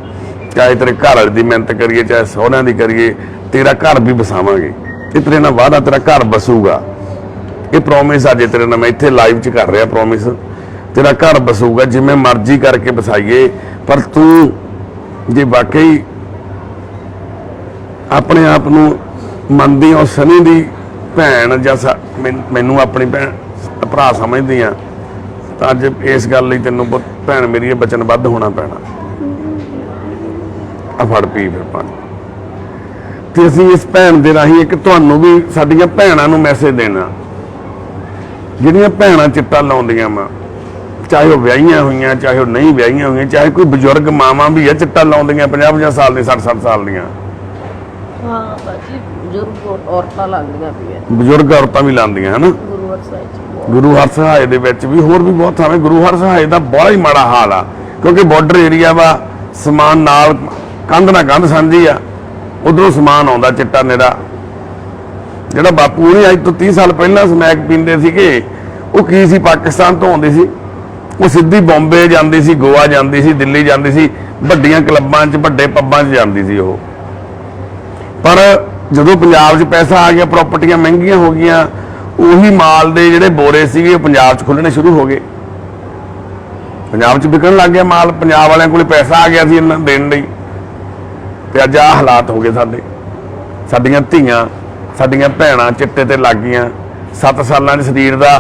ਚਾਹੇ ਤੇਰੇ ਘਰ ਵਾਲੇ ਦੀ ਮਿਹਨਤ ਕਰੀਏ, ਚਾਹੇ ਸਹੁਰਿਆਂ ਦੀ ਕਰੀਏ, ਤੇਰਾ ਘਰ ਵੀ ਵਸਾਵਾਂਗੇ। ਇਹ ਤੇਰੇ ਨਾਲ ਵਾਅਦਾ, ਤੇਰਾ ਘਰ ਵਸੂਗਾ। ਇਹ ਪ੍ਰੋਮਿਸ ਅੱਜ ਤੇਰੇ ਨਾਲ ਮੈਂ ਇੱਥੇ ਲਾਈਵ 'ਚ ਕਰ ਰਿਹਾ ਪ੍ਰੋਮਿਸ। ਤੇਰਾ ਘਰ ਵਸੂਗਾ, ਜਿਵੇਂ ਮਰਜ਼ੀ ਕਰਕੇ ਵਸਾਈਏ, ਪਰ ਤੂੰ ਜੇ ਵਾਕਈ ਆਪਣੇ ਆਪ ਨੂੰ ਮੰਨਦੀ ਆ ਸਨੀ ਦੀ ਭੈਣ ਜਾਂ ਮੈਨੂੰ ਆਪਣੀ ਭੈਣ ਭਰਾ ਸਮਝਦੀ ਆ, ਤਾਂ ਅੱਜ ਇਸ ਗੱਲ ਲਈ ਤੈਨੂੰ ਭੈਣ ਮੇਰੀ ਵਚਨਬੱਧ ਹੋਣਾ ਪੈਣਾ। ਆ ਫੜ ਪੀ ਫਿਰ ਪਾਣੀ। ਤੇ ਅਸੀਂ ਇਸ ਭੈਣ ਦੇ ਰਾਹੀਂ ਇੱਕ ਤੁਹਾਨੂੰ ਵੀ ਸਾਡੀਆਂ ਭੈਣਾਂ ਨੂੰ ਮੈਸੇਜ ਦੇਣਾ, ਜਿਹੜੀਆਂ ਭੈਣਾਂ ਚਿੱਟਾ ਲਾਉਂਦੀਆਂ ਵਾ, ਚਾਹੇ ਉਹ ਵਿਆਹੀਆਂ ਹੋਈਆਂ, ਚਾਹੇ ਉਹ ਨਹੀਂ ਵਿਆਹੀਆਂ ਹੋਈਆਂ, ਚਾਹੇ ਕੋਈ ਬਜ਼ੁਰਗ ਮਾਵਾਂ ਵੀ ਆ ਚਿੱਟਾ ਲਾਉਂਦੀਆਂ 50-50 ਸਾਲ ਦੀ, 60-60 ਸਾਲ ਦੀਆਂ। ਹਾਂ ਬਾਜੀ ਬਜ਼ੁਰਗ ਔਰਤਾਂ ਲੱਗਦੀਆਂ ਪਈਆਂ, ਬਜ਼ੁਰਗ ਔਰਤਾਂ ਵੀ ਲਾਉਂਦੀਆਂ ਹਨ। ਗੁਰੂ ਹਰ ਸਾਹਿਬ ਚ ਗੁਰੂ ਹਰ ਸਹਾਏ ਦੇ ਵਿੱਚ ਵੀ ਹੋਰ ਵੀ ਬਹੁਤ ਥਾਵੇਂ ਗੁਰੂ ਹਰ ਸਹਾਏ ਦਾ ਬੜਾ ਹੀ ਮਾੜਾ ਹਾਲ ਆ, ਕਿਉਂਕਿ ਬਾਰਡਰ ਏਰੀਆ ਵਾ, ਸਮਾਨ ਨਾਲ ਕੰਧ ਨਾਲ ਕੰਧ ਸਾਂਝੀ ਆ, ਉਧਰੋਂ ਸਮਾਨ ਆਉਂਦਾ ਚਿੱਟਾ ਨਿਰਾ। ਜਿਹੜਾ ਬਾਪੂ ਨਹੀਂ ਅੱਜ ਤੋਂ 30 ਸਾਲ ਪਹਿਲਾਂ ਸਮੈਕ ਪੀਂਦੇ ਸੀਗੇ, ਉਹ ਕੀ ਸੀ, ਪਾਕਿਸਤਾਨ ਤੋਂ ਆਉਂਦੇ ਸੀ, ਉਹ ਸਿੱਧੀ ਬੰਬੇ ਜਾਂਦੀ ਸੀ, ਗੋਆ ਜਾਂਦੀ ਸੀ, ਦਿੱਲੀ ਜਾਂਦੀ ਸੀ, ਵੱਡੀਆਂ ਕਲੱਬਾਂ 'ਚ ਵੱਡੇ ਪੱਬਾਂ 'ਚ ਜਾਂਦੀ ਸੀ ਉਹ। ਪਰ ਜਦੋਂ ਪੰਜਾਬ 'ਚ ਪੈਸਾ ਆ ਗਿਆ, ਪ੍ਰਾਪਰਟੀਆਂ ਮਹਿੰਗੀਆਂ ਹੋ ਗਈਆਂ, ਉਹੀ ਮਾਲ ਦੇ ਜਿਹੜੇ ਬੋਰੇ ਸੀਗੇ ਉਹ ਪੰਜਾਬ 'ਚ ਖੁੱਲਣੇ ਸ਼ੁਰੂ ਹੋ ਗਏ। ਪੰਜਾਬ 'ਚ ਵਿਕਣ ਲੱਗ ਗਿਆ ਮਾਲ, ਪੰਜਾਬ ਵਾਲਿਆਂ ਕੋਲ ਪੈਸਾ ਆ ਗਿਆ ਸੀ ਇਹਨਾਂ ਦੇਣ ਲਈ। ਤੇ ਅੱਜ ਆਹ ਹਾਲਾਤ ਹੋ ਗਏ ਸਾਡੀਆਂ ਧੀਆਂ, ਸਾਡੀਆਂ ਭੈਣਾਂ ਚਿੱਟੇ ਤੇ ਲੱਗ ਗਈਆਂ। 7 ਸਾਲਾਂ 'ਚ ਸਰੀਰ ਦਾ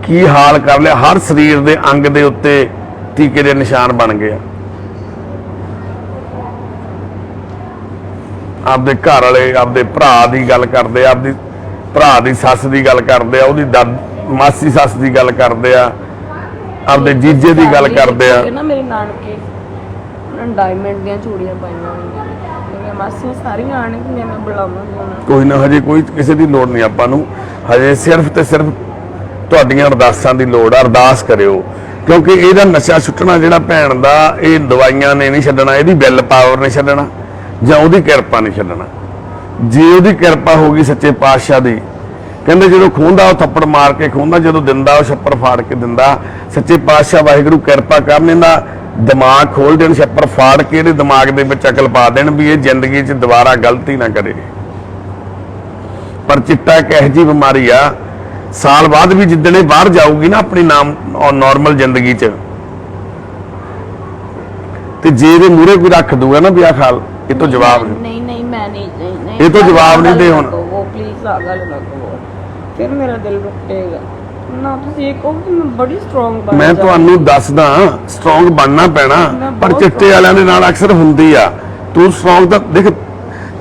ਕੀ ਹਾਲ ਕਰ ਲਿਆ, ਹਰ ਸਰੀਰ ਦੇ ਅੰਗ ਦੇ ਉੱਤੇ ਟੀਕੇ ਦੇ ਨਿਸ਼ਾਨ ਬਣ ਗਏ ਆ। ਆਪਦੇ ਘਰ ਵਾਲੇ ਆਪਦੇ ਭਰਾ ਦੀ ਗੱਲ ਕਰਦੇ ਆ, ਆਪਦੀ ਭਰਾ ਦੀ ਸੱਸ ਦੀ ਗੱਲ ਕਰਦੇ ਆ, ਉਹਦੀ ਮਾਸੀ ਸੱਸ ਦੀ ਗੱਲ ਕਰਦੇ ਆ, ਆਪਦੇ ਜੀਜੇ ਦੀ ਗੱਲ ਕਰਦੇ ਆ। ਨਾ ਮੇਰੇ ਨਾਨਕੇ ਉਹਨਾਂ ਡਾਇਮੰਡ ਦੀਆਂ ਚੂੜੀਆਂ ਪਾਈਆਂ ਹੋਈਆਂ, ਮੇਰੀਆਂ ਮਾਸੀਆਂ ਸਾਰੀਆਂ ਆਣਗੀਆਂ, ਮੈਂ ਬੁਲਾਵਾਂਗੀ ਉਹਨਾਂ ਨੂੰ। ਕੋਈ ਨਾ, ਹਜੇ ਕੋਈ ਕਿਸੇ ਦੀ ਲੋੜ ਨਹੀਂ ਆਪਾਂ ਨੂੰ, ਹਜੇ ਸਿਰਫ ਤੇ ਸਿਰਫ ਤੁਹਾਡੀਆਂ ਅਰਦਾਸਾਂ ਦੀ ਲੋੜ ਆ। ਅਰਦਾਸ ਕਰਿਓ, ਕਿਉਂਕਿ ਇਹਦਾ ਨਸ਼ਾ ਛੁੱਟਣਾ ਜਿਹੜਾ ਭੈਣ ਦਾ, ਇਹ ਦਵਾਈਆਂ ਨੇ ਨਹੀਂ ਛੱਡਣਾ, ਇਹਦੀ ਵਿਲ ਪਾਵਰ ਨੇ ਛੱਡਣਾ, ਜਾਂ ਉਹਦੀ ਕਿਰਪਾ ਨਹੀਂ ਛੱਡਣਾ। ਜੇ ਉਹਦੀ ਕਿਰਪਾ ਹੋ ਗਈ ਸੱਚੇ ਪਾਤਸ਼ਾਹ ਦੀ, ਕਹਿੰਦੇ ਜਦੋਂ ਖੋਹਦਾ ਉਹ ਥੱਪੜ ਮਾਰ ਕੇ ਖੋਹਦਾ, ਜਦੋਂ ਦਿੰਦਾ ਉਹ ਛੱਪੜ ਫਾੜ ਕੇ ਦਿੰਦਾ। ਸੱਚੇ ਪਾਤਸ਼ਾਹ ਵਾਹਿਗੁਰੂ ਕਿਰਪਾ ਕਰਨ, ਇਹਦਾ ਦਿਮਾਗ ਖੋਲ ਦੇਣ, ਛੱਪੜ ਫਾੜ ਕੇ ਇਹਦੇ ਦਿਮਾਗ ਦੇ ਵਿੱਚ ਅਕਲ ਪਾ ਦੇਣ ਵੀ ਇਹ ਜ਼ਿੰਦਗੀ 'ਚ ਦੁਬਾਰਾ ਗਲਤੀ ਨਾ ਕਰੇ। ਪਰ ਚਿੱਟਾ ਇੱਕ ਇਹੋ ਜਿਹੀ ਬਿਮਾਰੀ ਆ, ਸਾਲ ਬਾਅਦ ਵੀ ਜਿੱਦਣ ਇਹ ਬਾਹਰ ਜਾਊਗੀ ਨਾ ਆਪਣੀ ਨਾਰਮਲ ਜ਼ਿੰਦਗੀ 'ਚ, ਤੇ ਜੇ ਇਹਦੇ ਮੂਹਰੇ ਕੋਈ ਰੱਖ ਦੂਗਾ ਨਾ ਵੀ ਆ ਖਾਲ, ਇਹ ਤੋਂ ਜਵਾਬ ਨਹੀਂ ਨਹੀਂ ਮੈਂ ਨਹੀਂ, ਇਹ ਤੋਂ ਜਵਾਬ ਨਹੀਂ ਦੇ ਹੁਣ। ਉਹ ਪਲੀਜ਼ ਆ ਗੱਲ ਨਾ ਕਰੋ, ਫਿਰ ਮੇਰਾ ਦਿਲ ਰੁੱਟੇਗਾ ਨਾ। ਤੁਸੀਂ ਇਹ ਕਹੋ ਕਿ ਮੈਂ ਬੜੀ ਸਟਰੋਂਗ ਬਣ ਮੈਂ ਤੁਹਾਨੂੰ ਦੱਸਦਾ, ਸਟਰੋਂਗ ਬਣਨਾ ਪੈਣਾ, ਪਰ ਚਿੱਟੇ ਵਾਲਿਆਂ ਦੇ ਨਾਲ ਅਕਸਰ ਹੁੰਦੀ ਆ। ਤੂੰ ਸਟਰੋਂਗ ਤਾਂ ਦੇਖ,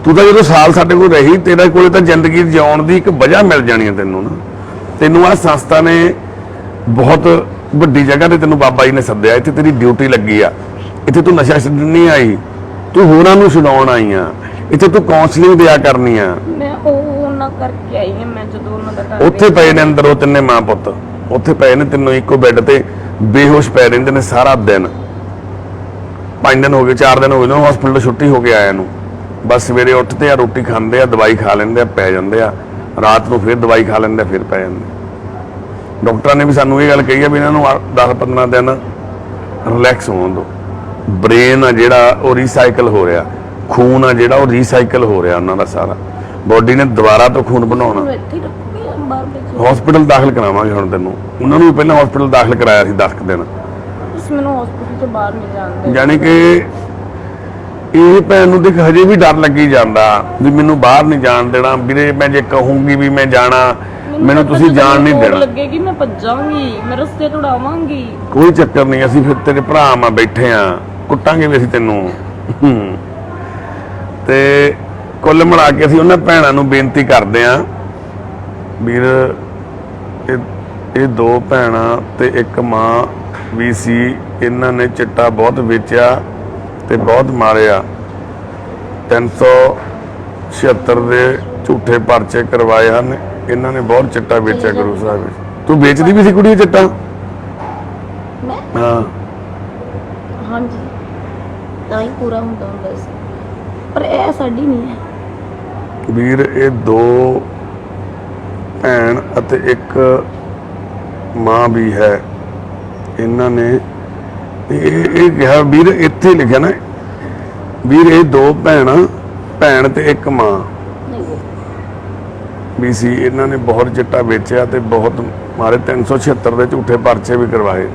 ਤੂੰ ਤਾਂ ਜਦੋਂ ਸਾਲ ਸਾਡੇ ਕੋਲ ਰਹੀ, ਤੇਰੇ ਕੋਲੇ ਤਾਂ ਜ਼ਿੰਦਗੀ ਜਿਉਣ ਦੀ ਇੱਕ ਵਜ੍ਹਾ ਮਿਲ ਜਾਣੀ ਹੈ ਤੈਨੂੰ ਨਾ। ਤੈਨੂੰ ਆਹ ਸੰਸਥਾ ਨੇ ਬਹੁਤ ਵੱਡੀ ਜਗ੍ਹਾ ਤੇ ਤੈਨੂੰ ਬਾਬਾ ਜੀ ਨੇ ਸੱਦਿਆ, ਇੱਥੇ ਤੇਰੀ ਡਿਊਟੀ ਲੱਗੀ ਆ। ਇੱਥੇ ਤੂੰ ਨਸ਼ਾ ਛੱਡਣ ਨਹੀਂ ਆਈ, ਤੂੰ ਹੋਰਾਂ ਨੂੰ ਛਡਾਉਣ ਆਈ ਆ। ਇੱਥੇ ਤੂੰ ਕਾਉਂਸਲਿੰਗ ਦਿਆ ਕਰਨੀ ਆ। ਮੈਂ ਉਹ ਨਾ ਕਰਕੇ ਆਈ ਹਾਂ। ਮੈਂ ਜਦੋਂ ਉਹਨਾਂ ਦਾ ਘਰ ਉੱਥੇ ਪਏ ਨੇ ਅੰਦਰ ਉਹ ਤਿੰਨੇ ਮਾਂ ਪੁੱਤ, ਉੱਥੇ ਪਏ ਨੇ ਤਿੰਨੋਂ ਇੱਕੋ ਬੈੱਡ ਤੇ ਬੇਹੋਸ਼ ਪੈ ਰਹਿੰਦੇ ਨੇ ਸਾਰਾ ਦਿਨ। 5 ਦਿਨ ਹੋ ਗਏ, 4 ਦਿਨ ਹੋ ਗਏ ਨੇ ਹਸਪੀਟਲ ਛੁੱਟੀ ਹੋ ਕੇ ਆਇਆ ਨੂੰ। ਬਸ ਸਵੇਰੇ ਉੱਠਦੇ ਆ, ਰੋਟੀ ਖਾਂਦੇ ਆ, ਦਵਾਈ ਖਾ ਲੈਂਦੇ ਆ, ਪੈ ਜਾਂਦੇ ਆ। ਰਾਤ ਨੂੰ ਫਿਰ ਦਵਾਈ ਖਾ ਲੈਂਦੇ ਆ, ਫਿਰ ਪੈ ਜਾਂਦੇ। ਡਾਕਟਰਾਂ ਨੇ ਵੀ ਸਾਨੂੰ ਇਹ ਗੱਲ ਕਹੀ ਆ ਵੀ ਇਹਨਾਂ ਨੂੰ 10-15 ਦਿਨ ਰਿਲੈਕਸ ਹੋਣ ਦਿਓ। ਬ੍ਰੇਨ ਆ ਜਿਹੜਾ ਉਹ ਰੀਸਾਈਕਲ ਹੋ ਰਿਹਾ, ਖੂਨ ਆ ਜਿਹੜਾ ਉਹ ਰੀਸਾਈਕਲ ਹੋ ਰਿਹਾ ਉਹਨਾਂ ਦਾ ਸਾਰਾ। ਬੋਡੀ ਨੇ ਦੁਬਾਰਾ ਤੋਂ ਖੂਨ ਬਣਾਉਣਾ। ਇੱਥੇ ਰੱਖੂਗੀ ਬਾਹਰ ਵਿੱਚ ਹਸਪੀਟਲ ਦਾਖਲ ਕਰਾਵਾਂਗੇ ਹੁਣ ਤੈਨੂੰ। ਉਹਨਾਂ ਨੂੰ ਵੀ ਪਹਿਲਾਂ ਹਸਪੀਟਲ ਦਾਖਲ ਕਰਾਇਆ ਸੀ 10 ਦਿਨ। ਤੁਸੀਂ ਮੈਨੂੰ ਹਸਪੀਟਲ ਤੋਂ ਬਾਹਰ ਨਹੀਂ ਜਾਣਦੇ। ਯਾਨੀ ਕਿ ਇਹ ਭੈਣ ਨੂੰ ਦੇਖ ਹਜੇ ਵੀ ਡਰ ਲੱਗੀ ਜਾਂਦਾ ਵੀ ਮੈਨੂੰ ਬਾਹਰ ਨਹੀਂ ਜਾਣ ਦੇਣਾ ਵੀਰੇ। ਮੈਂ ਜੇ ਕਹੂੰਗੀ ਵੀ ਮੈਂ ਜਾਣਾ ਮੈਨੂੰ ਪਤਾ ਤੁਸੀਂ ਜਦੋਂ ਜਾਣ ਨਹੀਂ ਤੋੜ ਦੇਣਾ। ਲੱਗੇਗੀ ਮੈਂ ਭੱਜਾਂਗੀ, ਮੈਂ ਰਸਤੇ ਤੁੜਾਵਾਂਗੀ। ਕੋਈ ਚੱਕਰ ਨਹੀਂ, ਅਸੀਂ ਫਿਰ ਤੇਰੇ ਭਰਾ ਮਾ ਬੈਠੇ ਆ, ਕੁੱਟਾਂਗੇ ਵੀ ਅਸੀਂ ਤੈਨੂੰ। ਤੇ ਕੁੱਲ ਮਿਲਾ ਕੇ ਅਸੀਂ ਉਹਨਾਂ ਭੈਣਾਂ ਨੂੰ ਬੇਨਤੀ ਕਰਦੇ ਆ ਵੀਰ, ਇਹ ਦੋ ਭੈਣਾਂ ਤੇ ਇੱਕ ਮਾਂ ਵੀ ਸੀ, ਇਹਨਾਂ ਨੇ ਚਿੱਟਾ ਬਹੁਤ ਵੇਚਿਆ ਤੇ ਬਹੁਤ ਮਾਰਿਆ। 376 ਦੇ ਝੂਠੇ ਪਰਚੇ ਕਰਵਾਏ ਹਨ, ਇਹਨਾਂ ਨੇ ਬਹੁਤ ਚਿੱਟਾ ਵੇਚਿਆ ਗੁਰੂ ਸਾਹਿਬ ਵਿੱਚ। ਤੂੰ ਵੇਚਦੀ ਵੀ ਸੀ ਕੁੜੀ ਚਿੱਟਾ? ਮੈਂ ਹਾਂ। ਹਾਂਜੀ, ਤਾਂ ਹੀ ਪੂਰਾ ਹੁੰਦਾ ਸੀ, ਪਰ ਇਹ ਸਾਡੀ ਨਹੀਂ ਹੈ। ਵੀਰ ਇਹ ਦੋ ਭੈਣ ਅਤੇ ਇੱਕ ਮਾਂ ਵੀ ਹੈ, ਇਹਨਾਂ ਨੇ ਇਹ ਕਿਹਾ ਵੀਰ, ਇੱਥੇ ਲਿਖਿਆ ਨਾ ਵੀਰ ਇਹ ਦੋ ਭੈਣ ਤੇ ਇੱਕ ਮਾਂ ਨਹੀਂ ਵੀ ਸੀ, ਇਹਨਾਂ ਨੇ ਬਹੁਤ ਚਿੱਟਾ ਵੇਚਿਆ ਤੇ ਬਹੁਤ ਮਾਰੇ। 376 ਦੇ ਝੂਠੇ ਪਰਚੇ ਵੀ ਕਰਵਾਏ।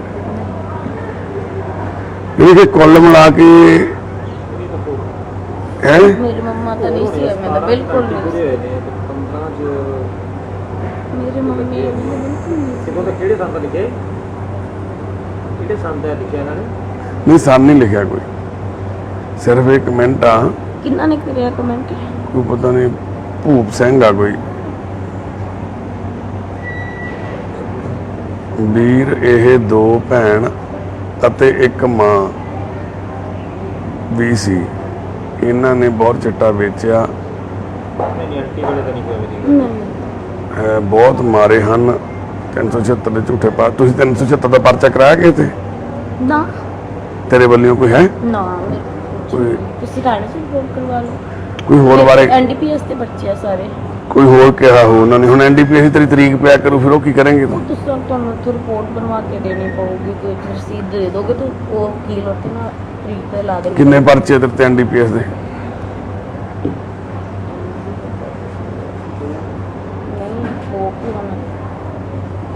ਇਹ ਕੁੱਲ ਮਿਲਾ ਕੇ ਹੈ ਮੇਰੀ ਮੰਮਾ ਤਾਂ ਨਹੀਂ ਸੀ, ਮੈਂ ਤਾਂ ਬਿਲਕੁਲ ਨਹੀਂ ਸੀ। 15 ਚ ਮੇਰੀ ਮੰਮੀ ਬਿਲਕੁਲ ਨਹੀਂ ਸੀ। ਕਿਦੋਂ ਤੱਕ ਕਿਹੜੇ ਸੰਦ ਲਿਖੇ, ਕਿਹੜੇ ਸੰਦ ਹੈ ਲਿਖਿਆ ਇਹਨਾਂ ਨੇ? ਨਹੀਂ, ਸਾਨ ਨਹੀਂ ਲਿਖਿਆ ਕੋਈ, ਸਿਰਫ ਇੱਕ ਕਮੈਂਟ ਆ, ਕਿੰਨਾ ਨੇ ਕਰਿਆ ਕਮੈਂਟ? ਕੋਈ ਪਤਾ ਨਹੀਂ ਭੂਪ ਸਿੰਘ ਆ ਕੋਈ। ਵੀਰ ਇਹ ਦੋ ਭੈਣ ਅਤੇ ਇੱਕ ਮਾਂ ਵੀ ਸੀ, ਇਹਨਾਂ ਨੇ ਬਹੁਤ ਚਿੱਟਾ ਵੇਚਿਆ, ਨਹੀਂ ਆਂਟੀ ਵਾਲੇ ਤਾਂ ਨਹੀਂ ਕੋਈ ਮੇਰੀ ਨਹੀਂ ਬਹੁਤ ਮਾਰੇ ਹਨ। 376 ਦੇ ਝੂਠੇ ਪਰ ਤੁਸੀਂ 376 ਦਾ ਪਰਚਾ ਕਰਾਇਆ ਕਿਸੇ ਤੇ? ਨਾ ਤੇਰੇ ਵੱਲੋਂ ਕੋਈ ਹੈ? ਨਾ, ਕੋਈ ਤੁਸੀਂ ਰਾਣੇ ਸੇ ਰਿਪੋਰਟ ਕਰਵਾ ਲਓ। ਕੋਈ ਹੋਰ ਬਾਰੇ ਐਨਡੀਪੀਐਸ ਤੇ ਬੱਚੇ ਆ ਸਾਰੇ। ਕੋਈ ਹੋਰ ਕਿਹਾ ਹੋ ਉਹਨਾਂ ਨੇ? ਹੁਣ ਐਨਡੀਪੀਐਸ ਤੇਰੀ ਤਰੀਕ ਪਿਆ ਕਰੂ, ਫਿਰ ਉਹ ਕੀ ਕਰਨਗੇ? ਤੂੰ ਤੁਸੀਂ ਤੁਹਾਨੂੰ ਉੱਥੋਂ ਰਿਪੋਰਟ ਬਣਵਾ ਕੇ ਦੇਣੀ ਪਊਗੀ, ਕੋਈ ਰਸੀਦ ਦੇ ਦੋਗੇ ਤਾਂ ਉਹ ਵਕੀਲ ਉੱਥੇ ਨਾ ਤਰੀਕ ਤੇ ਲਾ ਦੇਣਗੇ। ਕਿੰਨੇ ਪਰਚੇ ਤੇਰੇ ਤੇ ਐਨਡੀਪੀਐਸ ਦੇ? ਨਹੀਂ ਉਹ ਕੀ ਹੋਣਾ,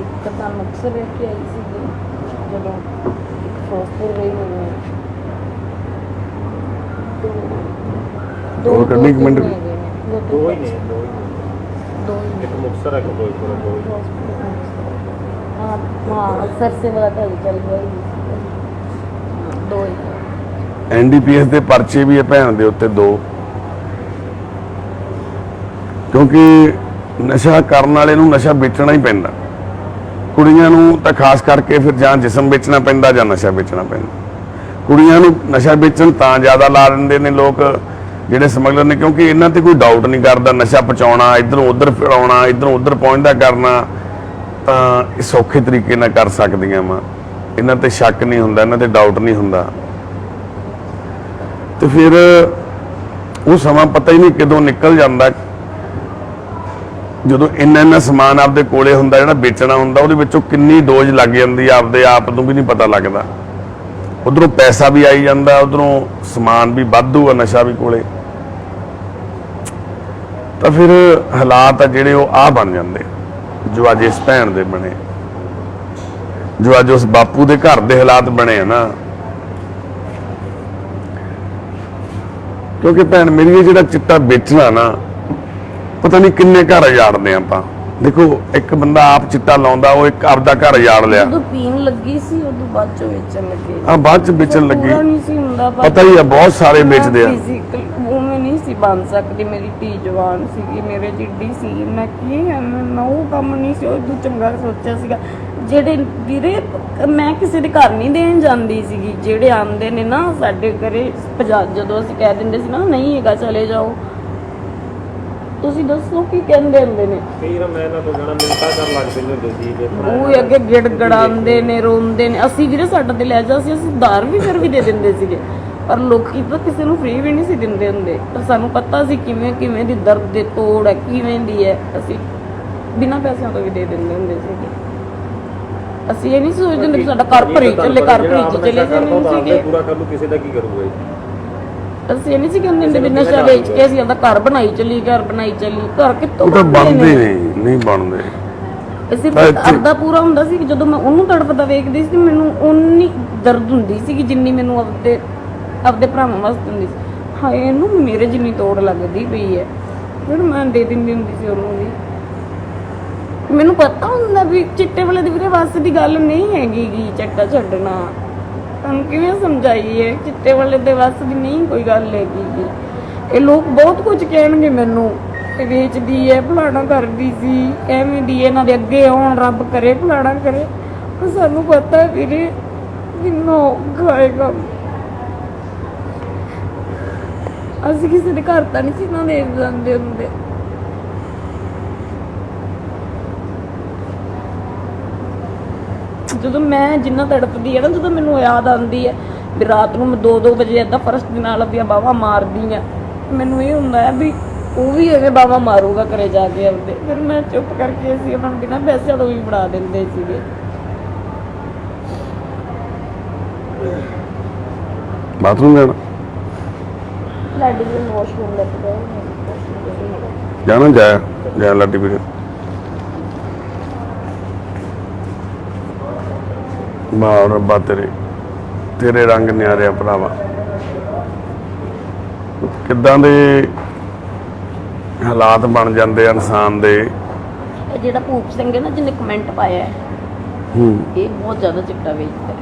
ਇੱਕ ਤਾਂ ਮਕਸਦ ਹੈ ਕਿ ਆਈ ਸੀ ਜਦੋਂ ਇੱਕ ਫੋਸਟਰ ਰਹੀ ਮੈਨੂੰ ਹੋਰ ਕਰਨੀ ਇੱਕ ਮਿੰਟ। ਦੋ ਹੀ ਨੇ, ਦੋ ही ਇੱਕ ਮੁਕਤਸਰ ਹੈ, ਕੋਈ ਦੋ ਹੀ। हाँ हाँ सर से वाला था चल गई दो ही। ਐਨਡੀਪੀਐਸ ਦੇ ਪਰਚੇ ਵੀ ਹੈ ਭੈਣ ਦੇ ਉੱਤੇ ਦੋ, ਕਿਉਂਕਿ ਨਸ਼ਾ ਕਰਨ ਵਾਲੇ ਨੂੰ ਨਸ਼ਾ ਵੇਚਣਾ ਹੀ ਪੈਂਦਾ। ਕੁੜੀਆਂ ਨੂੰ ਤਾਂ ਖਾਸ ਕਰਕੇ ਫਿਰ ਜਾਂ ਜਿਸਮ ਵੇਚਣਾ ਪੈਂਦਾ ਜਾਂ ਨਸ਼ਾ ਵੇਚਣਾ ਪੈਂਦਾ। ਕੁੜੀਆਂ ਨੂੰ ਨਸ਼ਾ ਵੇਚਣ ਤਾਂ ਜ਼ਿਆਦਾ ਲਾ ਦਿੰਦੇ ਨੇ ਲੋਕ ਜਿਹੜੇ ਸਮਗਲਰ ਨੇ, ਕਿਉਂਕਿ ਇਹਨਾਂ ਤੇ ਕੋਈ ਡਾਊਟ ਨਹੀਂ ਕਰਦਾ। ਨਸ਼ਾ ਪਹੁੰਚਾਉਣਾ, ਇੱਧਰੋਂ ਉੱਧਰ ਫੜਾਉਣਾ, ਇੱਧਰੋਂ ਉੱਧਰ ਪਹੁੰਚਦਾ ਕਰਨਾ ਤਾਂ ਇਹ ਸੌਖੇ ਤਰੀਕੇ ਨਾਲ ਕਰ ਸਕਦੀਆਂ ਵਾ। ਇਹਨਾਂ ਤੇ ਸ਼ੱਕ ਨਹੀਂ ਹੁੰਦਾ, ਇਹਨਾਂ ਤੇ ਡਾਊਟ ਨਹੀਂ ਹੁੰਦਾ। ਤੇ ਫਿਰ ਉਹ ਸਮਾਂ ਪਤਾ ਹੀ ਨਹੀਂ ਕਦੋਂ ਨਿਕਲ ਜਾਂਦਾ, ਜਦੋਂ ਇੰਨਾ ਸਮਾਨ ਆਪਦੇ ਕੋਲੇ ਹੁੰਦਾ, ਜਿਹੜਾ ਵੇਚਣਾ ਹੁੰਦਾ, ਉਹਦੇ ਵਿੱਚੋਂ ਕਿੰਨੀ ਡੋਜ਼ ਲੱਗ ਜਾਂਦੀ ਆ, ਆਪਦੇ ਆਪ ਨੂੰ ਵੀ ਨਹੀਂ ਪਤਾ ਲੱਗਦਾ। ਉਧਰੋਂ ਪੈਸਾ ਵੀ ਆਈ ਜਾਂਦਾ, ਉਧਰੋਂ ਸਮਾਨ ਵੀ ਵਾਧੂ ਆ, ਨਸ਼ਾ ਵੀ ਕੋਲੇ। ਤਾਂ ਫਿਰ ਹਾਲਾਤ ਆ ਜਿਹੜੇ ਉਹ ਆ ਬਣ ਜਾਂਦੇ ਜੋ ਅੱਜ ਇਸ ਭੈਣ ਦੇ ਬਣੇ, ਜੋ ਅੱਜ ਉਸ ਬਾਪੂ ਦੇ ਘਰ ਦੇ ਹਾਲਾਤ ਬਣੇ ਆ ਨਾ। ਕਿਉਂਕਿ ਭੈਣ ਮੇਰੀ ਇਹ ਜਿਹੜਾ ਚਿੱਟਾ ਵੇਚਣਾ ਨਾ, ਪਤਾ ਨਹੀਂ ਕਿੰਨੇ ਘਰ ਉਜਾੜਦੇ ਆਪਾਂ। ਦੇਖੋ ਇੱਕ ਬੰਦਾ ਆਪ ਚਿੱਟਾ ਲਾਉਂਦਾ, ਉਹ ਇੱਕ ਆਪਦਾ ਘਰ ਉਜਾੜ ਲਿਆ। ਜਦੋਂ ਪੀਣ ਲੱਗੀ ਸੀ ਉਦੋਂ ਬਾਅਦ ਚੋਂ ਵੇਚਣ ਲੱਗੇ। ਆ ਬਾਅਦ ਚ ਵੇਚਣ ਲੱਗੀ, ਪੂਰਾ ਨਹੀਂ ਸੀ ਹੁੰਦਾ, ਪਤਾ ਹੀ ਆ ਬਹੁਤ ਸਾਰੇ ਵੇਚਦੇ ਆ। ਫਿਜ਼ੀਕਲ ਉਵੇਂ ਨਹੀਂ ਸੀ ਬਣ ਸਕਦੀ। ਮੇਰੀ ਧੀ ਜਵਾਨ ਸੀਗੀ, ਮੇਰੇ ਜਿੱਡੀ ਸੀ, ਮੈਂ ਕੀ ਮੈਂ ਉਹ ਕੰਮ ਨਹੀਂ ਸੀ ਉਹ ਚੰਗਾ ਸੋਚਿਆ ਸੀਗਾ। ਜਿਹੜੇ ਵੀਰੇ ਮੈਂ ਕਿਸੇ ਦੇ ਘਰ ਨਹੀਂ ਦੇਣ ਜਾਂਦੀ ਸੀਗੀ, ਜਿਹੜੇ ਆਉਂਦੇ ਨੇ ਨਾ ਸਾਡੇ ਘਰੇ ਜਦੋਂ ਅਸੀਂ ਕਹਿ ਦਿੰਦੇ ਸੀ ਨਾ ਨਹੀਂ ਹੈਗਾ ਚਲੇ ਜਾਓ, ਤੁਸੀਂ ਦੱਸੋ ਕੀ ਕਹਿੰਦੇ ਹੁੰਦੇ ਨੇ। ਫਿਰ ਮੈਂ ਨਾ ਤੋਂ ਜਾਣਾ ਮਿੰਟਾਂ ਕਰ ਲੱਗਦੇ ਨੇ ਹੁੰਦੇ ਸੀ ਜੇ ਉਹ ਅੱਗੇ ਗਿੜਗੜਾਉਂਦੇ ਨੇ, ਰੋਂਦੇ ਨੇ। ਅਸੀਂ ਵੀਰੇ ਸਾਡਾ ਤੇ ਲੈ ਜਾ ਸੀ, ਅਸੀਂ ਦਾਰ ਵੀ ਫਿਰ ਵੀ ਦੇ ਦਿੰਦੇ ਸੀਗੇ, ਪਰ ਲੋਕੀ ਤਾਂ ਕਿਸੇ ਨੂੰ ਫ੍ਰੀ ਵੀ ਨਹੀਂ ਸੀ ਦਿੰਦੇ ਹੁੰਦੇ। ਪਰ ਸਾਨੂੰ ਪਤਾ ਸੀ ਕਿਵੇਂ ਦੀ ਦਰਦ ਦੇ ਤੋੜ ਹੈ, ਕਿਵੇਂ ਦੀ ਹੈ, ਅਸੀਂ ਬਿਨਾਂ ਪੈਸਿਆਂ ਤੋਂ ਵੀ ਦੇ ਦਿੰਦੇ ਹੁੰਦੇ ਸੀਗੇ। ਅਸੀਂ ਇਹ ਨਹੀਂ ਸੋਚਦੇ ਹੁੰਦੇ ਕਿ ਸਾਡਾ ਘਰ ਭਰੀ ਚੱਲੇ, ਘਰ ਭਰੀ ਚਲੇ ਜਾਂਦੇ ਸੀਗੇ। ਪੂਰਾ ਕਰ ਲੂ, ਕਿਸੇ ਦਾ ਕੀ ਕਰੂਗਾ ਇਹ? ਅਸੀਂ ਇਹ ਨਹੀਂ ਸੀ ਕਹਿੰਦੇ ਹੁੰਦੇ ਵੀ ਨਸ਼ਾ ਵੇਚ ਕੇ ਅਸੀਂ ਆਪਦਾ ਘਰ ਬਣਾਈ ਚੱਲੀ, ਘਰ ਬਣਾਈ ਚੱਲੀ। ਘਰ ਕਿੱਥੋਂ ਉਹ ਤਾਂ ਬਣਦੇ ਬਣਦੇ ਨਹੀਂ ਬਣਦੇ। ਸਿਰਫ ਆਪਦਾ ਪੂਰਾ ਹੁੰਦਾ ਸੀ ਕਿ ਜਦੋਂ ਮੈਂ ਉਹਨੂੰ ਤੜਫਦਾ ਵੇਖਦੀ ਸੀ ਮੈਨੂੰ ਉਨੀ ਦਰਦ ਹੁੰਦੀ ਸੀ ਕਿ ਜਿੰਨੀ ਮੈਨੂੰ ਆਪਦੇ ਭਰਾਵਾਂ ਵਾਸਤੇ ਹੁੰਦੀ ਸੀ। ਹਾਏ ਇਹਨੂੰ ਮੇਰੇ ਜਿੰਨੀ ਤੋੜ ਲੱਗਦੀ ਪਈ ਹੈ, ਫਿਰ ਮੈਂ ਦੇ ਦਿੰਦੀ ਹੁੰਦੀ ਸੀ ਉਹਨੂੰ ਵੀ। ਮੈਨੂੰ ਪਤਾ ਹੁੰਦਾ ਵੀ ਚਿੱਟੇ ਵਾਲੇ ਦੀ ਵੀਰੇ ਵੱਸ ਦੀ ਗੱਲ ਨਹੀਂ ਹੈਗੀ ਗੀ ਚਿੱਟਾ ਛੱਡਣਾ। ਤੁਹਾਨੂੰ ਕਿਵੇਂ ਸਮਝਾਈਏ, ਚਿੱਟੇ ਵਾਲੇ ਦੇ ਵੱਸ ਦੀ ਨਹੀਂ ਕੋਈ ਗੱਲ ਹੈਗੀ ਗੀ। ਇਹ ਲੋਕ ਬਹੁਤ ਕੁਝ ਕਹਿਣਗੇ ਮੈਨੂੰ, ਇਹ ਵੇਚਦੀ ਹੈ, ਫਲਾਣਾ ਕਰਦੀ ਸੀ, ਐਵੇਂ ਦੀ ਇਹਨਾਂ ਦੇ ਅੱਗੇ ਆਉਣ, ਰੱਬ ਕਰੇ ਫਲਾਣਾ ਕਰੇ। ਪਰ ਸਾਨੂੰ ਪਤਾ ਵੀਰੇ ਕਿੰਨਾ ਔਖਾ ਹੈ ਕੰਮ। ਅਸੀਂ ਕਿਸੇ ਦੇ ਘਰ ਤਾਂ ਨਹੀਂ ਸੀ ਨਾ ਦੇ ਜਾਂਦੇ ਹੁੰਦੇ। ਜਦੋਂ ਮੈਂ ਜਿੰਨਾ ਤੜਪਦੀ ਹੈ ਨਾ, ਜਦੋਂ ਮੈਨੂੰ ਯਾਦ ਆਉਂਦੀ ਹੈ ਵੀ ਰਾਤ ਨੂੰ ਮੈਂ 2-2 ਵਜੇ ਏਦਾਂ ਫਰਸ਼ ਦੇ ਨਾਲ ਆਪਣੀਆਂ ਬਾਹਾਂ ਮਾਰਦੀ ਆ, ਮੈਨੂੰ ਇਹ ਹੁੰਦਾ ਹੈ ਵੀ ਉਹ ਵੀ ਐਵੇਂ ਬਾਹਾਂ ਮਾਰੂਗਾ ਘਰੇ ਜਾ ਕੇ ਆਪਦੇ। ਫਿਰ ਮੈਂ ਚੁੱਪ ਕਰਕੇ ਅਸੀਂ ਉਹਨਾਂ ਨੂੰ ਬਿਨਾਂ ਪੈਸਿਆਂ ਤੋਂ ਵੀ ਫੜਾ ਦਿੰਦੇ ਸੀਗੇ। ਬਾਥਰੂਮ ਜਾਣਾ ਲਾਡੀ ਜੀ ਵਾਸ਼ਰੂਮ ਲੈ ਕੇ ਗਏ ਜਾਣਾ ਜਾਇਆ ਲਾਡੀ ਵੀਰੇ। ਵਾਹ ਰੱਬਾ ਤੇਰੇ ਰੰਗ ਨਿਆਰੇ ਆ ਭਰਾਵਾ। ਕਿੱਦਾਂ ਦੇ ਹਾਲਾਤ ਬਣ ਜਾਂਦੇ ਆ ਇਨਸਾਨ ਦੇ। ਇਹ ਜਿਹੜਾ ਭੂਪ ਸਿੰਘ ਹੈ ਨਾ ਜਿਹਨੇ ਕਮੈਂਟ ਪਾਇਆ ਹੈ, ਇਹ ਬਹੁਤ ਜ਼ਿਆਦਾ ਚਿੱਟਾ ਵੇਚਦਾ ਹੈ।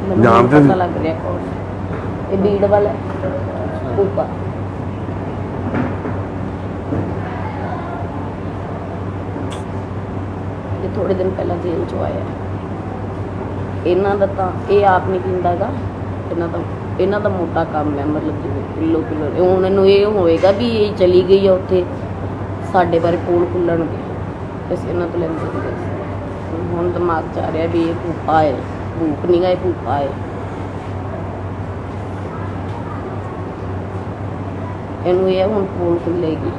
ਮੈਨੂੰ ਜਾਣਦੇ ਪਤਾ ਲੱਗ ਰਿਹਾ ਕੌਣ ਹੈ। ਇਹ ਬੀੜ ਵਾਲਾ ਭੂਪਾ। ਇਹ ਥੋੜੇ ਦਿਨ ਪਹਿਲਾਂ ਜੇਲ੍ਹ ਚੋਂ ਆਇਆ। ਇਹਨਾਂ ਦਾ ਤਾਂ ਇਹ ਆਪ ਨਹੀਂ ਪੀਂਦਾ ਗਾ, ਇਹਨਾਂ ਦਾ ਮੋਟਾ ਕੰਮ ਹੈ, ਮਤਲਬ ਜਿਵੇਂ ਕਿਲੋ ਹੁਣ ਇਹਨੂੰ ਇਹ ਹੋਏਗਾ ਵੀ ਇਹ ਚਲੀ ਗਈ ਆ ਉੱਥੇ, ਸਾਡੇ ਬਾਰੇ ਪੋਲ ਖੁੱਲਣਗੇ, ਅਸੀਂ ਇਹਨਾਂ ਤੋਂ ਲੈਂਦੇ ਹੁੰਦੇ ਸੀ। ਹੁਣ ਦਿਮਾਗ 'ਚ ਆ ਰਿਹਾ ਵੀ ਇਹ ਭੂਪਾ ਹੈ, ਭੂਪ ਨਹੀਂ ਗਾ, ਇਹ ਭੂਪਾ ਹੈ। ਇਹਨੂੰ ਇਹ ਹੁਣ ਪੋਲ ਖੁੱਲੇਗੀ।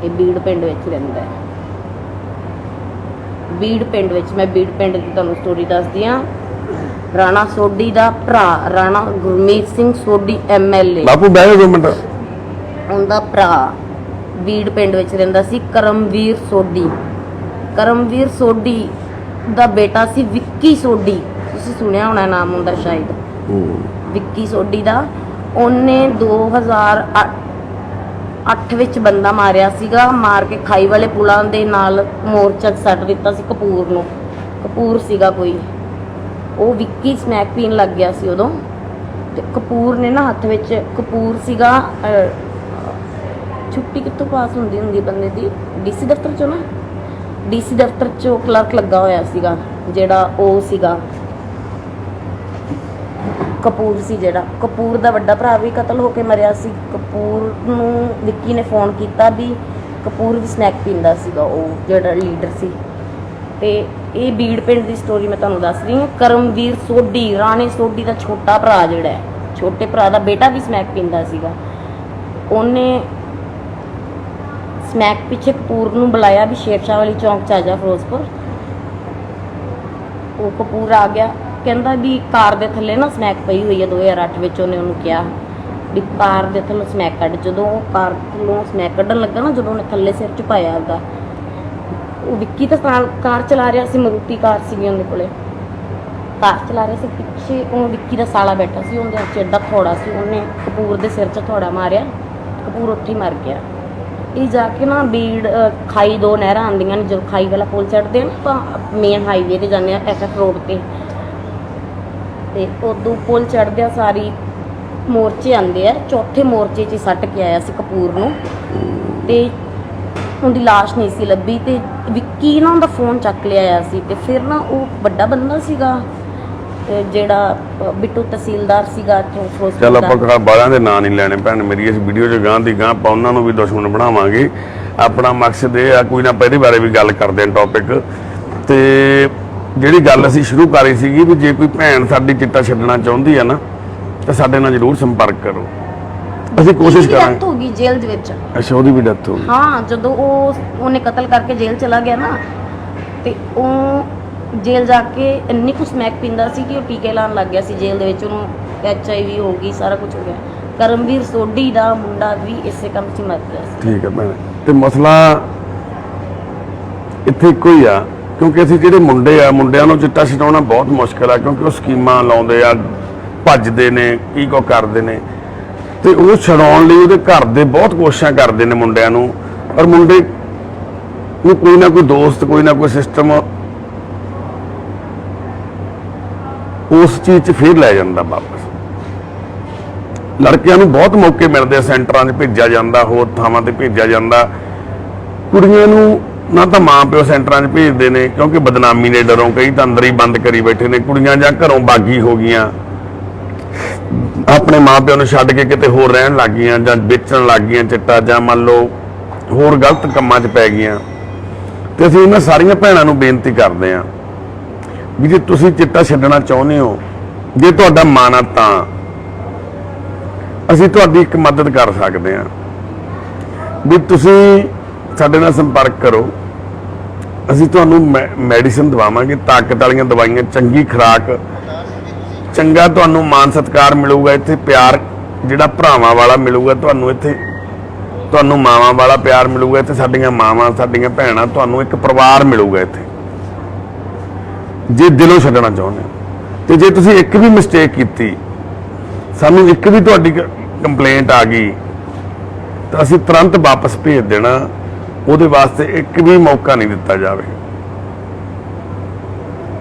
ਇਹ ਬੀੜ ਪਿੰਡ ਵਿੱਚ ਰਹਿੰਦਾ ਹੈ। ਬੀੜ ਪਿੰਡ ਵਿੱਚ, ਮੈਂ ਬੀੜ ਪਿੰਡ ਦੀ ਤੁਹਾਨੂੰ ਸਟੋਰੀ ਦੱਸਦੀ ਹਾਂ। ਰਾਣਾ ਸੋਢੀ ਦਾ ਭਰਾ ਰਾਣਾ ਗੁਰਮੀਤ ਸਿੰਘ ਸੋਢੀ MLA, ਬਾਪੂ ਬਹਿ ਜਾ 2 ਮਿੰਟ। ਉਹਦਾ ਭਰਾ ਬੀੜ ਪਿੰਡ ਵਿੱਚ ਰਹਿੰਦਾ ਸੀ, ਕਰਮਵੀਰ ਸੋਢੀ। ਕਰਮਵੀਰ ਸੋਢੀ ਦਾ ਬੇਟਾ ਸੀ ਵਿੱਕੀ ਸੋਢੀ, ਤੁਸੀਂ ਸੁਣਿਆ ਹੋਣਾ ਨਾਮ ਹੁੰਦਾ ਸ਼ਾਇਦ, ਵਿੱਕੀ ਸੋਢੀ ਦਾ। ਉਹਨੇ 2008 ਵਿੱਚ ਬੰਦਾ ਮਾਰਿਆ ਸੀਗਾ, ਮਾਰ ਕੇ ਖਾਈ ਵਾਲੇ ਪੁਲਾਂ ਦੇ ਨਾਲ ਮੋਰਚਾ ਸੱਟ ਦਿੱਤਾ ਸੀ ਕਪੂਰ ਨੂੰ। ਕਪੂਰ ਸੀਗਾ ਕੋਈ, ਉਹ ਵਿੱਕੀ ਸਮੈਕ ਪੀਣ ਲੱਗ ਗਿਆ ਸੀ ਉਦੋਂ, ਤੇ ਕਪੂਰ ਨੇ ਨਾ ਹੱਥ ਵਿੱਚ, ਕਪੂਰ ਸੀਗਾ ਛੁੱਟੀ ਕਿੱਥੋਂ ਪਾਸ ਹੁੰਦੀ ਬੰਦੇ ਦੀ, DC ਦਫ਼ਤਰ ਚੋਂ ਨਾ, DC ਦਫ਼ਤਰ ਚੋਂ ਕਲਰਕ ਲੱਗਾ ਹੋਇਆ ਸੀਗਾ, ਜਿਹੜਾ ਉਹ ਸੀਗਾ ਕਪੂਰ ਸੀ, ਜਿਹੜਾ ਕਪੂਰ ਦਾ ਵੱਡਾ ਭਰਾ ਵੀ ਕਤਲ ਹੋ ਕੇ ਮਰਿਆ ਸੀ। ਕਪੂਰ ਨੂੰ ਵਿੱਕੀ ਨੇ ਫੋਨ ਕੀਤਾ ਵੀ ਕਪੂਰ ਵੀ ਸਨੈਕ ਪੀਂਦਾ ਸੀਗਾ, ਉਹ ਜਿਹੜਾ ਲੀਡਰ ਸੀ। ਤੇ ਇਹ ਬੀੜ ਪਿੰਡ ਦੀ ਸਟੋਰੀ ਮੈਂ ਤੁਹਾਨੂੰ ਦੱਸ ਰਹੀ ਹਾਂ। ਕਰਮਵੀਰ ਸੋਢੀ, ਰਾਣੇ ਸੋਢੀ ਦਾ ਛੋਟਾ ਭਰਾ ਜਿਹੜਾ ਹੈ, ਛੋਟੇ ਭਰਾ ਦਾ ਬੇਟਾ ਵੀ ਸਮੈਕ ਪੀਂਦਾ ਸੀਗਾ। ਉਹਨੇ ਸਮੈਕ ਪਿੱਛੇ ਕਪੂਰ ਨੂੰ ਬੁਲਾਇਆ ਵੀ ਸ਼ੇਰਸ਼ਾਹ ਵਾਲੀ ਚੌਂਕ 'ਚ ਆ ਜਾ ਫਿਰੋਜ਼ਪੁਰ। ਉਹ ਕਪੂਰ ਆ ਗਿਆ, ਕਹਿੰਦਾ ਵੀ ਕਾਰ ਦੇ ਥੱਲੇ ਨਾ ਸਮੈਕ ਪਈ ਹੋਈ ਹੈ। 2008 ਵਿੱਚ ਉਹਨੇ ਉਹਨੂੰ ਕਿਹਾ ਵੀ ਕਾਰ ਦੇ ਥੱਲੋਂ ਸਮੈਕ ਕੱਢ। ਜਦੋਂ ਉਹ ਕਾਰ ਥੱਲੋਂ ਸਮੈਕ ਕੱਢਣ ਲੱਗਾ ਨਾ, ਜਦੋਂ ਉਹਨੇ ਥੱਲੇ ਸਿਰ ਝੁਕਾਇਆ ਉਹਦਾ, ਉਹ ਵਿੱਕੀ ਤਾਂ ਕਾਰ ਚਲਾ ਰਿਹਾ ਸੀ, ਮਰੂਤੀ ਕਾਰ ਸੀਗੀ ਉਹਦੇ ਕੋਲੇ, ਕਾਰ ਚਲਾ ਰਿਹਾ ਸੀ। ਪਿੱਛੇ ਉਹ ਵਿੱਕੀ ਦਾ ਸਾਲਾ ਬੈਠਾ ਸੀ, ਉਹਦੇ ਹੱਥ 'ਚ ਐਡਾ ਥੋੜਾ ਸੀ, ਉਹਨੇ ਕਪੂਰ ਦੇ ਸਿਰ 'ਚ ਥੋੜਾ ਮਾਰਿਆ, ਕਪੂਰ ਉੱਥੇ ਹੀ ਮਰ ਗਿਆ। ਇਹ ਜਾ ਕੇ ਨਾ ਬੀੜ ਖਾਈ, 2 ਨਹਿਰਾਂ ਆਉਂਦੀਆਂ ਨੇ, ਜਦੋਂ ਖਾਈ ਵਾਲਾ ਪੁਲ ਚੜ੍ਹਦੇ ਨਾ ਤਾਂ ਮੇਨ ਹਾਈਵੇ 'ਤੇ ਜਾਂਦੇ ਆ FF ਰੋਡ 'ਤੇ, ਤੇ ਉਦੋਂ ਪੁਲ ਚੜ੍ਹਦਿਆਂ ਸਾਰੀ ਮੋਰਚੇ ਆਉਂਦੇ ਆ, ਚੌਥੇ ਮੋਰਚੇ 'ਚ ਸੱਟ ਕੇ ਆਇਆ ਸੀ ਕਪੂਰ ਨੂੰ, ਤੇ ਉਹਦੀ ਲਾਸ਼ ਨਹੀਂ ਸੀ ਲੱਭੀ। ਤੇ ਵਿੱਕੀ ਨਾ ਉਹਦਾ ਫੋਨ ਚੱਕ ਲਿਆਇਆ ਸੀ, ਤੇ ਫਿਰ ਨਾ ਉਹ ਵੱਡਾ ਬੰਦਾ ਸੀਗਾ ਜਿਹੜਾ ਬਿੱਟੂ ਤਹਿਸੀਲਦਾਰ ਸੀਗਾ। ਚੱਲ ਆਪਾਂ ਬਾਲਾਂ ਦੇ ਨਾਂ ਨਹੀਂ ਲੈਣੇ ਭੈਣ ਮੇਰੀ, ਇਸ ਵੀਡੀਓ 'ਚ ਗਾਂ ਦੀ ਗਾਂ ਆਪਾਂ ਉਹਨਾਂ ਨੂੰ ਵੀ ਦੁਸ਼ਮਣ ਬਣਾਵਾਂਗੇ। ਆਪਣਾ ਮਕਸਦ ਇਹ ਆ, ਕੋਈ ਨਾ ਆਪਾਂ ਇਹਦੇ ਬਾਰੇ ਵੀ ਗੱਲ ਕਰਦੇ ਹਾਂ ਟੌਪਿਕ। ਤੇ ਜਿਹੜੀ ਗੱਲ ਅਸੀਂ ਸ਼ੁਰੂ ਕਰੀ ਸੀਗੀ ਵੀ ਜੇ ਕੋਈ ਭੈਣ ਸਾਡੀ ਚਿੱਟਾ ਛੱਡਣਾ ਚਾਹੁੰਦੀ ਆ ਨਾ, ਤਾਂ ਸਾਡੇ ਨਾਲ ਜ਼ਰੂਰ ਸੰਪਰਕ ਕਰੋ, ਅਸੀਂ ਕੋਸ਼ਿਸ਼ ਕਰਾਂਗੇ। ਡੈਥ ਹੋ ਗਈ ਜੇਲ੍ਹ ਦੇ ਵਿੱਚ। ਅੱਛਾ, ਉਹਦੀ ਵੀ ਡੈਥ ਹੋ ਗਈ। ਹਾਂ, ਜਦੋਂ ਉਹਨੇ ਕਤਲ ਕਰਕੇ ਜੇਲ੍ਹ ਚਲਾ ਗਿਆ ਨਾ, ਤੇ ਉਹ ਜੇਲ੍ਹ ਜਾ ਕੇ ਇੰਨੀ ਕੁ ਸਮੈਕ ਪੀਂਦਾ ਸੀ ਕਿ ਉਹ ਟੀਕੇ ਲਾਉਣ ਲੱਗ ਗਿਆ ਸੀ ਜੇਲ੍ਹ ਦੇ ਵਿੱਚ। ਉਹਨੂੰ HIV ਹੋ ਗਈ, ਸਾਰਾ ਕੁਝ ਹੋ ਗਿਆ। ਕਰਮਵੀਰ ਸੋਢੀ ਦਾ ਮੁੰਡਾ ਵੀ ਇਸੇ ਕੰਮ 'ਚ ਮਰ ਗਿਆ ਸੀ। ਠੀਕ ਹੈ ਭੈਣ, ਤੇ ਮਸਲਾ ਇੱਥੇ ਇੱਕੋ ਹੀ ਆ, ਕਿਉਂਕਿ ਅਸੀਂ ਜਿਹੜੇ ਮੁੰਡਿਆਂ ਨੂੰ ਚਿੱਟਾ ਛਡਾਉਣਾ ਬਹੁਤ ਮੁਸ਼ਕਿਲ ਆ, ਕਿਉਂਕਿ ਉਹ ਸਕੀਮਾਂ ਲਾਉਂਦੇ ਆ, ਭੱਜਦੇ ਨੇ, ਕੀ ਕੋ ਕਰਦੇ ਨੇ। ਤੇ ਉਹ ਛਡਾਉਣ ਲਈ ਉਹਦੇ ਘਰ ਦੇ ਬਹੁਤ ਕੋਸ਼ਿਸ਼ਾਂ ਕਰਦੇ ਨੇ ਮੁੰਡਿਆਂ ਨੂੰ, ਪਰ ਮੁੰਡੇ ਨੂੰ ਕੋਈ ਨਾ ਕੋਈ ਦੋਸਤ, ਕੋਈ ਨਾ ਕੋਈ ਸਿਸਟਮ ਉਸ ਚੀਜ਼ 'ਚ ਫੇਰ ਲੈ ਜਾਂਦਾ ਵਾਪਸ। ਲੜਕਿਆਂ ਨੂੰ ਬਹੁਤ ਮੌਕੇ ਮਿਲਦੇ ਆ, ਸੈਂਟਰਾਂ 'ਚ ਭੇਜਿਆ ਜਾਂਦਾ, ਹੋਰ ਥਾਵਾਂ ਤੇ ਭੇਜਿਆ ਜਾਂਦਾ। ਕੁੜੀਆਂ ਨੂੰ ਨਾ ਤਾਂ ਮਾਂ ਪਿਓ ਸੈਂਟਰਾਂ 'ਚ ਭੇਜਦੇ ਨੇ ਕਿਉਂਕਿ ਬਦਨਾਮੀ ਦੇ ਡਰੋਂ, ਕਈ ਤਾਂ ਅੰਦਰ ਹੀ ਬੰਦ ਕਰੀ ਬੈਠੇ ਨੇ ਕੁੜੀਆਂ, ਜਾਂ ਘਰੋਂ ਬਾਗੀ ਹੋ ਗਈਆਂ, ਆਪਣੇ ਮਾਂ ਪਿਓ ਨੂੰ ਛੱਡ ਕੇ ਕਿਤੇ ਹੋਰ ਰਹਿਣ ਲੱਗ ਗਈਆਂ, ਜਾਂ ਵੇਚਣ ਲੱਗ ਗਈਆਂ ਚਿੱਟਾ, ਜਾਂ ਮੰਨ ਲਓ ਹੋਰ ਗਲਤ ਕੰਮਾਂ 'ਚ ਪੈ ਗਈਆਂ। ਤੇ ਅਸੀਂ ਇਹਨਾਂ ਸਾਰੀਆਂ ਭੈਣਾਂ ਨੂੰ ਬੇਨਤੀ ਕਰਦੇ ਹਾਂ ਵੀ ਜੇ ਤੁਸੀਂ ਚਿੱਟਾ ਛੱਡਣਾ ਚਾਹੁੰਦੇ ਹੋ, ਜੇ ਤੁਹਾਡਾ ਮਨ ਆ, ਤਾਂ ਅਸੀਂ ਤੁਹਾਡੀ ਇੱਕ ਮਦਦ ਕਰ ਸਕਦੇ ਹਾਂ ਵੀ ਤੁਸੀਂ ਸਾਡੇ ਨਾਲ ਸੰਪਰਕ ਕਰੋ। ਅਸੀਂ ਤੁਹਾਨੂੰ ਮੈਡੀਸਨ ਦਵਾਵਾਂਗੇ, ਤਾਕਤ ਵਾਲੀਆਂ ਦਵਾਈਆਂ, ਚੰਗੀ ਖੁਰਾਕ, ਚੰਗਾ ਤੁਹਾਨੂੰ ਮਾਨ ਸਤਿਕਾਰ ਮਿਲੂਗਾ ਇੱਥੇ, ਪਿਆਰ ਜਿਹੜਾ ਭਰਾਵਾਂ ਵਾਲਾ ਮਿਲੂਗਾ ਤੁਹਾਨੂੰ ਇੱਥੇ, ਤੁਹਾਨੂੰ ਮਾਵਾਂ ਵਾਲਾ ਪਿਆਰ ਮਿਲੂਗਾ ਇੱਥੇ, ਸਾਡੀਆਂ ਮਾਵਾਂ, ਸਾਡੀਆਂ ਭੈਣਾਂ, ਤੁਹਾਨੂੰ ਇੱਕ ਪਰਿਵਾਰ ਮਿਲੂਗਾ ਇੱਥੇ ਜੇ ਦਿਲੋਂ ਛੱਡਣਾ ਚਾਹੁੰਦੇ ਹੋ। ਤੇ ਜੇ ਤੁਸੀਂ ਇੱਕ ਵੀ ਮਿਸਟੇਕ ਕੀਤੀ, ਸਾਨੂੰ ਇੱਕ ਵੀ ਤੁਹਾਡੀ ਕੰਪਲੇਂਟ ਆ ਗਈ, ਤਾਂ ਅਸੀਂ ਤੁਰੰਤ ਵਾਪਸ ਭੇਜ ਦੇਣਾ। ਉਹਦੇ ਵਾਸਤੇ ਇੱਕ ਵੀ ਮੌਕਾ ਨਹੀਂ ਦਿੱਤਾ ਜਾਵੇ,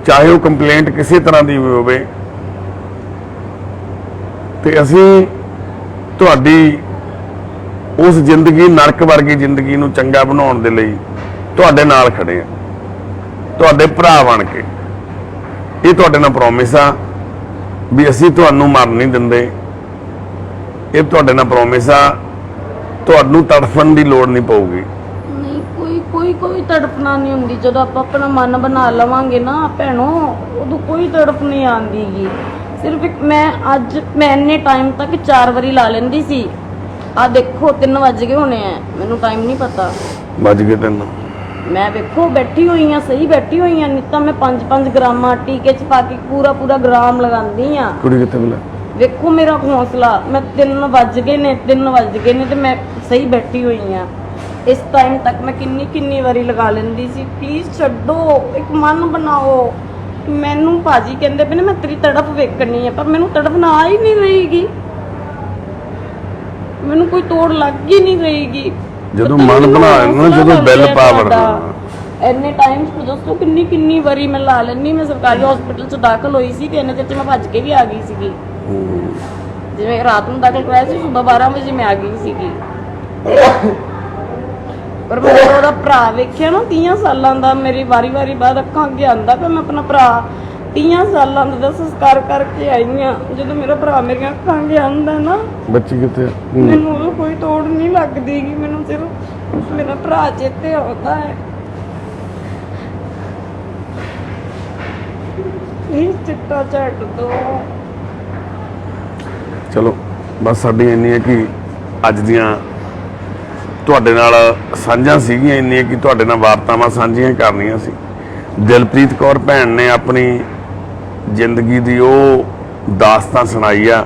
ਚਾਹੇ ਉਹ ਕੰਪਲੇਂਟ ਕਿਸੇ ਤਰ੍ਹਾਂ ਦੀ ਵੀ ਹੋਵੇ। ਤੇ ਅਸੀਂ ਤੁਹਾਡੀ ਉਸ ਜ਼ਿੰਦਗੀ, ਨਰਕ ਵਰਗੀ ਜ਼ਿੰਦਗੀ ਨੂੰ ਚੰਗਾ ਬਣਾਉਣ ਦੇ ਲਈ ਤੁਹਾਡੇ ਨਾਲ ਖੜੇ ਹਾਂ, ਤੁਹਾਡੇ ਭਰਾ ਬਣ ਕੇ। ਇਹ ਤੁਹਾਡੇ ਨਾਲ ਪ੍ਰੋਮਿਸ ਆ ਵੀ ਅਸੀਂ ਤੁਹਾਨੂੰ ਮਰਨ ਨਹੀਂ ਦਿੰਦੇ। ਇਹ ਤੁਹਾਡੇ ਨਾਲ ਪ੍ਰੋਮਿਸ ਆ, ਤੁਹਾਨੂੰ ਤੜਫਣ ਦੀ ਲੋੜ ਨਹੀਂ ਪਊਗੀ। ਨਹੀਂ, ਕੋਈ ਤੜਫਣਾ ਨਹੀਂ ਹੁੰਦੀ। ਜਦੋਂ ਆਪਾਂ ਆਪਣਾ ਮਨ ਬਣਾ ਲਵਾਂਗੇ ਨਾ ਭੈਣੋ, ਉਦੋਂ ਕੋਈ ਤੜਫ ਨਹੀਂ ਆਉਂਦੀਗੀ। ਸਿਰਫ ਇੱਕ ਮੈਂ ਇੰਨੇ ਟਾਈਮ ਤੱਕ 4 ਵਾਰੀ ਲਾ ਲੈਂਦੀ ਸੀ। ਆ ਦੇਖੋ 3 ਵੱਜ ਗਏ ਹੋਣੇ ਆ, ਮੈਨੂੰ ਟਾਈਮ ਨਹੀਂ ਪਤਾ। ਵੱਜ ਗਏ 3। ਮੈਂ ਵੇਖੋ ਬੈਠੀ ਹੋਈ ਆ, ਸਹੀ ਬੈਠੀ ਹੋਈ ਆ। ਨਹੀਂ ਤਾਂ ਮੈਂ 5-5 ਗ੍ਰਾਮਾਂ ਟੀਕੇ ਚ ਪਾ ਕੇ ਪੂਰਾ ਗ੍ਰਾਮ ਲਗਾਉਂਦੀ ਆ। ਕੁੜੀ ਕਿੱਥੇ ਬੁਲਾ? ਵੇਖੋ ਮੇਰਾ ਹੌਸਲਾ। ਮੈਂ 3 ਵੱਜ ਗਏ ਨੇ ਤੇ ਮੈਂ ਸਹੀ ਬੈਠੀ ਹੋਈ ਆ। ਇਸ ਟਾਈਮ ਤੱਕ ਮੈਂ ਕਿੰਨੀ ਵਾਰੀ ਲਗਾ ਲੈਂਦੀ ਸੀ। ਪਲੀਜ਼ ਛੱਡੋ, ਇੱਕ ਮਨ ਬਣਾਓ। ਮੈਨੂੰ ਭਾਜੀ ਕਹਿੰਦੇ ਪਏ ਨੇ ਮੈਂ ਤੇਰੀ ਤੜਫ ਵੇਖਣੀ ਹੈ, ਪਰ ਮੈਨੂੰ ਤੜਫ ਨਾ ਆ ਹੀ ਨਹੀਂ ਰਹੀਗੀ। ਮੈਨੂੰ ਕੋਈ ਤੋੜ ਲੱਗ ਹੀ ਨਹੀਂ ਰਹੀਗੀ। ਜਦੋਂ ਮਨ ਬਣਾਇਆ ਨਾ, ਜਦੋਂ ਬਿੱਲ ਪਾਵਰ ਇੰਨੇ ਟਾਈਮ ਦੋਸਤੋ ਕਿੰਨੀ ਵਾਰੀ ਮੈਂ ਲਾ ਲੈਣੀ। ਮੈਂ ਸਰਕਾਰੀ ਹਸਪੀਟਲ 'ਚ ਦਾਖਲ ਹੋਈ ਸੀ ਤੇ ਇੰਨੇ ਚਿਰ 'ਚ ਮੈਂ ਭੱਜ ਕੇ ਵੀ ਆ ਗਈ ਸੀਗੀ। ਜਿਵੇਂ ਰਾਤ ਨੂੰ ਦਾਖਲ ਕਰਾਇਆ ਸੀ, ਸੁਬਹ 12 ਵਜੇ ਮੈਂ ਆ ਗਈ ਸੀਗੀ। ਪਰ ਮੈਂ ਉਹਦਾ ਭਰਾ ਵੇਖਿਆ ਨਾ 30 ਸਾਲਾਂ ਦਾ, ਮੇਰੀ ਵਾਰੀ ਬਾਅਦ ਅੱਖਾਂ ਅੱਗੇ ਆਉਂਦਾ ਪਿਆ। ਮੈਂ ਆਪਣਾ ਭਰਾ 30 ਸਾਲਾਂ ਦਾ ਸੰਸਕਾਰ ਕਰਕੇ ਆਈ ਆ। ਜਦੋਂ ਮੇਰਾ ਭਰਾ ਮੇਰੀਆਂ ਅੱਖਾਂ ਅੱਗੇ ਆਉਂਦਾ ਨਾ, ਬੱਚੀ ਕਿੱਥੇ? ਮੈਨੂੰ ਉਹਦਾ ਕੋਈ ਤੋੜ ਨਹੀਂ ਲੱਗਦੀ ਗੀ। ਮੈਨੂੰ ਸਿਰਫ ਮੇਰਾ ਭਰਾ ਚੇਤੇ ਆਉਂਦਾ ਹੈ। ਇਹ ਚਿੱਟਾ ਛੱਡ ਦੋ। ਚਲੋ ਬਸ ਸਾਡੀ ਇੰਨੀ ਹੈ ਕਿ ਅੱਜ ਦੀਆਂ ਤੁਹਾਡੇ ਨਾਲ ਸਾਂਝਾਂ ਸੀਗੀਆਂ, ਇੰਨੀਆਂ ਕਿ ਤੁਹਾਡੇ ਨਾਲ ਵਾਰਤਾਵਾਂ ਸਾਂਝੀਆਂ ਕਰਨੀਆਂ ਸੀ। ਦਿਲਪ੍ਰੀਤ ਕੌਰ ਭੈਣ ਨੇ ਆਪਣੀ ਜ਼ਿੰਦਗੀ ਦੀ ਉਹ ਦਾਸਤਾਨ ਸੁਣਾਈ ਆ।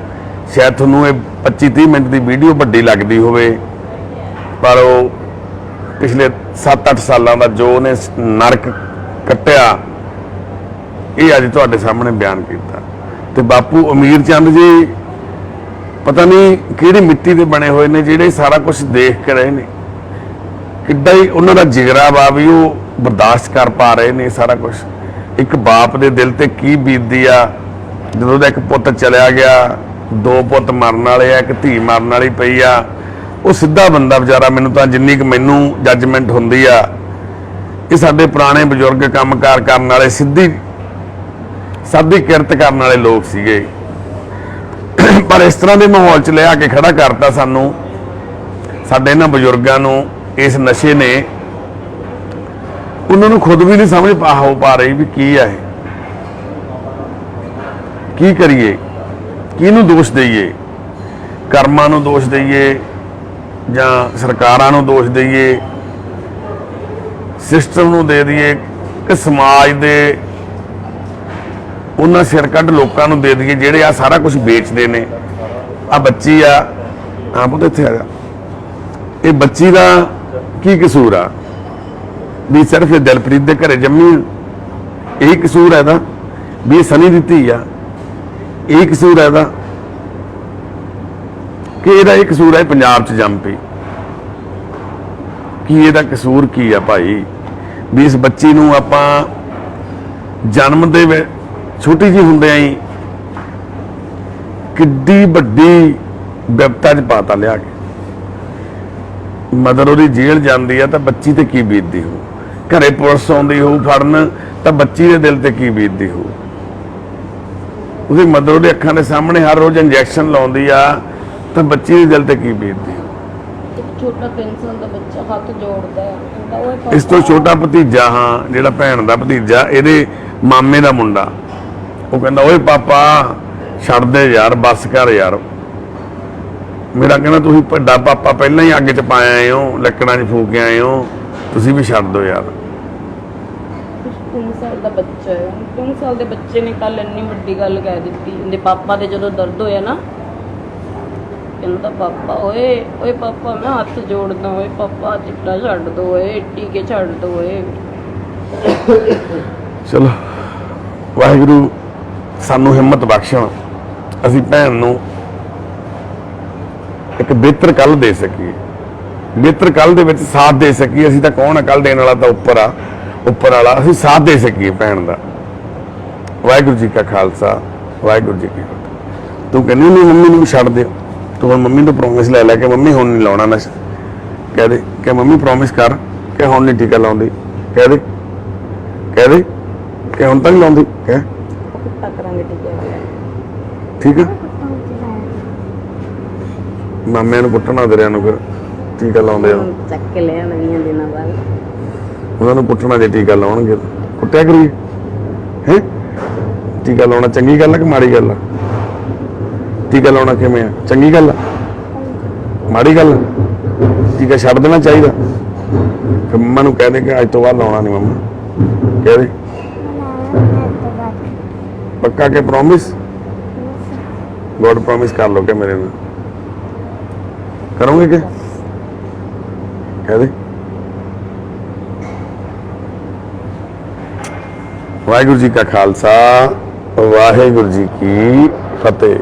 ਸ਼ਾਇਦ ਤੁਹਾਨੂੰ ਇਹ 25-30 ਮਿੰਟ ਦੀ ਵੀਡੀਓ ਵੱਡੀ ਲੱਗਦੀ ਹੋਵੇ, ਪਰ ਉਹ ਪਿਛਲੇ 7-8 ਸਾਲਾਂ ਦਾ ਜੋ ਉਹਨੇ ਨਰਕ ਕੱਟਿਆ, ਇਹ ਅੱਜ ਤੁਹਾਡੇ ਸਾਹਮਣੇ ਬਿਆਨ ਕੀਤਾ। ਤੇ ਬਾਪੂ ਅਮੀਰ ਚੰਦ ਜੀ ਪਤਾ ਨਹੀਂ ਕਿਹੜੀ ਮਿੱਟੀ ਦੇ ਬਣੇ ਹੋਏ ਨੇ, ਜਿਹੜੇ ਸਾਰਾ ਕੁਝ ਦੇਖ ਕੇ ਰਹੇ ਨੇ। ਕਿੱਡਾ ਹੀ ਉਹਨਾਂ ਦਾ ਜਿਗਰਾ ਵਾ ਵੀ ਉਹ ਬਰਦਾਸ਼ਤ ਕਰ ਪਾ ਰਹੇ ਨੇ ਸਾਰਾ ਕੁਝ। ਇੱਕ ਬਾਪ ਦੇ ਦਿਲ ਤੇ ਕੀ ਬੀਤਦੀ ਆ ਜਦੋਂ ਉਹਦਾ ਇੱਕ ਪੁੱਤ ਚਲਿਆ ਗਿਆ, 2 ਪੁੱਤ ਮਰਨ ਵਾਲੇ ਆ, ਇੱਕ ਧੀ ਮਰਨ ਵਾਲੀ ਪਈ ਆ। ਉਹ ਸਿੱਧਾ ਬੰਦਾ ਵਿਚਾਰਾ, ਮੈਨੂੰ ਤਾਂ ਜਿੰਨੀ ਕੁ ਮੈਨੂੰ ਜੱਜਮੈਂਟ ਹੁੰਦੀ ਆ, ਇਹ ਸਾਡੇ ਪੁਰਾਣੇ ਬਜ਼ੁਰਗ ਕੰਮਕਾਰ ਕਰਨ ਵਾਲੇ, ਸਾਦੀ ਕਿਰਤ ਕਰਨ ਵਾਲੇ ਲੋਕ ਸੀਗੇ। ਪਰ ਇਸ ਤਰ੍ਹਾਂ ਦੇ ਮਾਹੌਲ 'ਚ ਲਿਆ ਕੇ ਖੜਾ ਕਰਤਾ ਸਾਨੂੰ, ਸਾਡੇ ਇਹਨਾਂ ਬਜ਼ੁਰਗਾਂ ਨੂੰ। ਇਸ ਨਸ਼ੇ ਨੇ ਉਹਨਾਂ ਨੂੰ ਖੁਦ ਵੀ ਨਹੀਂ ਸਮਝ ਪਾ ਰਹੀ ਵੀ ਕੀ ਹੈ, ਕੀ ਕਰੀਏ, ਕਿਹਨੂੰ ਦੋਸ਼ ਦਈਏ। ਕਰਮਾਂ ਨੂੰ ਦੋਸ਼ ਦਈਏ ਜਾਂ ਸਰਕਾਰਾਂ ਨੂੰ ਦੋਸ਼ ਦਈਏ, ਸਿਸਟਮ ਨੂੰ ਦੇ ਦਈਏ, ਕਿ ਸਮਾਜ ਦੇ ਉਹਨਾਂ ਸਿਰ ਕੱਢ ਲੋਕਾਂ ਨੂੰ ਦੇ ਦਈਏ ਜਿਹੜੇ ਆ ਸਾਰਾ ਕੁਝ ਵੇਚਦੇ ਨੇ। ਆ ਬੱਚੀ ਆ, ਪੁੱਤ ਇੱਥੇ ਆ ਜਾ। ਇਹ ਬੱਚੀ ਦਾ ਕੀ ਕਸੂਰ ਆ ਵੀ ਸਿਰਫ ਇਹ ਦਿਲਪ੍ਰੀਤ ਦੇ ਘਰੇ ਜੰਮੀ? ਇਹੀ ਕਸੂਰ ਹੈ ਇਹਦਾ ਵੀ ਇਹ ਸਨੀ ਦੀ ਧੀ ਆ? ਇਹੀ ਕਸੂਰ ਹੈ ਇਹਦਾ? ਕਿ ਇਹਦਾ ਇਹ ਕਸੂਰ ਹੈ ਪੰਜਾਬ 'ਚ ਜੰਮ ਪਈ। ਕੀ ਇਹਦਾ ਕਸੂਰ ਕੀ ਆ ਭਾਈ ਵੀ ਇਸ ਬੱਚੀ ਨੂੰ ਆਪਾਂ ਜਨਮ ਦੇ ਵਿੱਚ ਛੋਟੀ ਜਿਹੀ ਹੁੰਦਿਆਂ ਹੀ ਕਿੱਡੀ ਵੱਡੀ ਵਿਪਤਾ 'ਚ ਪਾਤਾ ਲਿਆ ਕੇ। ਮਦਰ ਉਹਦੀ ਜੇਲ੍ਹ ਜਾਂਦੀ ਆ ਤਾਂ ਬੱਚੀ ਤੇ ਕੀ ਬੀਤਦੀ ਹੋ, ਘਰੇ ਪੁਲਿਸ ਆਉਂਦੀ ਹੋਊ ਫੜਨ ਤਾਂ ਬੱਚੀ ਦੇ ਦਿਲ ਤੇ ਕੀ ਬੀਤਦੀ ਹੋ। ਉਹਦੀ ਮਦਰ ਉਹਦੇ ਅੱਖਾਂ ਦੇ ਸਾਹਮਣੇ ਹਰ ਰੋਜ਼ ਇੰਜੈਕਸ਼ਨ ਲਾਉਂਦੀ ਆ ਤਾਂ ਬੱਚੀ ਦੇ ਦਿਲ ਤੇ ਕੀ ਬੀਤਦੀ ਹੋ। ਇੱਕ ਛੋਟਾ 3 ਸਾਲ ਦਾ ਬੱਚਾ ਹੱਥ ਜੋੜਦਾ ਹੈ, ਕਹਿੰਦਾ ਓਏ ਪਾਪਾ। ਇਸ ਤੋਂ ਛੋਟਾ ਭਤੀਜਾ, ਹਾਂ ਜਿਹੜਾ ਭੈਣ ਦਾ ਭਤੀਜਾ, ਇਹਦੇ ਮਾਮੇ ਦਾ ਮੁੰਡਾ, ਉਹ ਕਹਿੰਦਾ ਓਏ ਪਾਪਾ ਛੱਡ ਦੇ ਯਾਰ, ਬੱਸ ਕਰ ਯਾਰ। ਮੇਰਾ ਕਹਿੰਦਾ ਤੁਸੀਂ ਵੱਡਾ ਪਾਪਾ ਪਹਿਲਾਂ ਹੀ ਅੱਗ 'ਚ ਪਾਇਆ ਆਏ ਹੋ, ਲੱਕੜਾਂ 'ਚ ਫੂਕ ਕੇ ਆਏ ਹੋ, ਤੁਸੀਂ ਵੀ ਛੱਡ ਦਿਓ ਯਾਰ। 3 ਸਾਲ ਦਾ ਬੱਚਾ ਹੈ। 3 ਸਾਲ ਦੇ ਬੱਚੇ ਨੇ ਕੱਲ ਇੰਨੀ ਵੱਡੀ ਗੱਲ ਕਹਿ ਦਿੱਤੀ। ਇਹਦੇ ਪਾਪਾ ਦੇ ਜਦੋਂ ਦਰਦ ਹੋਇਆ ਨਾ, ਕਹਿੰਦਾ ਪਾਪਾ ਓਏ ਓਏ ਪਾਪਾ ਮੈਂ ਹੱਥ ਜੋੜਦਾ, ਓਏ ਪਾਪਾ ਚਿੱਟਾ ਛੱਡ ਦੋ, ਓਏ ਟੀਕੇ ਛੱਡ ਦੋ, ਓਏ। ਚਲੋ ਵਾਹਿਗੁਰੂ ਸਾਨੂੰ ਹਿੰਮਤ ਬਖਸ਼ਣ, ਅਸੀਂ ਭੈਣ ਨੂੰ ਇੱਕ ਬਿਹਤਰ ਕੱਲ ਦੇ ਸਕੀਏ, ਬਿਹਤਰ ਕੱਲ ਦੇ ਵਿੱਚ ਸਾਥ ਦੇ ਸਕੀਏ। ਅਸੀਂ ਤਾਂ ਕੌਣ ਆ, ਕੱਲ ਦੇਣ ਵਾਲਾ ਤਾਂ ਉੱਪਰ ਆ, ਉੱਪਰ ਵਾਲਾ। ਅਸੀਂ ਸਾਥ ਦੇ ਸਕੀਏ ਭੈਣ ਦਾ। ਵਾਹਿਗੁਰੂ ਜੀ ਕਾ ਖਾਲਸਾ, ਵਾਹਿਗੁਰੂ ਜੀ ਕੀ ਫਤਿਹ। ਤੂੰ ਕਹਿੰਦੀ ਨਹੀਂ ਮੰਮੀ ਨੂੰ ਛੱਡ ਦਿਓ, ਤੂੰ ਹੁਣ ਮੰਮੀ ਤੋਂ ਪ੍ਰੋਮਿਸ ਲੈ ਲੈ ਕੇ ਮੰਮੀ ਹੁਣ ਨਹੀਂ ਲਾਉਣਾ ਨਸ਼ਾ। ਕਹਿ ਦੇ ਕਿ ਮੰਮੀ ਪ੍ਰੋਮਿਸ ਕਰ ਕਿ ਹੁਣ ਨਹੀਂ ਟੀਕਾ ਲਾਉਂਦੀ। ਕਹਿ ਦੇ ਕਿ ਹੁਣ ਤਾਂ ਨਹੀਂ ਲਾਉਂਦੀ। ਕਹਿ ਕੁੱਤਾ ਕਰਾਂਗੇ ਟੀਕੇ। ਠੀਕ ਆ, ਮਾਮਿਆਂ ਨੂੰ ਪੁੱਟਣਾ ਤੇਰਿਆਂ ਨੂੰ ਫਿਰ ਟੀਕਾ ਲਾਉਂਦੇ ਆ, ਚੱਕ ਕੇ ਲੈ 9 ਦਿਨਾਂ ਬਾਅਦ ਉਹਨਾਂ ਨੂੰ ਪੁੱਟਣਾ ਜੇ ਟੀਕਾ ਲਾਉਣਗੇ। ਕੁੱਟਿਆ ਕਰੀਏ ਹੈ? ਟੀਕਾ ਲਾਉਣਾ ਚੰਗੀ ਗੱਲ ਆ ਕਿ ਮਾੜੀ ਗੱਲ ਆ? ਟੀਕਾ ਲਾਉਣਾ ਕਿਵੇਂ ਆ, ਚੰਗੀ ਗੱਲ ਆ ਮਾੜੀ ਗੱਲ ਆ? ਟੀਕਾ ਛੱਡ ਦੇਣਾ ਚਾਹੀਦਾ। ਫਿਰ ਮੰਮਾ ਨੂੰ ਕਹਿ ਦੇ ਕਿ ਅੱਜ ਤੋਂ ਬਾਅਦ ਲਾਉਣਾ ਨਹੀਂ ਮੰਮਾ। ਕਹਿ ਦੇ ਪੱਕਾ ਕਿ ਪ੍ਰੋਮਿਸ? ਗੋਡ ਪ੍ਰੋਮਿਸ ਕਰ ਲੋ ਕਿ ਮੇਰੇ ਨਾਲ ਕਰੋਗੇ ਕਿ? ਕਹਿ ਦੇ। ਵਾਹਿਗੁਰੂ ਜੀ ਕਾ ਖਾਲਸਾ, ਵਾਹਿਗੁਰੂ ਜੀ ਕੀ ਫਤਿਹ।